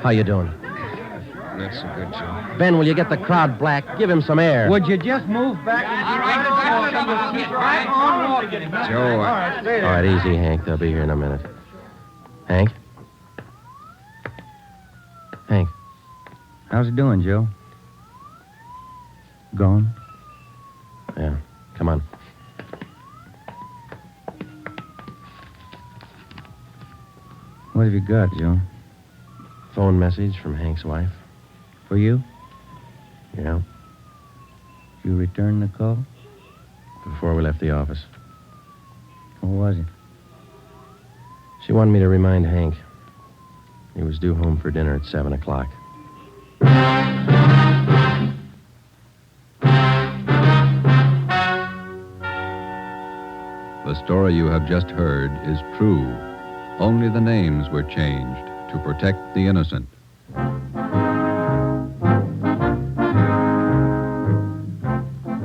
how you doing? Not so good, Joe. Ben, will you get the crowd black? Give him some air. Would you just move back and keep right on walking? Joe, All right, easy, Hank. They'll be here in a minute. Hank? Hank. How's it doing, Joe? Gone? Yeah, come on. What have you got, Joe? Phone message from Hank's wife. For you? Yeah, Did you return the call? before we left the office. What was it? She wanted me to remind Hank. He was due home for dinner at 7 o'clock. The story you have just heard is true. Only the names were changed to protect the innocent.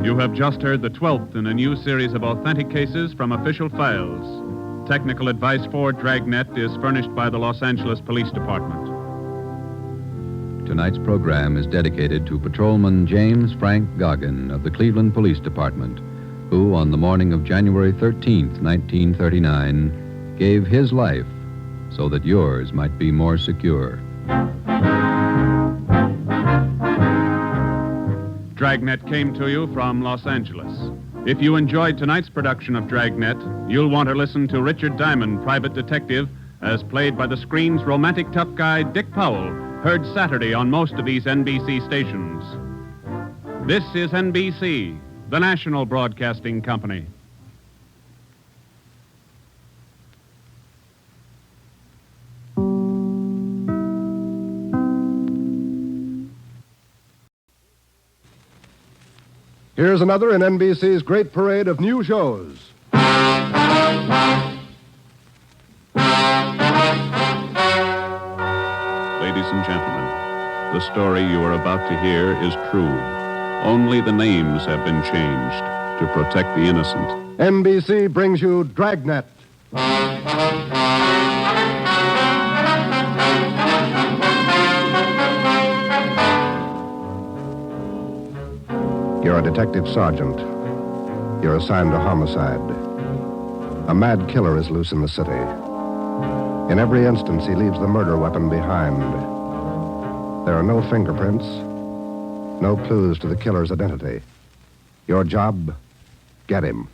You have just heard the 12th in a new series of authentic cases from official files. Technical advice for Dragnet is furnished by the Los Angeles Police Department. Tonight's program is dedicated to Patrolman James Frank Goggin of the Cleveland Police Department, who, on the morning of January 13th, 1939, gave his life so that yours might be more secure. Dragnet came to you from Los Angeles. If you enjoyed tonight's production of Dragnet, you'll want to listen to Richard Diamond, private detective, as played by the screen's romantic tough guy Dick Powell, heard Saturday on most of these NBC stations. This is NBC, the national broadcasting company. Here's another in NBC's great parade of new shows. Ladies and gentlemen, the story you are about to hear is true. Only the names have been changed to protect the innocent. NBC brings you Dragnet. You're a detective sergeant. You're assigned to homicide. A mad killer is loose in the city. In every instance, he leaves the murder weapon behind. There are no fingerprints, no clues to the killer's identity. Your job, get him.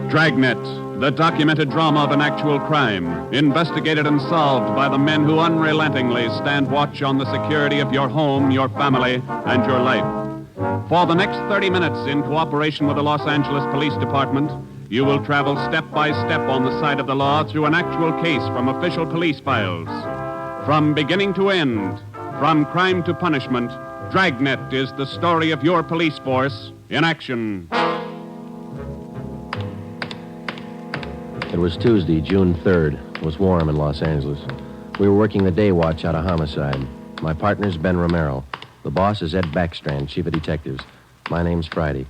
Dragnet, the documented drama of an actual crime, investigated and solved by the men who unrelentingly stand watch on the security of your home, your family, and your life. For the next 30 minutes, in cooperation with the Los Angeles Police Department, you will travel step by step on the side of the law through an actual case from official police files. From beginning to end, from crime to punishment, Dragnet is the story of your police force in action. It was Tuesday, June 3rd. It was warm in Los Angeles. We were working the day watch out of homicide. My partner's Ben Romero. The boss is Ed Backstrand, chief of detectives. My name's Friday.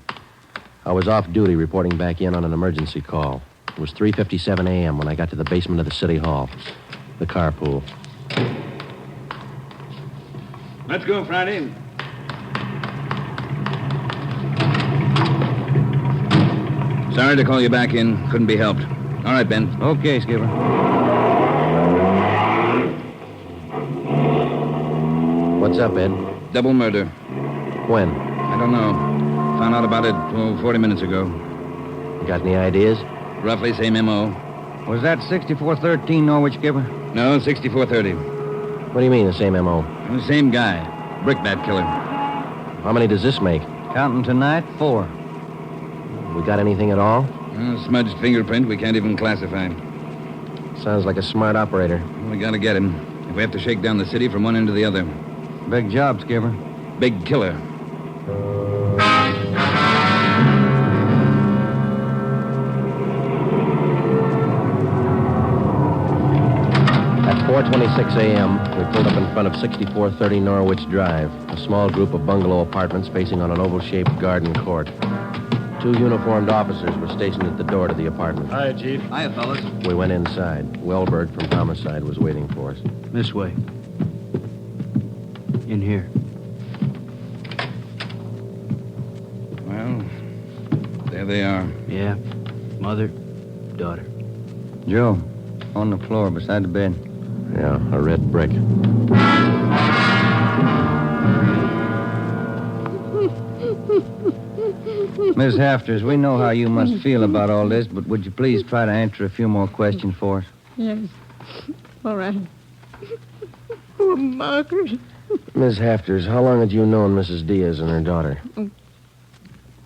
I was off duty reporting back in on an emergency call. It was 3:57 a.m. when I got to the basement of the city hall. The carpool. Let's go, Friday. Sorry to call you back in. Couldn't be helped. All right, Ben. Okay, Skipper. What's up, Ed? Double murder. When? I don't know. Found out about it 40 minutes ago. Got any ideas? Roughly same M.O. Was that 6413 Norwich, Skipper? No, 6430. What do you mean, the same M.O.? The same guy. Brickbat killer. How many does this make? Counting tonight, 4. We got anything at all? Smudged fingerprint we can't even classify. Sounds like a smart operator. We gotta get him. If we have to shake down the city from one end to the other. Big job, Skipper. Big killer. At 4:26 a.m., we pulled up in front of 6430 Norwich Drive, a small group of bungalow apartments facing on an oval-shaped garden court. 2 uniformed officers were stationed at the door to the apartment. Hi, Chief. Hiya, fellas. We went inside. Wellberg from Homicide was waiting for us. This way. In here. Well, there they are. Yeah. Mother, daughter. Joe, on the floor beside the bed. Yeah, a red brick. Miss Hafters, we know how you must feel about all this, but would you please try to answer a few more questions for us? Yes. All right. Poor Margaret. Miss Hafters, how long had you known Mrs. Diaz and her daughter?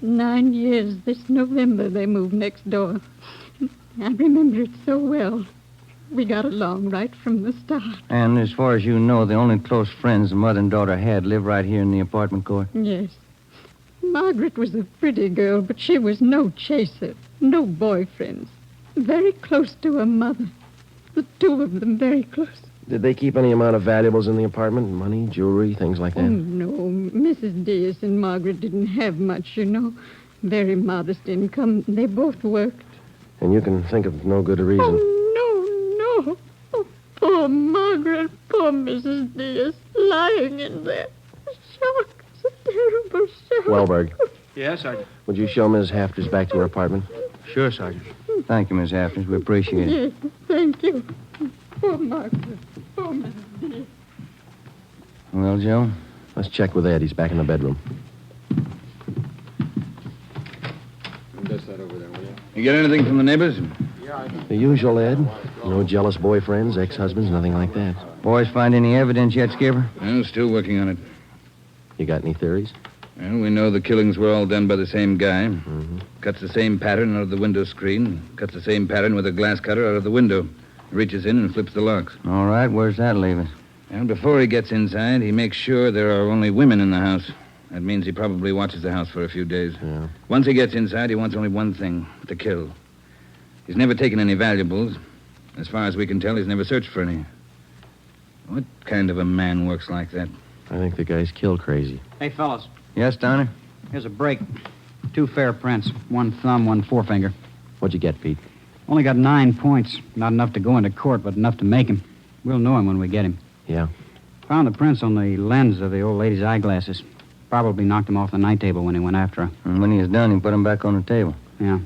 9 years. This November they moved next door. I remember it so well. We got along right from the start. And as far as you know, the only close friends the mother and daughter had live right here in the apartment court? Yes. Margaret was a pretty girl, but she was no chaser, no boyfriends. Very close to her mother. The two of them very close. Did they keep any amount of valuables in the apartment? Money, jewelry, things like that? Oh, no. Mrs. Diaz and Margaret didn't have much, you know. Very modest income. They both worked. And you can think of no good reason. Oh, no. Oh, poor Margaret, poor Mrs. Diaz, lying in there. Shock. It's a terrible shock. Wellberg, Yes, Sergeant. would you show Miss Hafters back to her apartment? Sure, Sergeant. Thank you, Miss Hafters. We appreciate it. Yes, thank you. Poor Margaret, poor Mrs. Diaz. Well, Joe? Let's check with Ed. He's back in the bedroom. Dust that over there, will you? You get anything from the neighbors? The usual, Ed. No jealous boyfriends, ex-husbands, nothing like that. Boys find any evidence yet, Skipper? Well, still working on it. You got any theories? Well, we know the killings were all done by the same guy. Mm-hmm. Cuts the same pattern out of the window screen. Cuts the same pattern with a glass cutter out of the window. Reaches in and flips the locks. All right, where's that leave us? And before he gets inside, he makes sure there are only women in the house. That means he probably watches the house for a few days. Yeah. Once he gets inside, he wants only one thing, to kill. He's never taken any valuables. As far as we can tell, he's never searched for any. What kind of a man works like that? I think the guy's kill crazy. Hey, fellas, Yes, Donner? here's a break. 2 fair prints. 1 thumb, 1 forefinger. What'd you get, Pete? Only got 9 points. Not enough to go into court, but enough to make him. We'll know him when we get him. Yeah. Found the prints on the lens of the old lady's eyeglasses. Probably knocked him off the night table when he went after her. And when he was done, he put him back on the table. Yeah.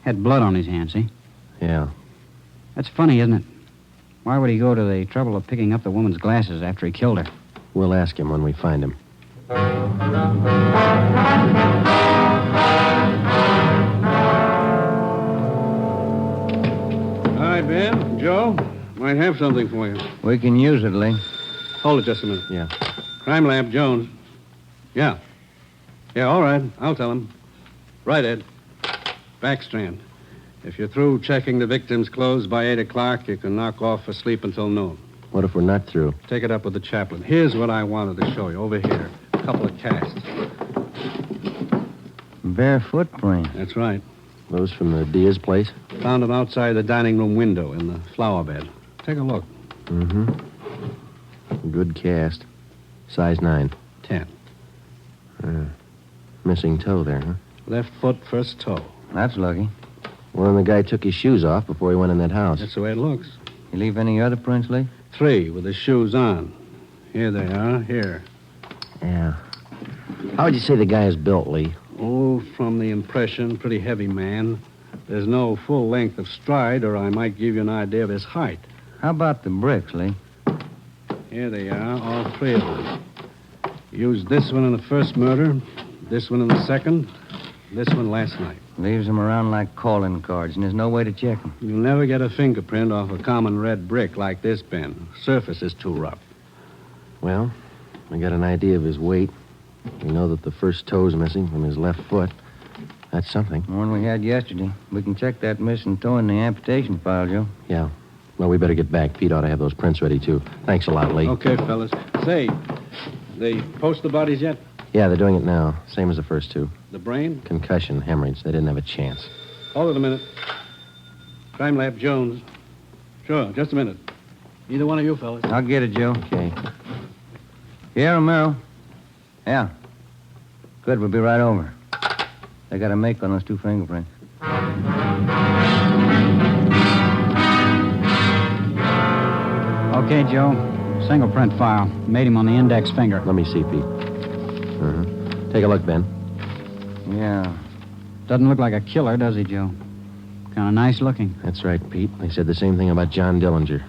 Had blood on his hands, see? Yeah. That's funny, isn't it? Why would he go to the trouble of picking up the woman's glasses after he killed her? We'll ask him when we find him. Hi, Ben. Joe. Might have something for you. We can use it, Lee. Hold it just a minute. Yeah. Crime Lab, Jones. Yeah. Yeah, all right. I'll tell him. Right, Ed. Backstrand. If you're through checking the victim's clothes by 8 o'clock, you can knock off for sleep until noon. What if we're not through? Take it up with the chaplain. Here's what I wanted to show you. Over here. A couple of casts. Bare footprint. That's right. Those from the Diaz place? Found them outside the dining room window in the flower bed. Take a look. Mm-hmm. Good cast. Size 9. 10. Missing toe there, huh? Left foot, first toe. That's lucky. Well, then the guy took his shoes off before he went in that house. That's the way it looks. You leave any other prints, Lee? 3 with the shoes on. Here they are. Here. Yeah. How would you say the guy is built, Lee? Oh, from the impression, pretty heavy man. There's no full length of stride, or I might give you an idea of his height. How about the bricks, Lee? Here they are, all 3 of them. Used this one in the first murder, this one in the second, this one last night. Leaves them around like calling cards, and there's no way to check them. You'll never get a fingerprint off a common red brick like this, Ben. Surface is too rough. Well, we got an idea of his weight. We know that the first toe's missing from his left foot. That's something. The one we had yesterday. We can check that missing toe in the amputation file, Joe. Yeah. Well, we better get back. Pete ought to have those prints ready, too. Thanks a lot, Lee. Okay, fellas. Say, they post the bodies yet? Yeah, they're doing it now. Same as the first 2. The brain? Concussion, hemorrhage. They didn't have a chance. Hold it a minute. Crime Lab, Jones. Sure, just a minute. Either one of you fellas. I'll get it, Joe. Okay. Yeah, Romero. Yeah. Good, we'll be right over. They got a make on those 2 fingerprints. Okay, Joe. Single print file. Made him on the index finger. Let me see, Pete. Take a look, Ben. Yeah. Doesn't look like a killer, does he, Joe? Kind of nice looking. That's right, Pete. They said the same thing about John Dillinger.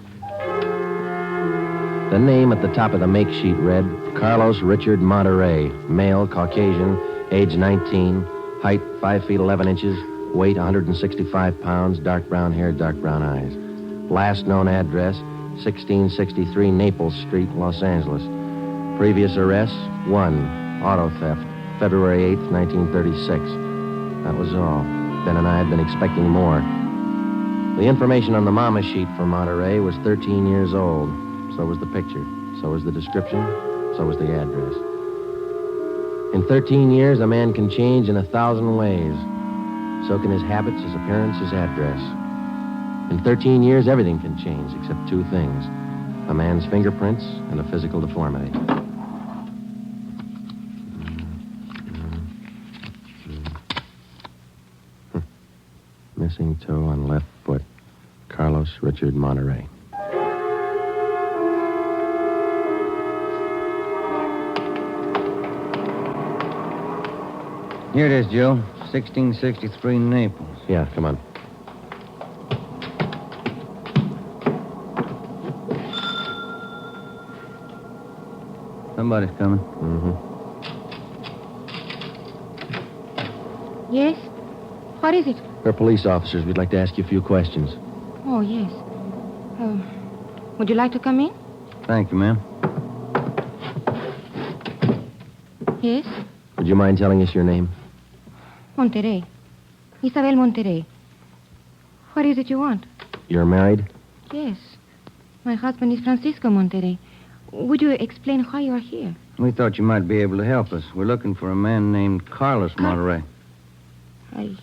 The name at the top of the make sheet read Carlos Richard Monterey, male, Caucasian, age 19, height 5 feet 11 inches, weight 165 pounds, dark brown hair, dark brown eyes. Last known address, 1663 Naples Street, Los Angeles. Previous arrests, 1, auto theft, February 8th, 1936. That was all. Ben and I had been expecting more. The information on the mama sheet for Monterey was 13 years old. So was the picture. So was the description. So was the address. In 13 years, a man can change in 1,000 ways. So can his habits, his appearance, his address. In 13 years, everything can change except 2 things. A man's fingerprints and a physical deformity. Missing toe on left foot. Carlos Richard Monterey. Here it is, Joe. 1663 Naples. Yeah, come on. Somebody's coming. Yes? What is it? We're police officers. We'd like to ask you a few questions. Oh, yes. Would you like to come in? Thank you, ma'am. Yes? Would you mind telling us your name? Monterey. Isabel Monterey. What is it you want? You're married? Yes. My husband is Francisco Monterey. Would you explain why you are here? We thought you might be able to help us. We're looking for a man named Carlos Monterey. I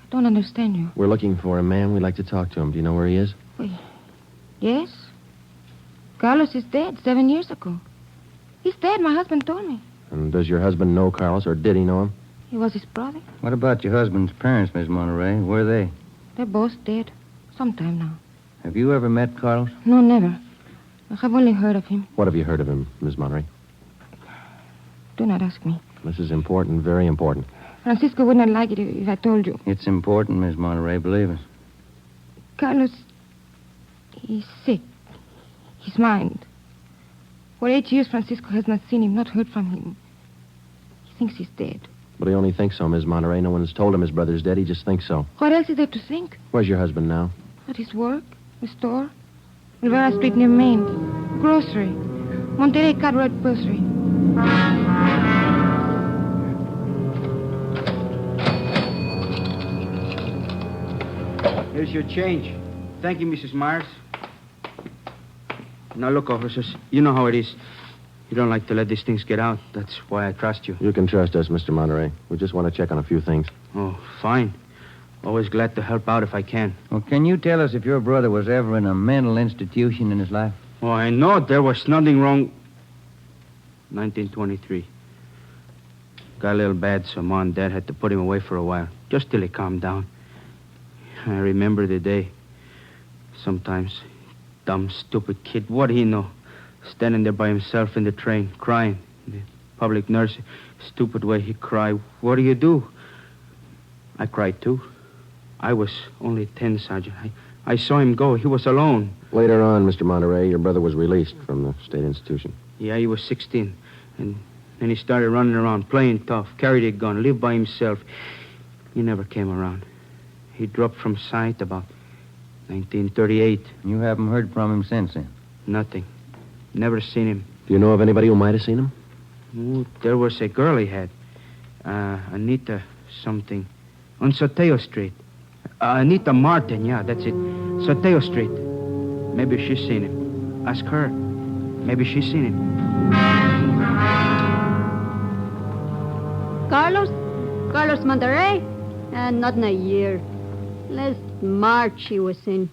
don't understand you. We're looking for a man. We'd like to talk to him. Do you know where he is? Yes. Carlos is dead 7 years ago. He's dead, my husband told me. And does your husband know Carlos, or did he know him? He was his brother. What about your husband's parents, Miss Monterey? Where are they? They're both dead. Some time now. Have you ever met Carlos? No, never. I have only heard of him. What have you heard of him, Miss Monterey? Do not ask me. This is important, very important. Francisco would not like it if I told you. It's important, Miss Monterey, believe us. Carlos, he's sick. His mind. For 8 years, Francisco has not seen him, not heard from him. He thinks he's dead. But he only thinks so, Miss Monterey. No one's told him his brother's dead. He just thinks so. What else is there to think? Where's your husband now? At his work, the store, Rivera Street near Main, grocery, Monterey Cartwright grocery. Here's your change. Thank you, Mrs. Myers. Now, look, officers, you know how it is. You don't like to let these things get out. That's why I trust you. You can trust us, Mr. Monterey. We just want to check on a few things. Oh, fine. Always glad to help out if I can. Well, can you tell us if your brother was ever in a mental institution in his life? Oh, I know there was nothing wrong. 1923. Got a little bad, so Mom and Dad had to put him away for a while, just till he calmed down. I remember the day. Sometimes, dumb, stupid kid, what do he know? Standing there by himself in the train, crying. The public nurse, stupid way he cried. What do you do? I cried, too. I was only 10, Sergeant. I saw him go. He was alone. Later on, Mr. Monterey, your brother was released from the state institution. Yeah, he was 16. And then he started running around, playing tough, carried a gun, lived by himself. He never came around. He dropped from sight about 1938. You haven't heard from him since then? Nothing. Never seen him. Do you know of anybody who might have seen him? Oh, there was a girl he had. Anita something. On Soteo Street. Anita Martin, yeah, that's it. Soteo Street. Maybe she's seen him. Ask her. Maybe she's seen him. Carlos Monterey? Not in a year. Last March he was in.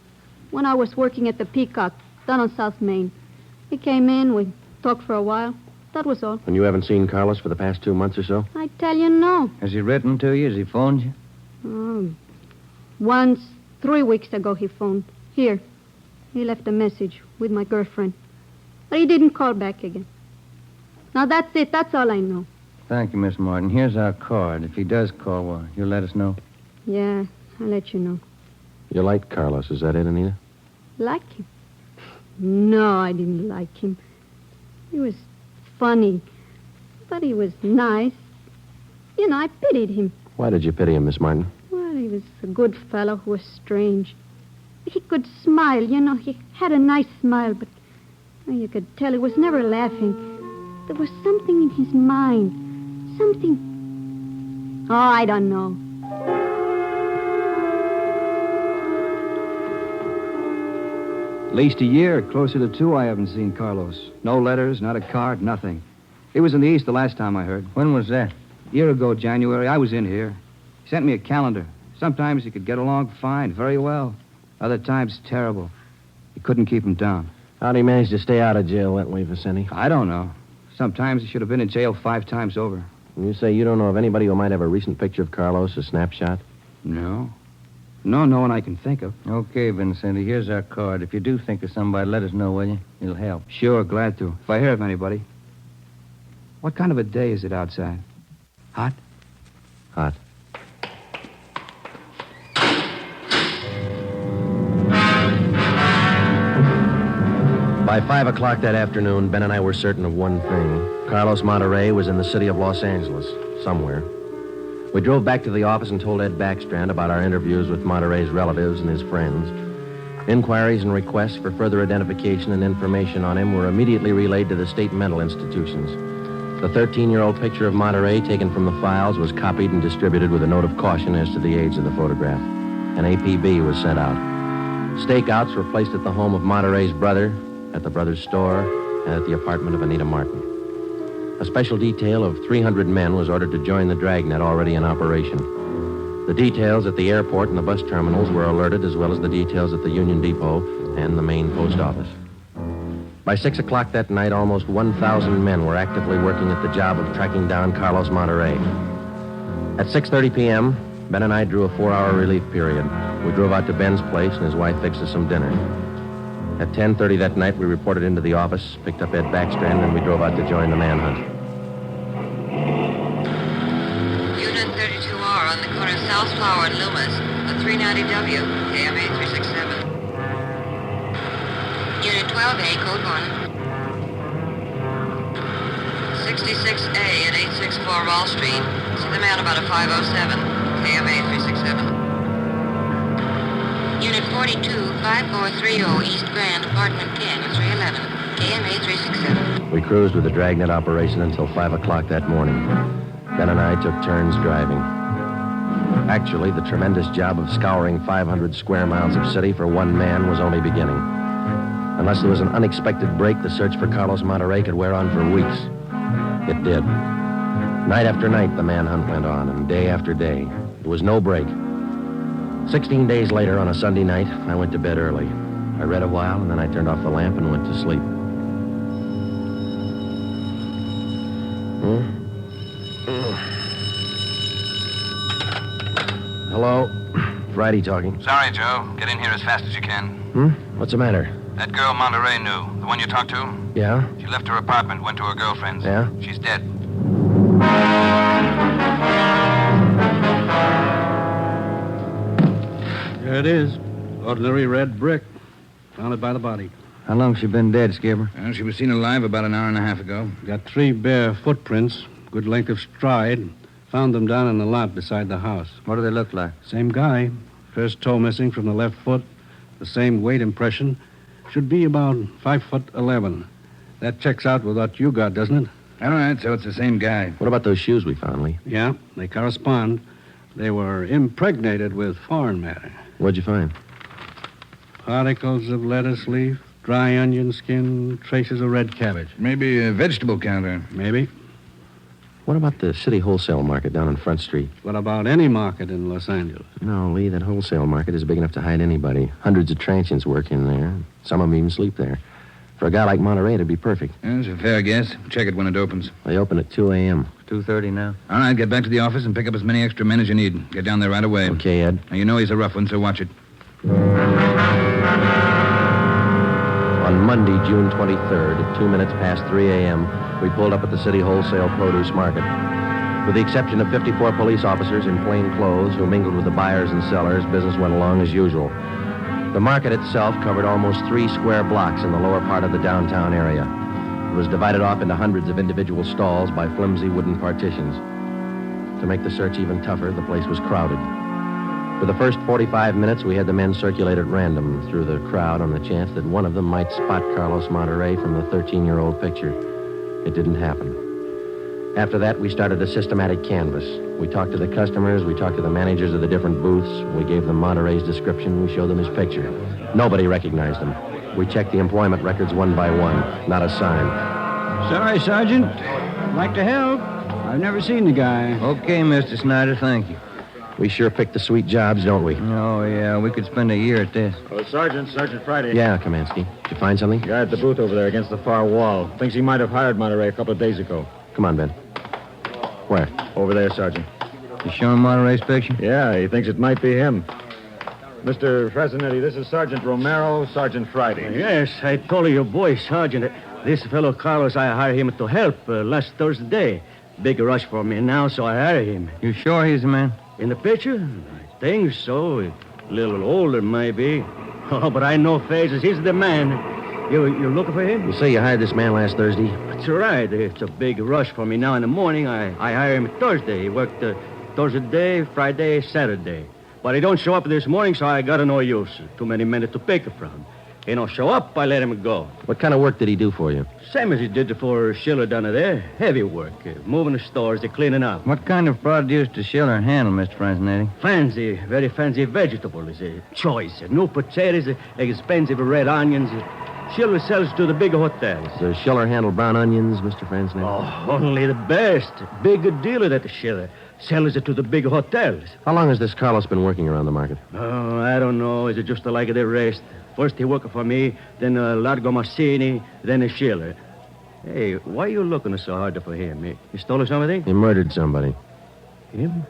When I was working at the Peacock, down on South Main. He came in, we talked for a while. That was all. And you haven't seen Carlos for the past 2 months or so? I tell you, no. Has he written to you? Has he phoned you? Once, 3 weeks ago, he phoned. Here. He left a message with my girlfriend. But he didn't call back again. Now, that's it. That's all I know. Thank you, Miss Martin. Here's our card. If he does call, well, you'll let us know. Yeah, I'll let you know. You like Carlos, is that it, Anita? Like him? No, I didn't like him. He was funny. But he was nice. You know, I pitied him. Why did you pity him, Miss Martin? Well, he was a good fellow who was strange. He could smile, you know. He had a nice smile, but you could tell he was never laughing. There was something in his mind. Something... Oh, I don't know. At least a year, closer to 2, I haven't seen Carlos. No letters, not a card, nothing. He was in the East the last time I heard. When was that? A year ago, January. I was in here. He sent me a calendar. Sometimes he could get along fine, very well. Other times, terrible. He couldn't keep him down. How'd he manage to stay out of jail that way, Vicente? I don't know. Sometimes he should have been in jail 5 times over. And you say you don't know of anybody who might have a recent picture of Carlos, a snapshot? No. No one I can think of. Okay, Vincenti, here's our card. If you do think of somebody, let us know, will you? It'll help. Sure, glad to. If I hear of anybody. What kind of a day is it outside? Hot? Hot. By 5 o'clock that afternoon, Ben and I were certain of one thing. Carlos Monterey was in the city of Los Angeles, somewhere. We drove back to the office and told Ed Backstrand about our interviews with Monterey's relatives and his friends. Inquiries and requests for further identification and information on him were immediately relayed to the state mental institutions. The 13-year-old picture of Monterey taken from the files was copied and distributed with a note of caution as to the age of the photograph. An APB was sent out. Stakeouts were placed at the home of Monterey's brother, at the brother's store, and at the apartment of Anita Martin. A special detail of 300 men was ordered to join the Dragnet already in operation. The details at the airport and the bus terminals were alerted, as well as the details at the Union Depot and the main post office. By 6 o'clock that night, almost 1,000 men were actively working at the job of tracking down Carlos Monterey. At 6:30 p.m., Ben and I drew a 4-hour relief period. We drove out to Ben's place, and his wife fixed us some dinner. At 10:30 that night, we reported into the office, picked up Ed Backstrand, and we drove out to join the manhunt. Unit 32R on the corner of South Flower and Loomis, the 390W, KMA 367. Unit 12A, code 1. 66A at 864 Wall Street. See the man about a 507, KMA 367. Unit 42, 5430 East Grand, Apartment Canyon, 311, KMA 367. We cruised with the Dragnet operation until 5 o'clock that morning. Ben and I took turns driving. Actually, the tremendous job of scouring 500 square miles of city for one man was only beginning. Unless there was an unexpected break, the search for Carlos Monterey could wear on for weeks. It did. Night after night, the manhunt went on, and day after day. There was no break. 16 days later, on a Sunday night, I went to bed early. I read a while, and then I turned off the lamp and went to sleep. Hello? Friday talking. Sorry, Joe. Get in here as fast as you can. What's the matter? That girl Monterey knew, the one you talked to, Yeah? she left her apartment, went to her girlfriend's. Yeah? She's dead. There it is. Ordinary red brick. Found it by the body. How long's she been dead, Skipper? Well, she was seen alive about an hour and a half ago. Got 3 bare footprints, good length of stride. Found them down in the lot beside the house. What do they look like? Same guy. First toe missing from the left foot. The same weight impression. Should be about 5'11". That checks out with what you got, doesn't it? All right, so it's the same guy. What about those shoes we found, Lee? Yeah, they correspond. They were impregnated with foreign matter. What'd you find? Particles of lettuce leaf, dry onion skin, traces of red cabbage. Maybe a vegetable counter. Maybe. What about the city wholesale market down on Front Street? What about any market in Los Angeles? No, Lee, that wholesale market is big enough to hide anybody. Hundreds of transients work in there. Some of them even sleep there. For a guy like Monterey, it'd be perfect. That's a fair guess. Check it when it opens. They open at 2 a.m. 2:30 now. All right, get back to the office and pick up as many extra men as you need. Get down there right away. Okay, Ed. Now, you know he's a rough one, so watch it. On Monday, June 23rd, at 2 minutes past 3 a.m., we pulled up at the city wholesale produce market. With the exception of 54 police officers in plain clothes who mingled with the buyers and sellers, business went along as usual. The market itself covered almost 3 square blocks in the lower part of the downtown area. It was divided off into hundreds of individual stalls by flimsy wooden partitions. To make the search even tougher, the place was crowded. For the first 45 minutes, we had the men circulate at random through the crowd on the chance that one of them might spot Carlos Monterey from the 13-year-old picture. It didn't happen. After that, we started a systematic canvass. We talked to the customers, we talked to the managers of the different booths, we gave them Monterey's description, we showed them his picture. Nobody recognized him. We checked the employment records one by one. Not a sign. Sorry, Sergeant. I'd like to help. I've never seen the guy. Okay, Mr. Snyder, thank you. We sure pick the sweet jobs, don't we? Oh, yeah, we could spend a year at this. Oh, Sergeant Friday. Yeah, Kamansky. Did you find something? Guy at the booth over there against the far wall. Thinks he might have hired Monterey a couple of days ago. Come on, Ben. Where? Over there, Sergeant. You showing Monterey's picture? Yeah, he thinks it might be him. Mr. Fresnetti, this is Sergeant Romero, Sergeant Friday. Yes, I told your boy, Sergeant. This fellow Carlos, I hired him to help last Thursday. Big rush for me now, so I hired him. You sure he's the man? In the picture? I think so. A little older, maybe. Oh, but I know faces. He's the man. You looking for him? You say you hired this man last Thursday? That's right. It's a big rush for me now in the morning. I hired him Thursday. He worked Thursday, Friday, Saturday. But he don't show up this morning, so I got no use. Too many men to pick from. He don't show up, I let him go. What kind of work did he do for you? Same as he did for Schiller down there. Heavy work. Moving the stores, cleaning up. What kind of produce does Schiller handle, Mr. Franzenetti? Fancy, very fancy vegetables. Choice. New potatoes, expensive red onions. Schiller sells to the big hotels. Does Schiller handle brown onions, Mr. Franzenetti? Oh, only the best. Big dealer that Schiller. Sells it to the big hotels. How long has this Carlos been working around the market? Oh, I don't know. It's just like the rest. First he worked for me, then Largo Massini, then Schiller. Hey, why are you looking so hard for him? He stole something? He murdered somebody. Him?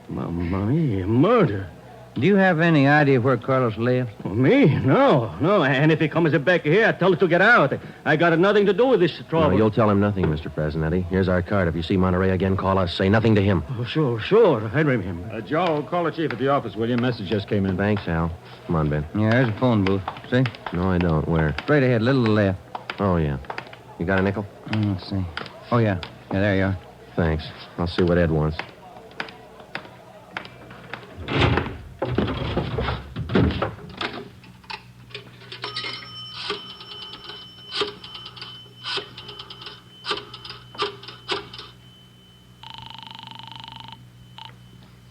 Mamma mia, murder. Do you have any idea where Carlos lives? Oh, me? No. And if he comes back here, I tell him to get out. I got nothing to do with this trouble. No, you'll tell him nothing, Mr. Fresnetti. Here's our card. If you see Monterey again, call us. Say nothing to him. Oh, sure. I remember. Joe, call the chief at the office, will you? Message just came in. Thanks, Al. Come on, Ben. Yeah, there's a phone booth. See? No, I don't. Where? Straight ahead, little to the left. Oh, yeah. You got a nickel? Let's see. Oh, yeah. Yeah, there you are. Thanks. I'll see what Ed wants.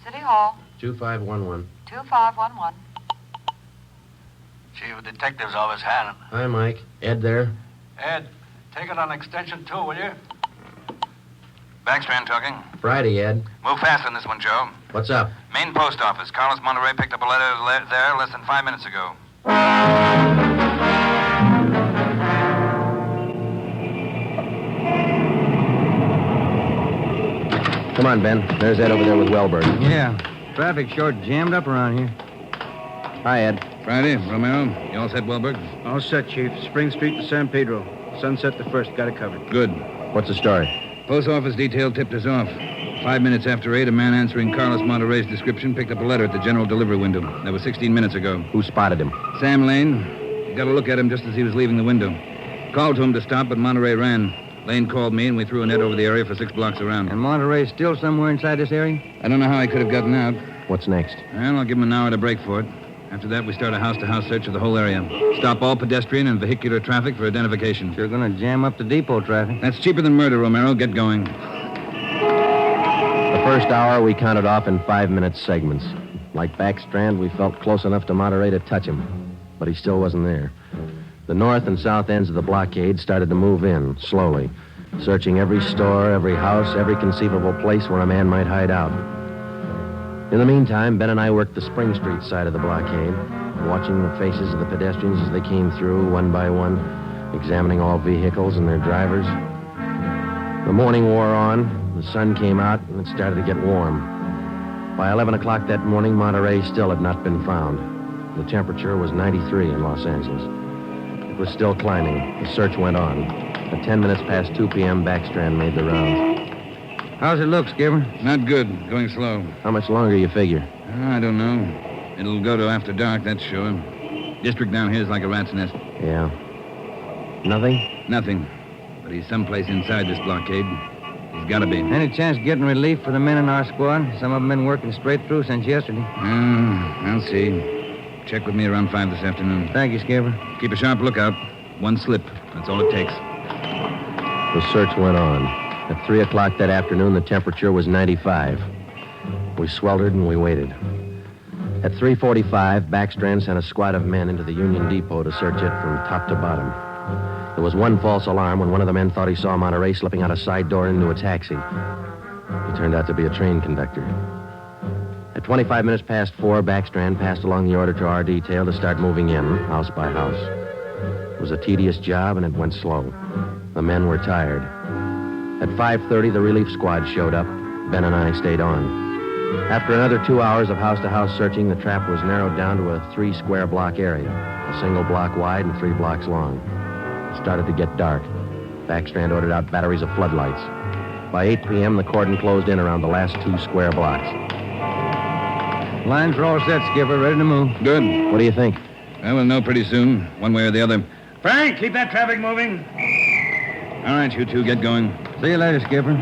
City Hall. 2511. 2511. Chief of Detectives Office, Hannon. Hi, Mike. Ed there? Ed, take it on extension 2, will you? Backstrand talking. Friday, Ed. Move fast on this one, Joe. What's up? Main post office. Carlos Monterey picked up a letter there less than 5 minutes ago. Come on, Ben. There's Ed over there with Wellberg. Yeah. Traffic short jammed up around here. Hi, Ed. Friday, Romero. You all set, Wellberg? All set, Chief. Spring Street to San Pedro. Sunset the first. Got it covered. Good. What's the story? Post office detail tipped us off. 5 minutes after 8, a man answering Carlos Monterey's description picked up a letter at the general delivery window. That was 16 minutes ago. Who spotted him? Sam Lane. Got a look at him just as he was leaving the window. Called to him to stop, but Monterey ran. Lane called me, and we threw a net over the area for 6 blocks around. And Monterey's still somewhere inside this area? I don't know how he could have gotten out. What's next? Well, I'll give him an hour to break for it. After that, we start a house-to-house search of the whole area. Stop all pedestrian and vehicular traffic for identification. You're going to jam up the depot traffic. That's cheaper than murder, Romero. Get going. The first hour we counted off in 5-minute segments. Like Backstrand, we felt close enough to Monterey to touch him. But he still wasn't there. The north and south ends of the blockade started to move in, slowly. Searching every store, every house, every conceivable place where a man might hide out. In the meantime, Ben and I worked the Spring Street side of the blockade, watching the faces of the pedestrians as they came through, one by one, examining all vehicles and their drivers. The morning wore on, the sun came out, and it started to get warm. By 11 o'clock that morning, Monterey still had not been found. The temperature was 93 in Los Angeles. It was still climbing. The search went on. At 10 minutes past 2 p.m., Backstrand made the rounds. How's it look, Skipper? Not good. Going slow. How much longer you figure? I don't know. It'll go to after dark, that's sure. District down here is like a rat's nest. Yeah. Nothing? Nothing. But he's someplace inside this blockade. He's got to be. Any chance of getting relief for the men in our squad? Some of them been working straight through since yesterday. I'll see. Check with me around 5 this afternoon. Thank you, Skipper. Keep a sharp lookout. One slip. That's all it takes. The search went on. At 3 o'clock that afternoon, the temperature was 95. We sweltered and we waited. At 3:45, Backstrand sent a squad of men into the Union Depot to search it from top to bottom. There was one false alarm when one of the men thought he saw Monterey slipping out a side door into a taxi. He turned out to be a train conductor. At 25 minutes past 4, Backstrand passed along the order to our detail to start moving in, house by house. It was a tedious job, and it went slow. The men were tired. At 5:30, the relief squad showed up. Ben and I stayed on. After another 2 hours of house-to-house searching, the trap was narrowed down to a 3-square-block area, a single block wide and 3 blocks long. It started to get dark. Backstrand ordered out batteries of floodlights. By 8 p.m., the cordon closed in around the last 2 square blocks. Lines are all set, Skipper. Ready to move. Good. What do you think? Well, we'll know pretty soon, one way or the other. Frank, keep that traffic moving. All right, you two, get going. See you later, Skipper.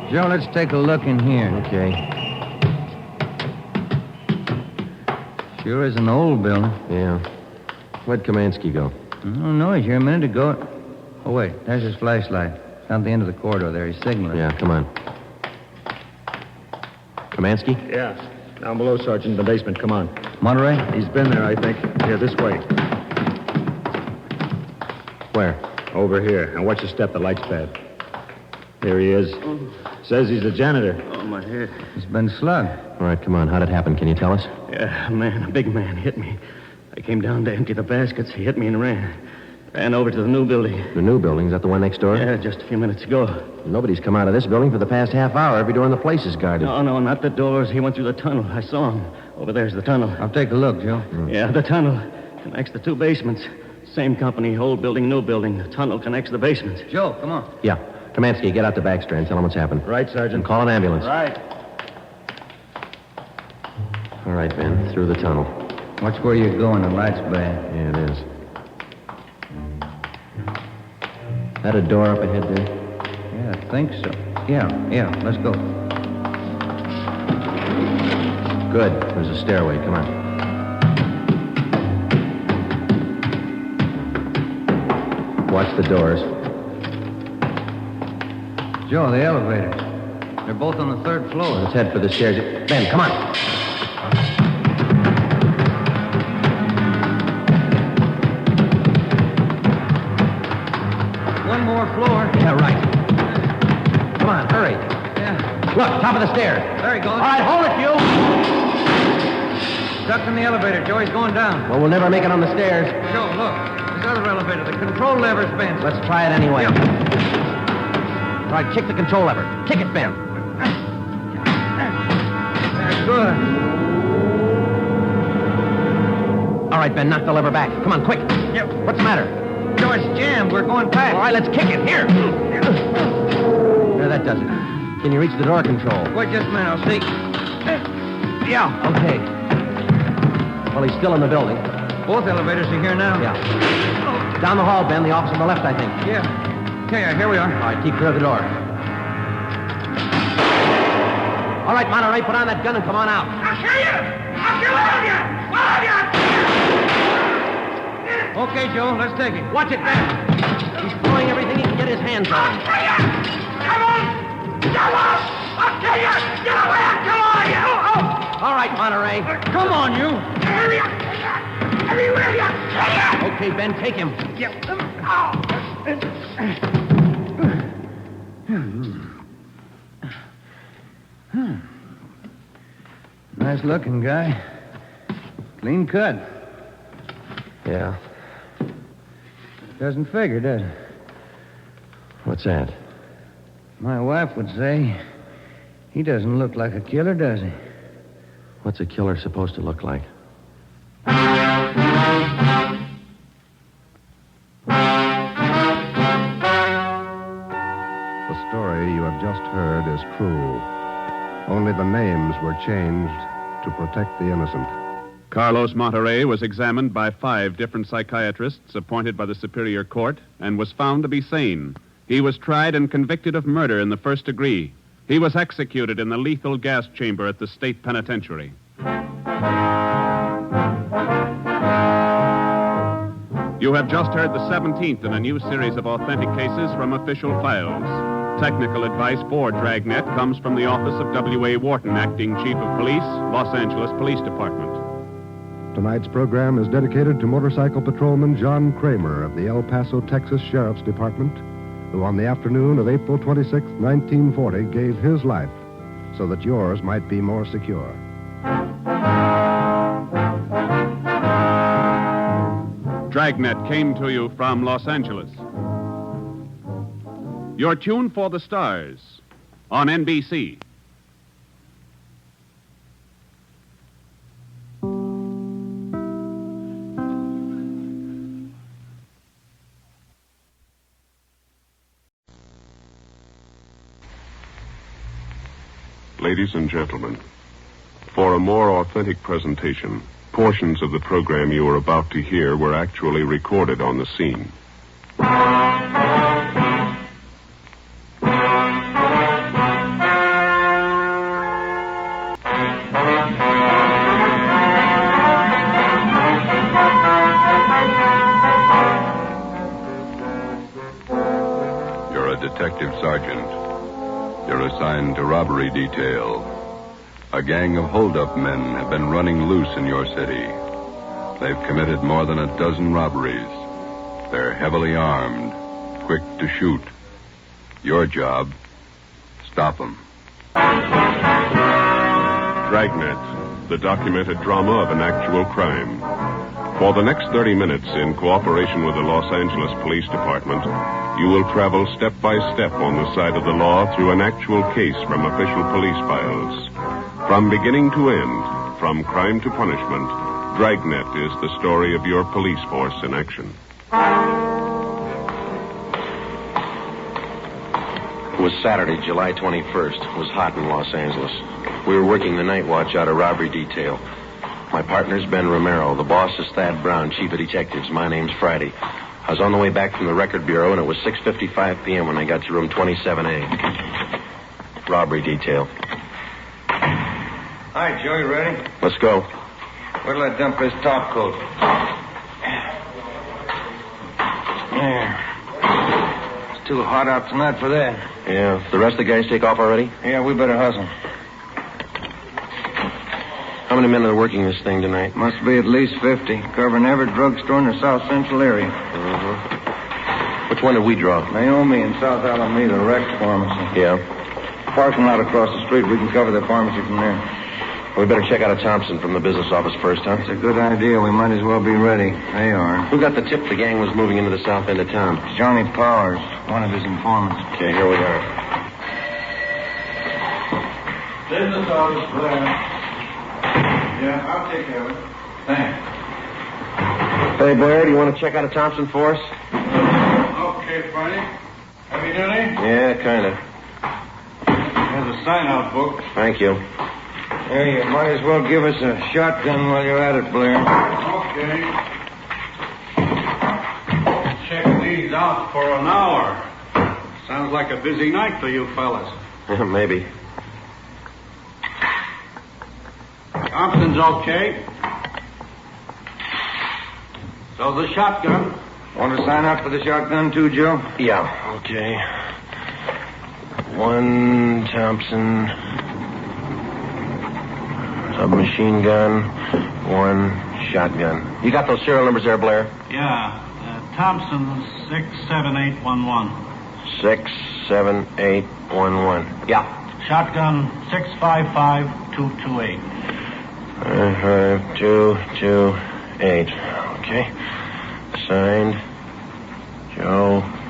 Joe, let's take a look in here. Okay. Sure is an old building. Yeah. Where'd Kamansky go? Oh, no, he's here a minute ago. Oh, wait, there's his flashlight. Down the end of the corridor there. He's signaling. Yeah, come on. Kamansky? Yeah. Down below, Sergeant, in the basement. Come on. Monterey? He's been there, I think. Here, this way. Where? Over here. Now watch your step. The light's bad. Here he is. Says he's the janitor. Oh, my head. He's been slugged. All right, come on. How'd it happen? Can you tell us? Yeah, a big man hit me. I came down to empty the baskets. He hit me and ran. Ran over to the new building. The new building? Is that the one next door? Yeah, just a few minutes ago. Nobody's come out of this building for the past half hour. Every door in the place is guarded. No, not the doors. He went through the tunnel. I saw him. Over there's the tunnel. I'll take a look, Joe. Yeah, the tunnel connects the 2 basements. Same company, old building, new building. The tunnel connects the basements. Joe, come on. Yeah. Kamansky, get out to Backstrand. Tell him what's happened. Right, Sergeant. And call an ambulance. Right. All right, Ben. Through the tunnel. Watch where you're going. The light's bad. Yeah, it is. That a door up ahead there? Yeah, I think so. Yeah. Let's go. Good. There's a stairway. Come on. Watch the doors. Joe, the elevators. They're both on the 3rd floor. Let's head for the stairs. Ben, come on. One more floor. Yeah, right. Come on, hurry. Yeah. Look, top of the stairs. There he goes. All right, hold it, you. Stuck in the elevator. Joe, he's going down. Well, we'll never make it on the stairs. Joe, look. This other elevator. The control lever's bent. Let's try it anyway. Yeah. All right, kick the control lever. Kick it, Ben. That's good. All right, Ben, knock the lever back. Come on, quick. Yep. What's the matter? Joe, it's jammed. We're going past. All right, let's kick it. Here. There, that does it. Can you reach the door control? Wait just a minute. I'll see. Yeah. Okay. Well, he's still in the building. Both elevators are here now. Yeah. Down the hall, Ben. The office on the left, I think. Yeah. Okay, here we are. All right, keep clear of the door. All right, Monterey, put on that gun and come on out. I'll kill you! I'll kill all of you! All of you! Okay, Joe, let's take him. Watch it, Ben. He's throwing everything he can get his hands on. I'll kill you! Come on! Come on! I'll kill you! Get away! I'll kill all of you! All right, Monterey. Come on, you. Hurry up! Everywhere you! Kill you! Okay, Ben, take him. Nice looking guy. Clean cut. Yeah. Doesn't figure, does it? What's that? My wife would say he doesn't look like a killer, does he? What's a killer supposed to look like? The story you have just heard is true. Only the names were changed to protect the innocent. Carlos Monterey was examined by 5 different psychiatrists appointed by the Superior Court and was found to be sane. He was tried and convicted of murder in the first degree. He was executed in the lethal gas chamber at the state penitentiary. You have just heard the 17th in a new series of authentic cases from official files. Technical advice for Dragnet comes from the office of W.A. Wharton, Acting Chief of Police, Los Angeles Police Department. Tonight's program is dedicated to motorcycle patrolman John Kramer of the El Paso, Texas Sheriff's Department, who on the afternoon of April 26, 1940, gave his life so that yours might be more secure. Dragnet came to you from Los Angeles. Your tune for the stars on NBC. Ladies and gentlemen, for a more authentic presentation, portions of the program you are about to hear were actually recorded on the scene. You're a detective sergeant. You're assigned to robbery detail. A gang of hold-up men have been running loose in your city. They've committed more than a dozen robberies. They're heavily armed, quick to shoot. Your job, stop them. Dragnet, the documented drama of an actual crime. For the next 30 minutes, in cooperation with the Los Angeles Police Department, you will travel step by step on the side of the law through an actual case from official police files. From beginning to end, from crime to punishment, Dragnet is the story of your police force in action. It was Saturday, July 21st. It was hot in Los Angeles. We were working the night watch out of robbery detail. My partner's Ben Romero. The boss is Thad Brown, chief of detectives. My name's Friday. I was on the way back from the record bureau, and it was 6:55 p.m. when I got to room 27A. Robbery detail. Hi, Joe, you ready? Let's go. Where'll I dump this top coat? There. It's too hot out tonight for that. Yeah. The rest of the guys take off already? Yeah, we better hustle. How many men are working this thing tonight? Must be at least 50, covering every drugstore in the South Central area. Which one did we draw? Naomi in South Alameda, Rex Pharmacy. Yeah. Parking lot across the street. We can cover the pharmacy from there. We better check out a Thompson from the business office first, huh? It's a good idea. We might as well be ready. They are. Who got the tip the gang was moving into the south end of town? Johnny Powers, one of his informants. Okay, here we are. Business office, Blair. Yeah, I'll take care of it. Thanks. Hey, Blair, do you want to check out a Thompson for us? Okay, Friday. Heavy duty? Yeah, kind of. There's a sign-out book. Thank you. Hey, you might as well give us a shotgun while you're at it, Blair. Okay. Check these out for an hour. Sounds like a busy night for you fellas. Maybe. Thompson's okay. So the shotgun. Want to sign up for the shotgun too, Joe? Yeah, okay. One Thompson submachine gun, one shotgun. You got those serial numbers there, Blair? Yeah. Thompson 67811. 67811. Yeah. Shotgun 655228. 5228. Okay. Signed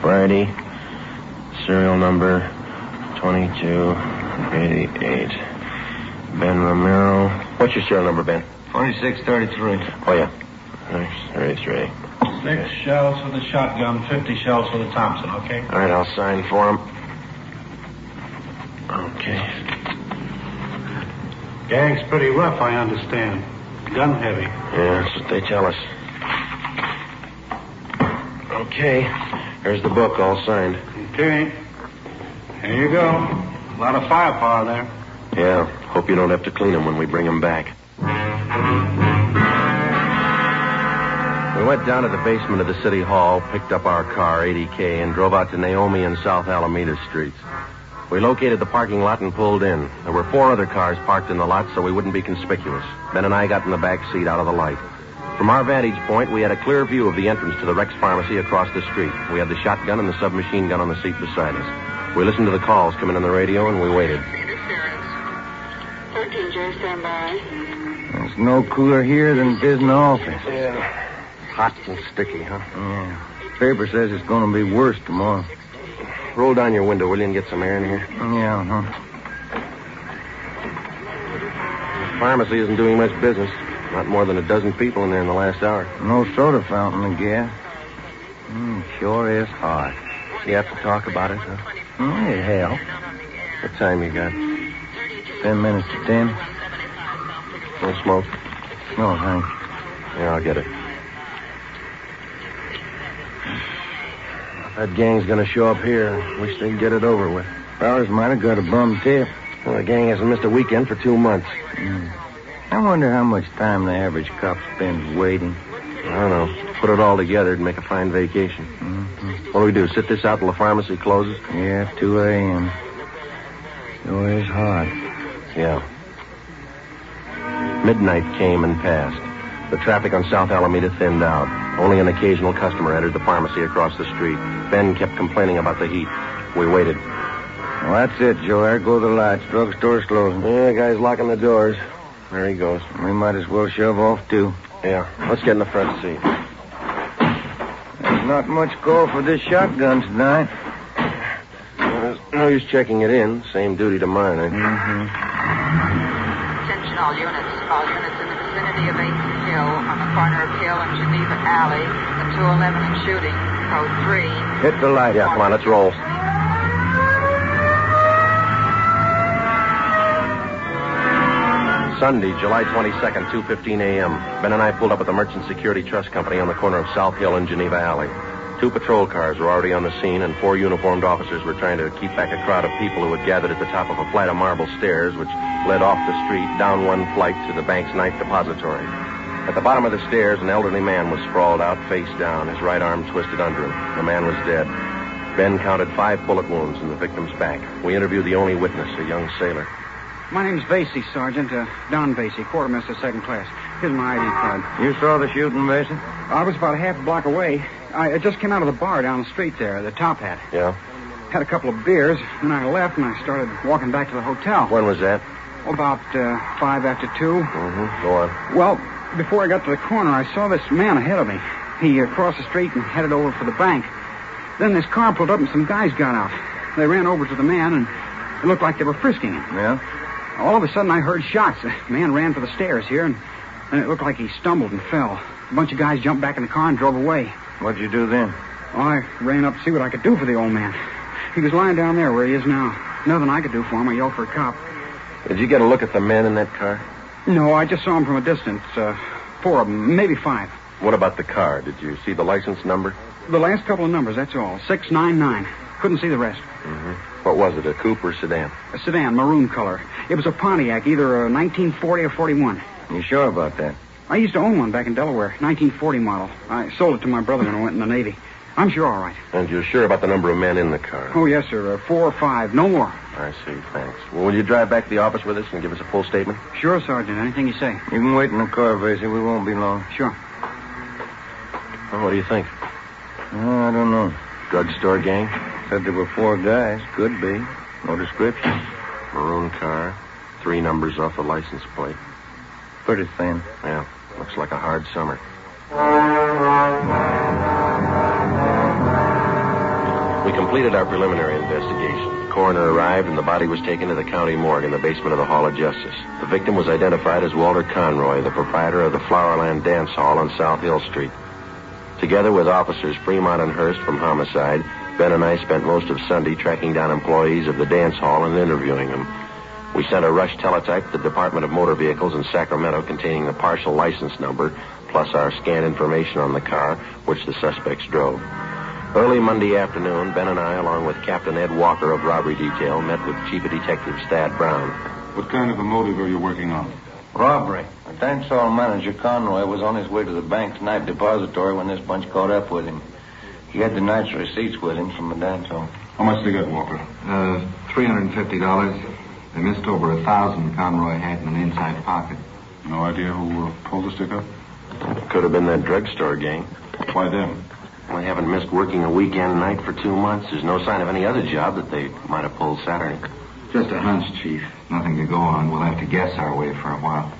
Friday. Serial number 2288. Ben Romero. What's your serial number, Ben? 2633. Oh, yeah. 33. 6 shells for the shotgun, 50 shells for the Thompson, okay? All right, I'll sign for him. Okay. Gang's pretty rough, I understand. Gun heavy. Yeah, that's what they tell us. Okay. Here's the book, all signed. Okay. Here you go. A lot of firepower there. Yeah. Hope you don't have to clean them when we bring them back. We went down to the basement of the city hall, picked up our car, 80K, and drove out to Naomi and South Alameda streets. We located the parking lot and pulled in. There were 4 other cars parked in the lot so we wouldn't be conspicuous. Ben and I got in the back seat out of the light. From our vantage point, we had a clear view of the entrance to the Rex Pharmacy across the street. We had the shotgun and the submachine gun on the seat beside us. We listened to the calls coming on the radio, and we waited. 13J, stand by. There's no cooler here than it is in the office. Yeah. Hot and sticky, huh? Yeah. Paper says it's going to be worse tomorrow. Roll down your window, will you, and get some air in here? Yeah, huh? The pharmacy isn't doing much business. Not more than a dozen people in there in the last hour. No soda fountain, I guess. Sure is hot. You have to talk about it, huh? It helps. What time you got? 10 minutes to 10. No smoke? No, thanks. Yeah, I'll get it. That gang's gonna show up here. Wish they'd get it over with. Fellas might have got a bum tip. Well, the gang hasn't missed a weekend for 2 months. I wonder how much time the average cop spends waiting. I don't know. Put it all together, it'd make a fine vacation. What do we do, sit this out till the pharmacy closes? Yeah, 2 a.m. Sure is hot. Yeah. Midnight came and passed. The traffic on South Alameda thinned out. Only an occasional customer entered the pharmacy across the street. Ben kept complaining about the heat. We waited. Well, that's it, Joe. There go the lights. Drugstore's closing. Yeah, the guy's locking the doors. There he goes. We might as well shove off, too. Yeah, let's get in the front seat. There's not much call for this shotgun tonight. There's no use checking it in. Same duty to mine, eh? Attention all units. All units in the vicinity of 8th and Hill, on the corner of Hill and Geneva Alley, the 211 and shooting, code 3. Hit the light. Yeah, come on, let's roll. Sunday, July 22nd, 2:15 a.m. Ben and I pulled up at the Merchant Security Trust Company on the corner of South Hill and Geneva Alley. 2 patrol cars were already on the scene, and 4 uniformed officers were trying to keep back a crowd of people who had gathered at the top of a flight of marble stairs which led off the street, down one flight to the bank's night depository. At the bottom of the stairs, an elderly man was sprawled out, face down, his right arm twisted under him. The man was dead. Ben counted 5 bullet wounds in the victim's back. We interviewed the only witness, a young sailor. My name's Vasey, Sergeant. Don Vasey, quartermaster, 2nd class. Here's my ID card. You saw the shooting, Vasey? I was about a half a block away. I just came out of the bar down the street there, the Top Hat. Yeah? Had a couple of beers, then I left and I started walking back to the hotel. When was that? About 5 after 2. Mm-hmm. Go on. Well, before I got to the corner, I saw this man ahead of me. He crossed the street and headed over for the bank. Then this car pulled up and some guys got out. They ran over to the man and it looked like they were frisking him. Yeah? All of a sudden, I heard shots. The man ran for the stairs here, and it looked like he stumbled and fell. A bunch of guys jumped back in the car and drove away. What'd you do then? Well, I ran up to see what I could do for the old man. He was lying down there where he is now. Nothing I could do for him. I yelled for a cop. Did you get a look at the men in that car? No, I just saw him from a distance. 4 of them, maybe 5. What about the car? Did you see the license number? The last couple of numbers, that's all. 699. Couldn't see the rest. Mm-hmm. What was it, a coupe or sedan? A sedan, maroon color. It was a Pontiac, either a 1940 or 41. You sure about that? I used to own one back in Delaware, 1940 model. I sold it to my brother when I went in the Navy. I'm sure all right. And you're sure about the number of men in the car? Oh, yes, sir. 4 or 5, no more. I see, thanks. Well, will you drive back to the office with us and give us a full statement? Sure, Sergeant. Anything you say. You can wait in the car, Vasey. We won't be long. Sure. Well, what do you think? I don't know. Drugstore gang? Said there were 4 guys. Could be. No description. Maroon car. 3 numbers off the license plate. Pretty thin. Yeah. Looks like a hard summer. We completed our preliminary investigation. The coroner arrived and the body was taken to the county morgue in the basement of the Hall of Justice. The victim was identified as Walter Conroy, the proprietor of the Flowerland Dance Hall on South Hill Street. Together with officers Fremont and Hurst from Homicide, Ben and I spent most of Sunday tracking down employees of the dance hall and interviewing them. We sent a rush teletype to the Department of Motor Vehicles in Sacramento containing the partial license number, plus our scanned information on the car which the suspects drove. Early Monday afternoon, Ben and I, along with Captain Ed Walker of Robbery Detail, met with Chief of Detectives Thad Brown. What kind of a motive are you working on? Robbery. The dance hall manager, Conroy, was on his way to the bank's night depository when this bunch caught up with him. He had the night's receipts with him from the dance hall. How much they got, Walker? $350. They missed over 1,000 Conroy had in an inside pocket. No idea who pulled the stick up? It could have been that drugstore gang. Why them? Well, they haven't missed working a weekend night for 2 months. There's no sign of any other job that they might have pulled Saturday. Just a hunch, Chief. Nothing to go on. We'll have to guess our way for a while.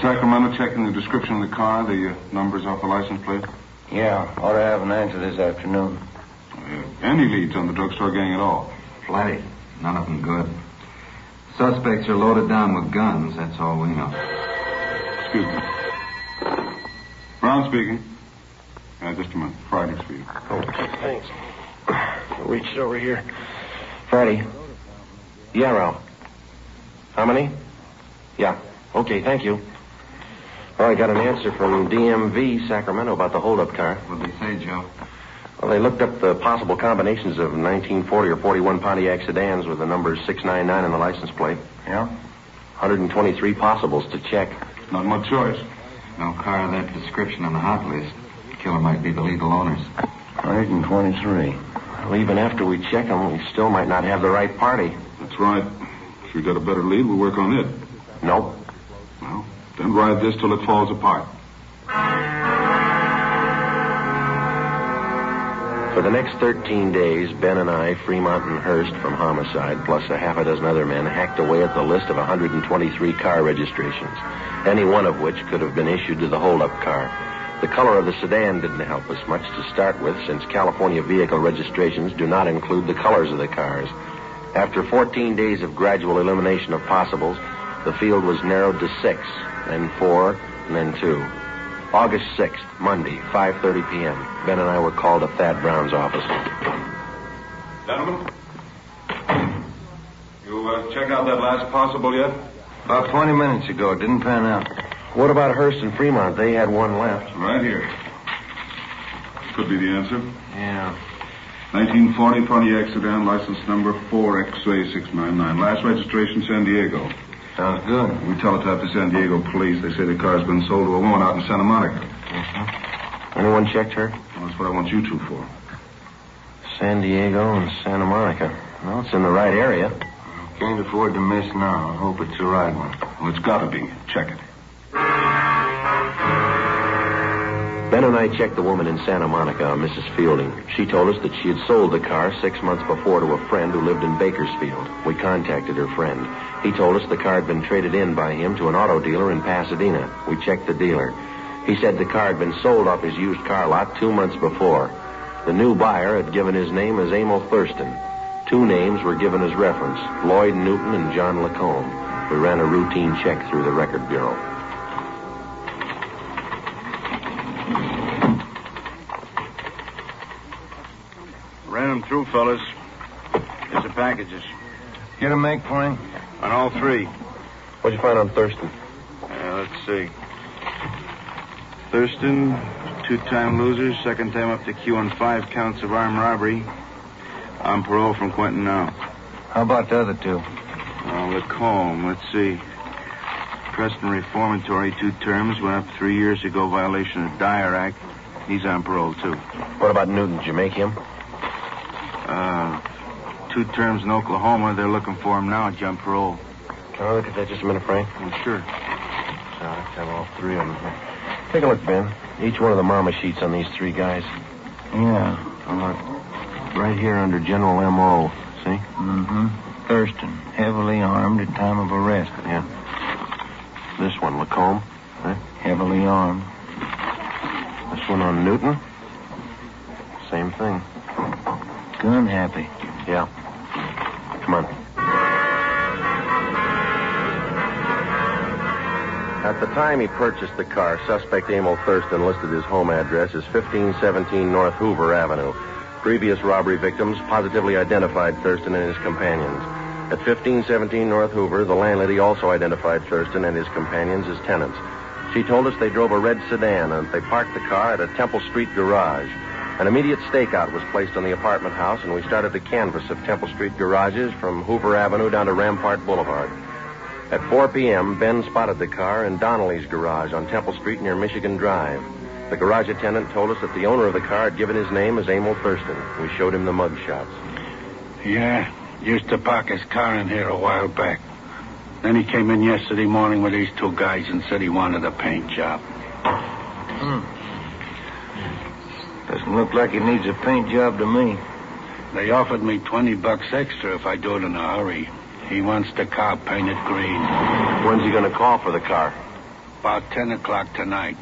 Sacramento checking the description of the car, the numbers off the license plate? Yeah, ought to have an answer this afternoon. Any leads on the drugstore gang at all? Plenty. None of them good. Suspects are loaded down with guns. That's all we know. Excuse me. Brown speaking. Just a minute. Friday's for you. Oh, thanks. Reach it over here. Friday. Yeah, Ralph. How many? Yeah. Okay, thank you. Well, I got an answer from DMV Sacramento about the holdup car. What'd they say, Joe? Well, they looked up the possible combinations of 1940 or 41 Pontiac sedans with the numbers 699 on the license plate. Yeah? 123 possibles to check. Not much choice. No car of that description on the hot list. Killer might be the legal owners. 123. Well, even after we check them, we still might not have the right party. That's right. If we got a better lead, we'll work on it. Nope. Well, then ride this till it falls apart. For the next 13 days, Ben and I, Fremont and Hurst from Homicide, plus a half a dozen other men, hacked away at the list of 123 car registrations, any one of which could have been issued to the holdup car. The color of the sedan didn't help us much to start with, since California vehicle registrations do not include the colors of the cars. After 14 days of gradual elimination of possibles, the field was narrowed to 6, then 4, and then 2. August 6th, Monday, 5:30 p.m. Ben and I were called to Thad Brown's office. Gentlemen, you checked out that last possible yet? About 20 minutes ago. It didn't pan out. What about Hurst and Fremont? They had one left. Right here. Could be the answer. Yeah. 1940 Pontiac sedan, license number 4X-ray699. Last registration, San Diego. Sounds good. We teletyped to San Diego police. They say the car's been sold to a woman out in Santa Monica. Anyone checked her? Well, that's what I want you two for. San Diego and Santa Monica. Well, it's in the right area. Can't afford to miss now. I hope it's the right one. Well, it's got to be. Check it. Ben and I checked the woman in Santa Monica, Mrs. Fielding. She told us that she had sold the car 6 months before to a friend who lived in Bakersfield. We contacted her friend. He told us the car had been traded in by him to an auto dealer in Pasadena. We checked the dealer. He said the car had been sold off his used car lot 2 months before. The new buyer had given his name as Emil Thurston. 2 names were given as reference, Lloyd Newton and John Lacombe. We ran a routine check through the record bureau. Ran them through, fellas. Here's the packages. Get a make for him? On all 3. What'd you find on Thurston? Let's see. Thurston, 2-time loser, second time up to Q on 5 counts of armed robbery. On parole from Quentin now. How about the other 2? Lacombe, let's see. Preston Reformatory, 2 terms, went up 3 years ago, violation of Dyer Act. He's on parole, too. What about Newton? Did you make him? 2 terms in Oklahoma. They're looking for him now, jump parole. Can I look at that just a minute, Frank? Oh, sure. Let's have all 3 of them here. Take a look, Ben. Each one of the mama sheets on these 3 guys. Yeah. Right here under General M.O., see? Mm-hmm. Thurston, heavily armed at time of arrest. Yeah. This one, Lacombe. Huh? Heavily armed. This one on Newton. Same thing. Gun happy. Yeah. Come on. At the time he purchased the car, suspect Emil Thurston listed his home address as 1517 North Hoover Avenue. Previous robbery victims positively identified Thurston and his companions. At 1517 North Hoover, the landlady also identified Thurston and his companions as tenants. She told us they drove a red sedan and they parked the car at a Temple Street garage. An immediate stakeout was placed on the apartment house, and we started the canvass of Temple Street garages from Hoover Avenue down to Rampart Boulevard. At 4 p.m., Ben spotted the car in Donnelly's garage on Temple Street near Michigan Drive. The garage attendant told us that the owner of the car had given his name as Emil Thurston. We showed him the mug shots. Yeah, used to park his car in here a while back. Then he came in yesterday morning with these two guys and said he wanted a paint job. Doesn't look like he needs a paint job to me. They offered me $20 extra if I do it in a hurry. He wants the car painted green. When's he going to call for the car? About 10 o'clock tonight.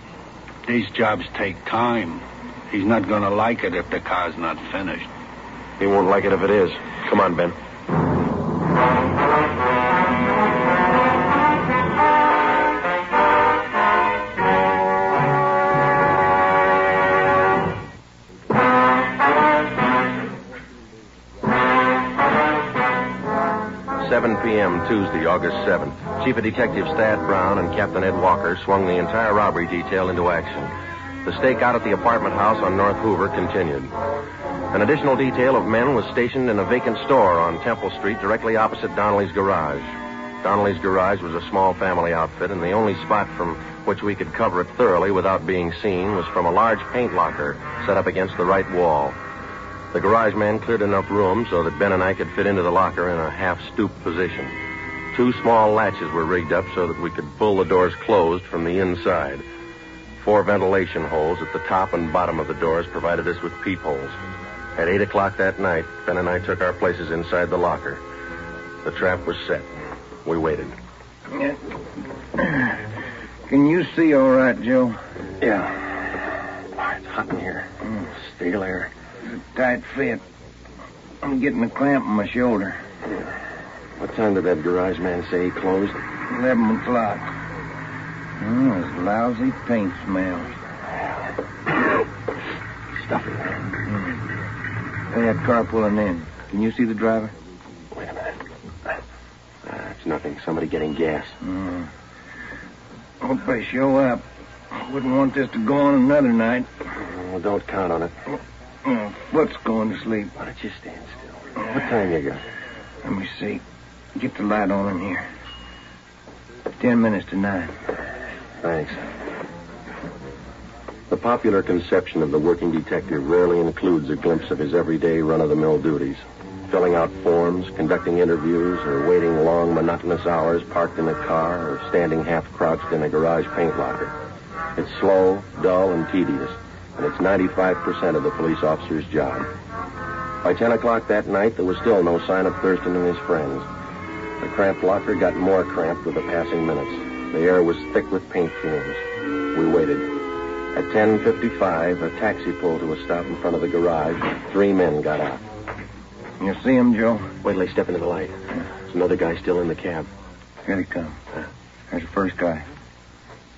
These jobs take time. He's not going to like it if the car's not finished. He won't like it if it is. Come on, Ben. 7 p.m. Tuesday, August 7th. Chief of Detectives Thad Brown and Captain Ed Walker swung the entire robbery detail into action. The stakeout at the apartment house on North Hoover continued. An additional detail of men was stationed in a vacant store on Temple Street directly opposite Donnelly's garage. Donnelly's garage was a small family outfit, and the only spot from which we could cover it thoroughly without being seen was from a large paint locker set up against the right wall. The garage man cleared enough room so that Ben and I could fit into the locker in a half-stooped position. 2 small latches were rigged up so that we could pull the doors closed from the inside. 4 ventilation holes at the top and bottom of the doors provided us with peepholes. At 8 o'clock that night, Ben and I took our places inside the locker. The trap was set. We waited. Can you see all right, Joe? Yeah. It's hot in here. Stale air. It's a tight fit. I'm getting a clamp in my shoulder. What time did that garage man say he closed? 11 o'clock. There's lousy paint smells. Stuffy. Hey, that car pulling in. Can you see the driver? Wait a minute. It's nothing. Somebody getting gas. Hope they show up. Wouldn't want this to go on another night. Well, don't count on it. Foot's going to sleep. Why don't you stand still? What time you got? Let me see. Get the light on in here. 10 minutes to 9. Thanks. The popular conception of the working detective rarely includes a glimpse of his everyday run-of-the-mill duties. Filling out forms, conducting interviews, or waiting long, monotonous hours parked in a car or standing half-crouched in a garage paint locker. It's slow, dull, and tedious, and it's 95% of the police officer's job. By 10 o'clock that night, there was still no sign of Thurston and his friends. The cramped locker got more cramped with the passing minutes. The air was thick with paint fumes. We waited. At 10:55, a taxi pulled to a stop in front of the garage. 3 men got out. You see him, Joe? Wait till they step into the light. There's another guy still in the cab. Here they come. There's the first guy.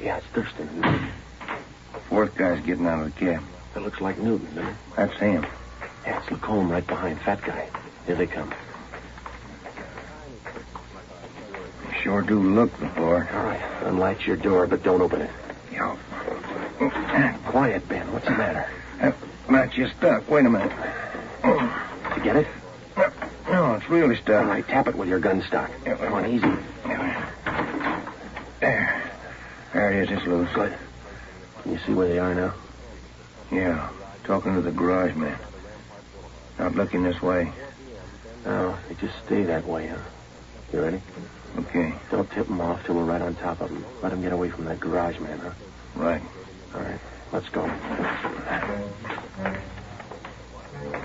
Yeah, it's Thurston. 4th guy's getting out of the cab. That looks like Newton, doesn't it? That's him. Yeah, it's Lacombe right behind. Fat guy. Here they come. You sure do look the part. All right. Unlatch your door, but don't open it. Yeah. Quiet, Ben. What's the matter? That latch is stuck. Wait a minute. Did you get it? No, it's really stuck. All right, tap it with your gun stock. Come on, easy. There. There it is. It's loose. Good. Can you see where they are now? Yeah. Talking to the garage man. Not looking this way. No, they just stay that way, huh? You ready? Okay. Don't tip them off till we're right on top of them. Let them get away from that garage man, huh? Right. All right. Let's go.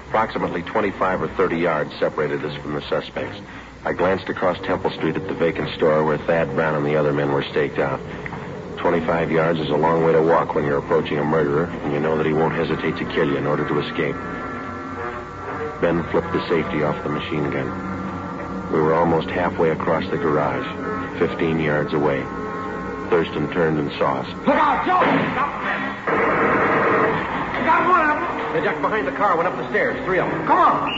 Approximately 25 or 30 yards separated us from the suspects. I glanced across Temple Street at the vacant store where Thad Brown and the other men were staked out. 25 yards is a long way to walk when you're approaching a murderer, and you know that he won't hesitate to kill you in order to escape. Ben flipped the safety off the machine gun. We were almost halfway across the garage, 15 yards away. Thurston turned and saw us. Look out, Joe! Stop them! You got one of them. They ducked behind the car, went up the stairs. 3 of them. Come on.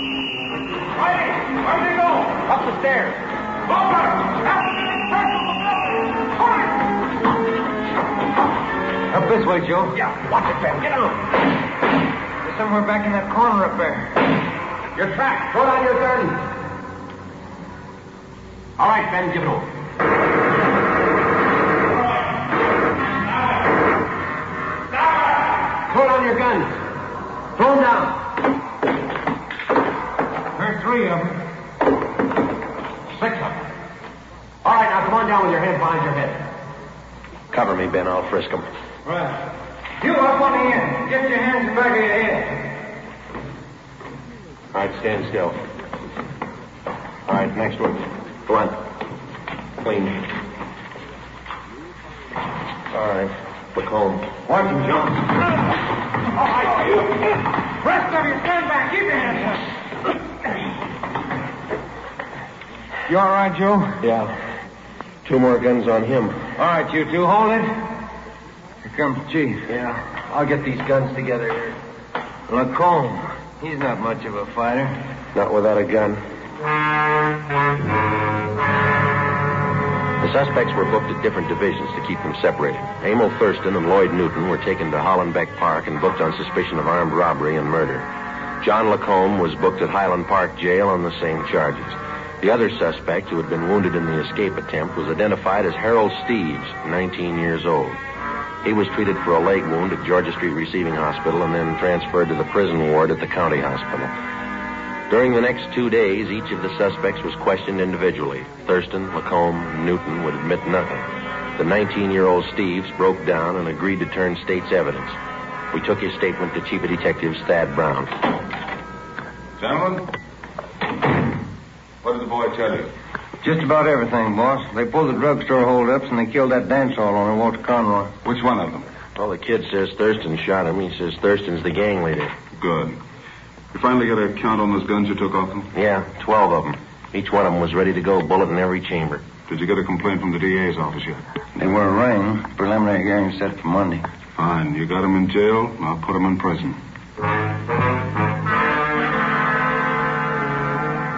Righty, where do they go? Up the stairs. Over! After the circle of the building! Hurry! Up this way, Joe. Yeah, watch it, Ben. Get on. They're somewhere back in that corner up there. Your track. Throw down your gun. All right, Ben, give it over. Throw down your guns. Throw them down. There's 3 of them. 6 of them. All right, now come on down with your hands behind your head. Cover me, Ben. I'll frisk them. Right. You up on the end. Get your hands in the back of your head. All right, stand still. All right, next one. Go on. Clean. All right, look home. Watch him, John. All right, you. Rest of you, stand back. Keep your hands up. You all right, Joe? Yeah. 2 more guns on him. All right, you two, hold it. Here comes the chief. Yeah, I'll get these guns together here. Lacombe. He's not much of a fighter. Not without a gun. The suspects were booked at different divisions to keep them separated. Emil Thurston and Lloyd Newton were taken to Hollenbeck Park and booked on suspicion of armed robbery and murder. John Lacombe was booked at Highland Park Jail on the same charges. The other suspect, who had been wounded in the escape attempt, was identified as Harold Steves, 19 years old. He was treated for a leg wound at Georgia Street Receiving Hospital and then transferred to the prison ward at the county hospital. During the next 2 days, each of the suspects was questioned individually. Thurston, Lacombe, and Newton would admit nothing. The 19-year-old Steves broke down and agreed to turn state's evidence. We took his statement to Chief of Detectives Thad Brown. Gentlemen, what did the boy tell you? Just about everything, boss. They pulled the drugstore holdups and they killed that dance hall owner, Walter Conroy. Which one of them? Well, the kid says Thurston shot him. He says Thurston's the gang leader. Good. You finally got a count on those guns you took off them? Yeah, 12 of them. Each one of them was ready to go, bullet in every chamber. Did you get a complaint from the DA's office yet? They were arraigned. Preliminary hearing set for Monday. Fine. You got them in jail, and I'll put them in prison.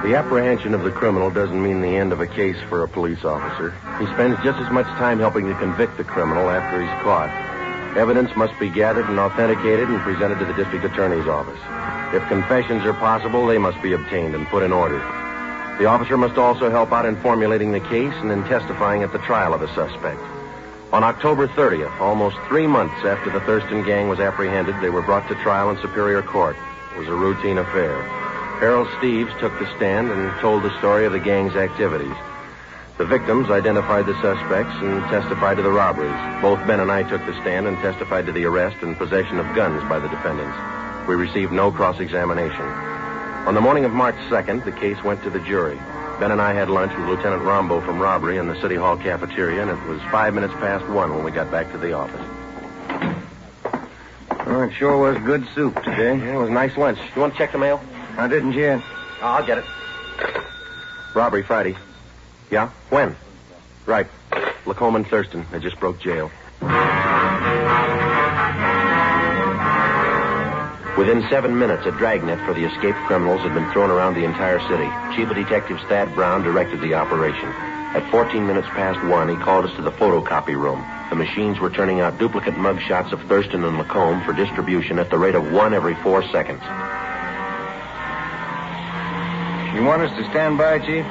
The apprehension of the criminal doesn't mean the end of a case for a police officer. He spends just as much time helping to convict the criminal after he's caught. Evidence must be gathered and authenticated and presented to the district attorney's office. If confessions are possible, they must be obtained and put in order. The officer must also help out in formulating the case and in testifying at the trial of a suspect. On October 30th, almost 3 months after the Thurston gang was apprehended, they were brought to trial in Superior Court. It was a routine affair. Harold Steves took the stand and told the story of the gang's activities. The victims identified the suspects and testified to the robberies. Both Ben and I took the stand and testified to the arrest and possession of guns by the defendants. We received no cross-examination. On the morning of March 2nd, the case went to the jury. Ben and I had lunch with Lieutenant Rombo from robbery in the City Hall cafeteria, and it was 5 minutes past 1 when we got back to the office. Oh, it sure was good soup today. Yeah, it was a nice lunch. You want to check the mail? I didn't yet. Oh, I'll get it. Robbery Friday. Yeah? When? Right. Lacombe and Thurston. They just broke jail. Within 7 minutes, a dragnet for the escaped criminals had been thrown around the entire city. Chief of Detectives Thad Brown directed the operation. At 14 minutes past 1, he called us to the photocopy room. The machines were turning out duplicate mugshots of Thurston and Lacombe for distribution at the rate of 1 every 4 seconds. You want us to stand by, Chief?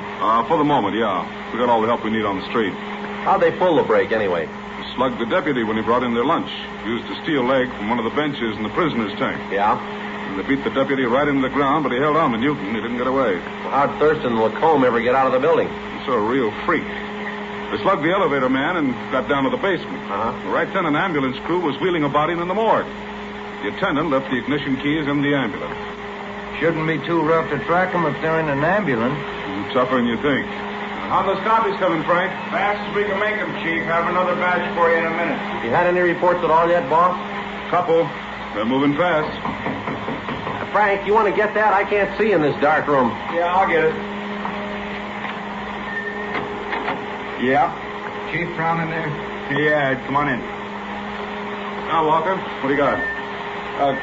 For the moment, yeah. We got all the help we need on the street. How'd they pull the break, anyway? Slugged the deputy when he brought in their lunch. Used a steel leg from one of the benches in the prisoner's tank. Yeah? And they beat the deputy right into the ground, but he held on to Newton. He didn't get away. Well, how'd Thurston and Lacombe ever get out of the building? He's a real freak. They slugged the elevator man and got down to the basement. Right then, an ambulance crew was wheeling a body into the morgue. The attendant left the ignition keys in the ambulance. Shouldn't be too rough to track them if they're in an ambulance. Tougher than you think. How those copies coming, Frank? Fast as we can make them, Chief. Have another batch for you in a minute. You had any reports at all yet, boss? Couple. They're moving fast. Frank, you want to get that? I can't see in this dark room. Yeah, I'll get it. Yeah? Chief Brown in there? Yeah, come on in. Now, Walker, what do you got?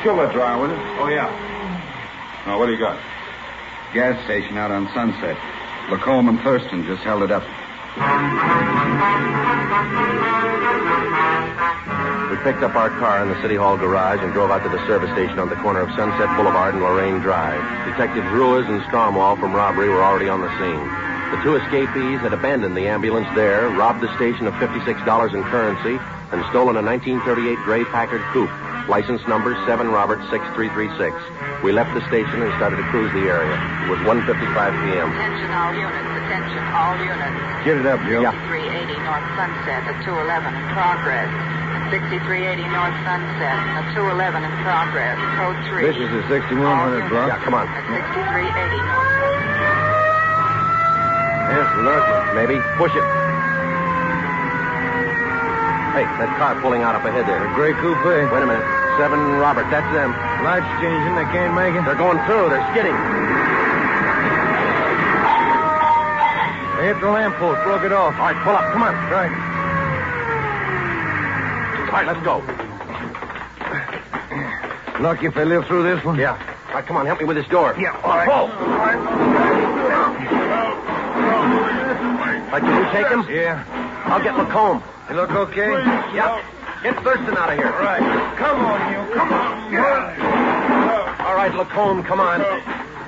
Kill that dryer, will you? Oh, yeah. Now, what do you got? Gas station out on Sunset. Lacombe and Thurston just held it up. We picked up our car in the City Hall garage and drove out to the service station on the corner of Sunset Boulevard and Lorraine Drive. Detectives Ruiz and Stromwall from robbery were already on the scene. The two escapees had abandoned the ambulance there, robbed the station of $56 in currency, and stolen a 1938 gray Packard coupe, license number 7 Robert 6336. We left the station and started to cruise the area. It was 1:55 p.m. Attention all units, attention all units. Get it up, Joe. Yeah. 6380 North Sunset at 211 in progress. 6380 North Sunset at 211 in progress. Code 3. This is the 6100 block. Yeah, come on. At 6380 North Sunset. Yes, look. Maybe. Push it. Hey, that car pulling out up ahead there. A gray coupe. Wait a minute. 7 Robert, that's them. Lights changing. They can't make it. They're going through. They're skidding. They hit the lamppost. Broke it off. All right, pull up. Come on. Right. All right, let's go. Lucky if they live through this one. Yeah. All right, come on. Help me with this door. Yeah, all right. Pull. All right, can you take him? Yeah. I'll get Lacombe. You look okay? Yeah. Get Thurston out of here. Right. Come on, you. Come on. All right, Lacombe, come on.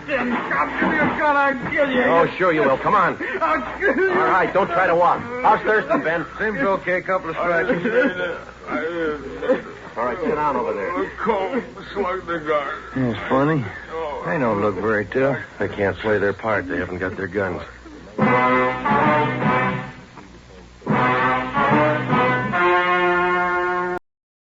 Then I'll give you a gun. I'll kill you. Oh, sure you will. Come on. I'll kill you. All right, don't try to walk. How's Thurston, Ben? Seems okay. Couple of scratches. All right, sit down over there. Lacombe slugged the guard. It's funny. They don't look very tough. They can't play their part. They haven't got their guns.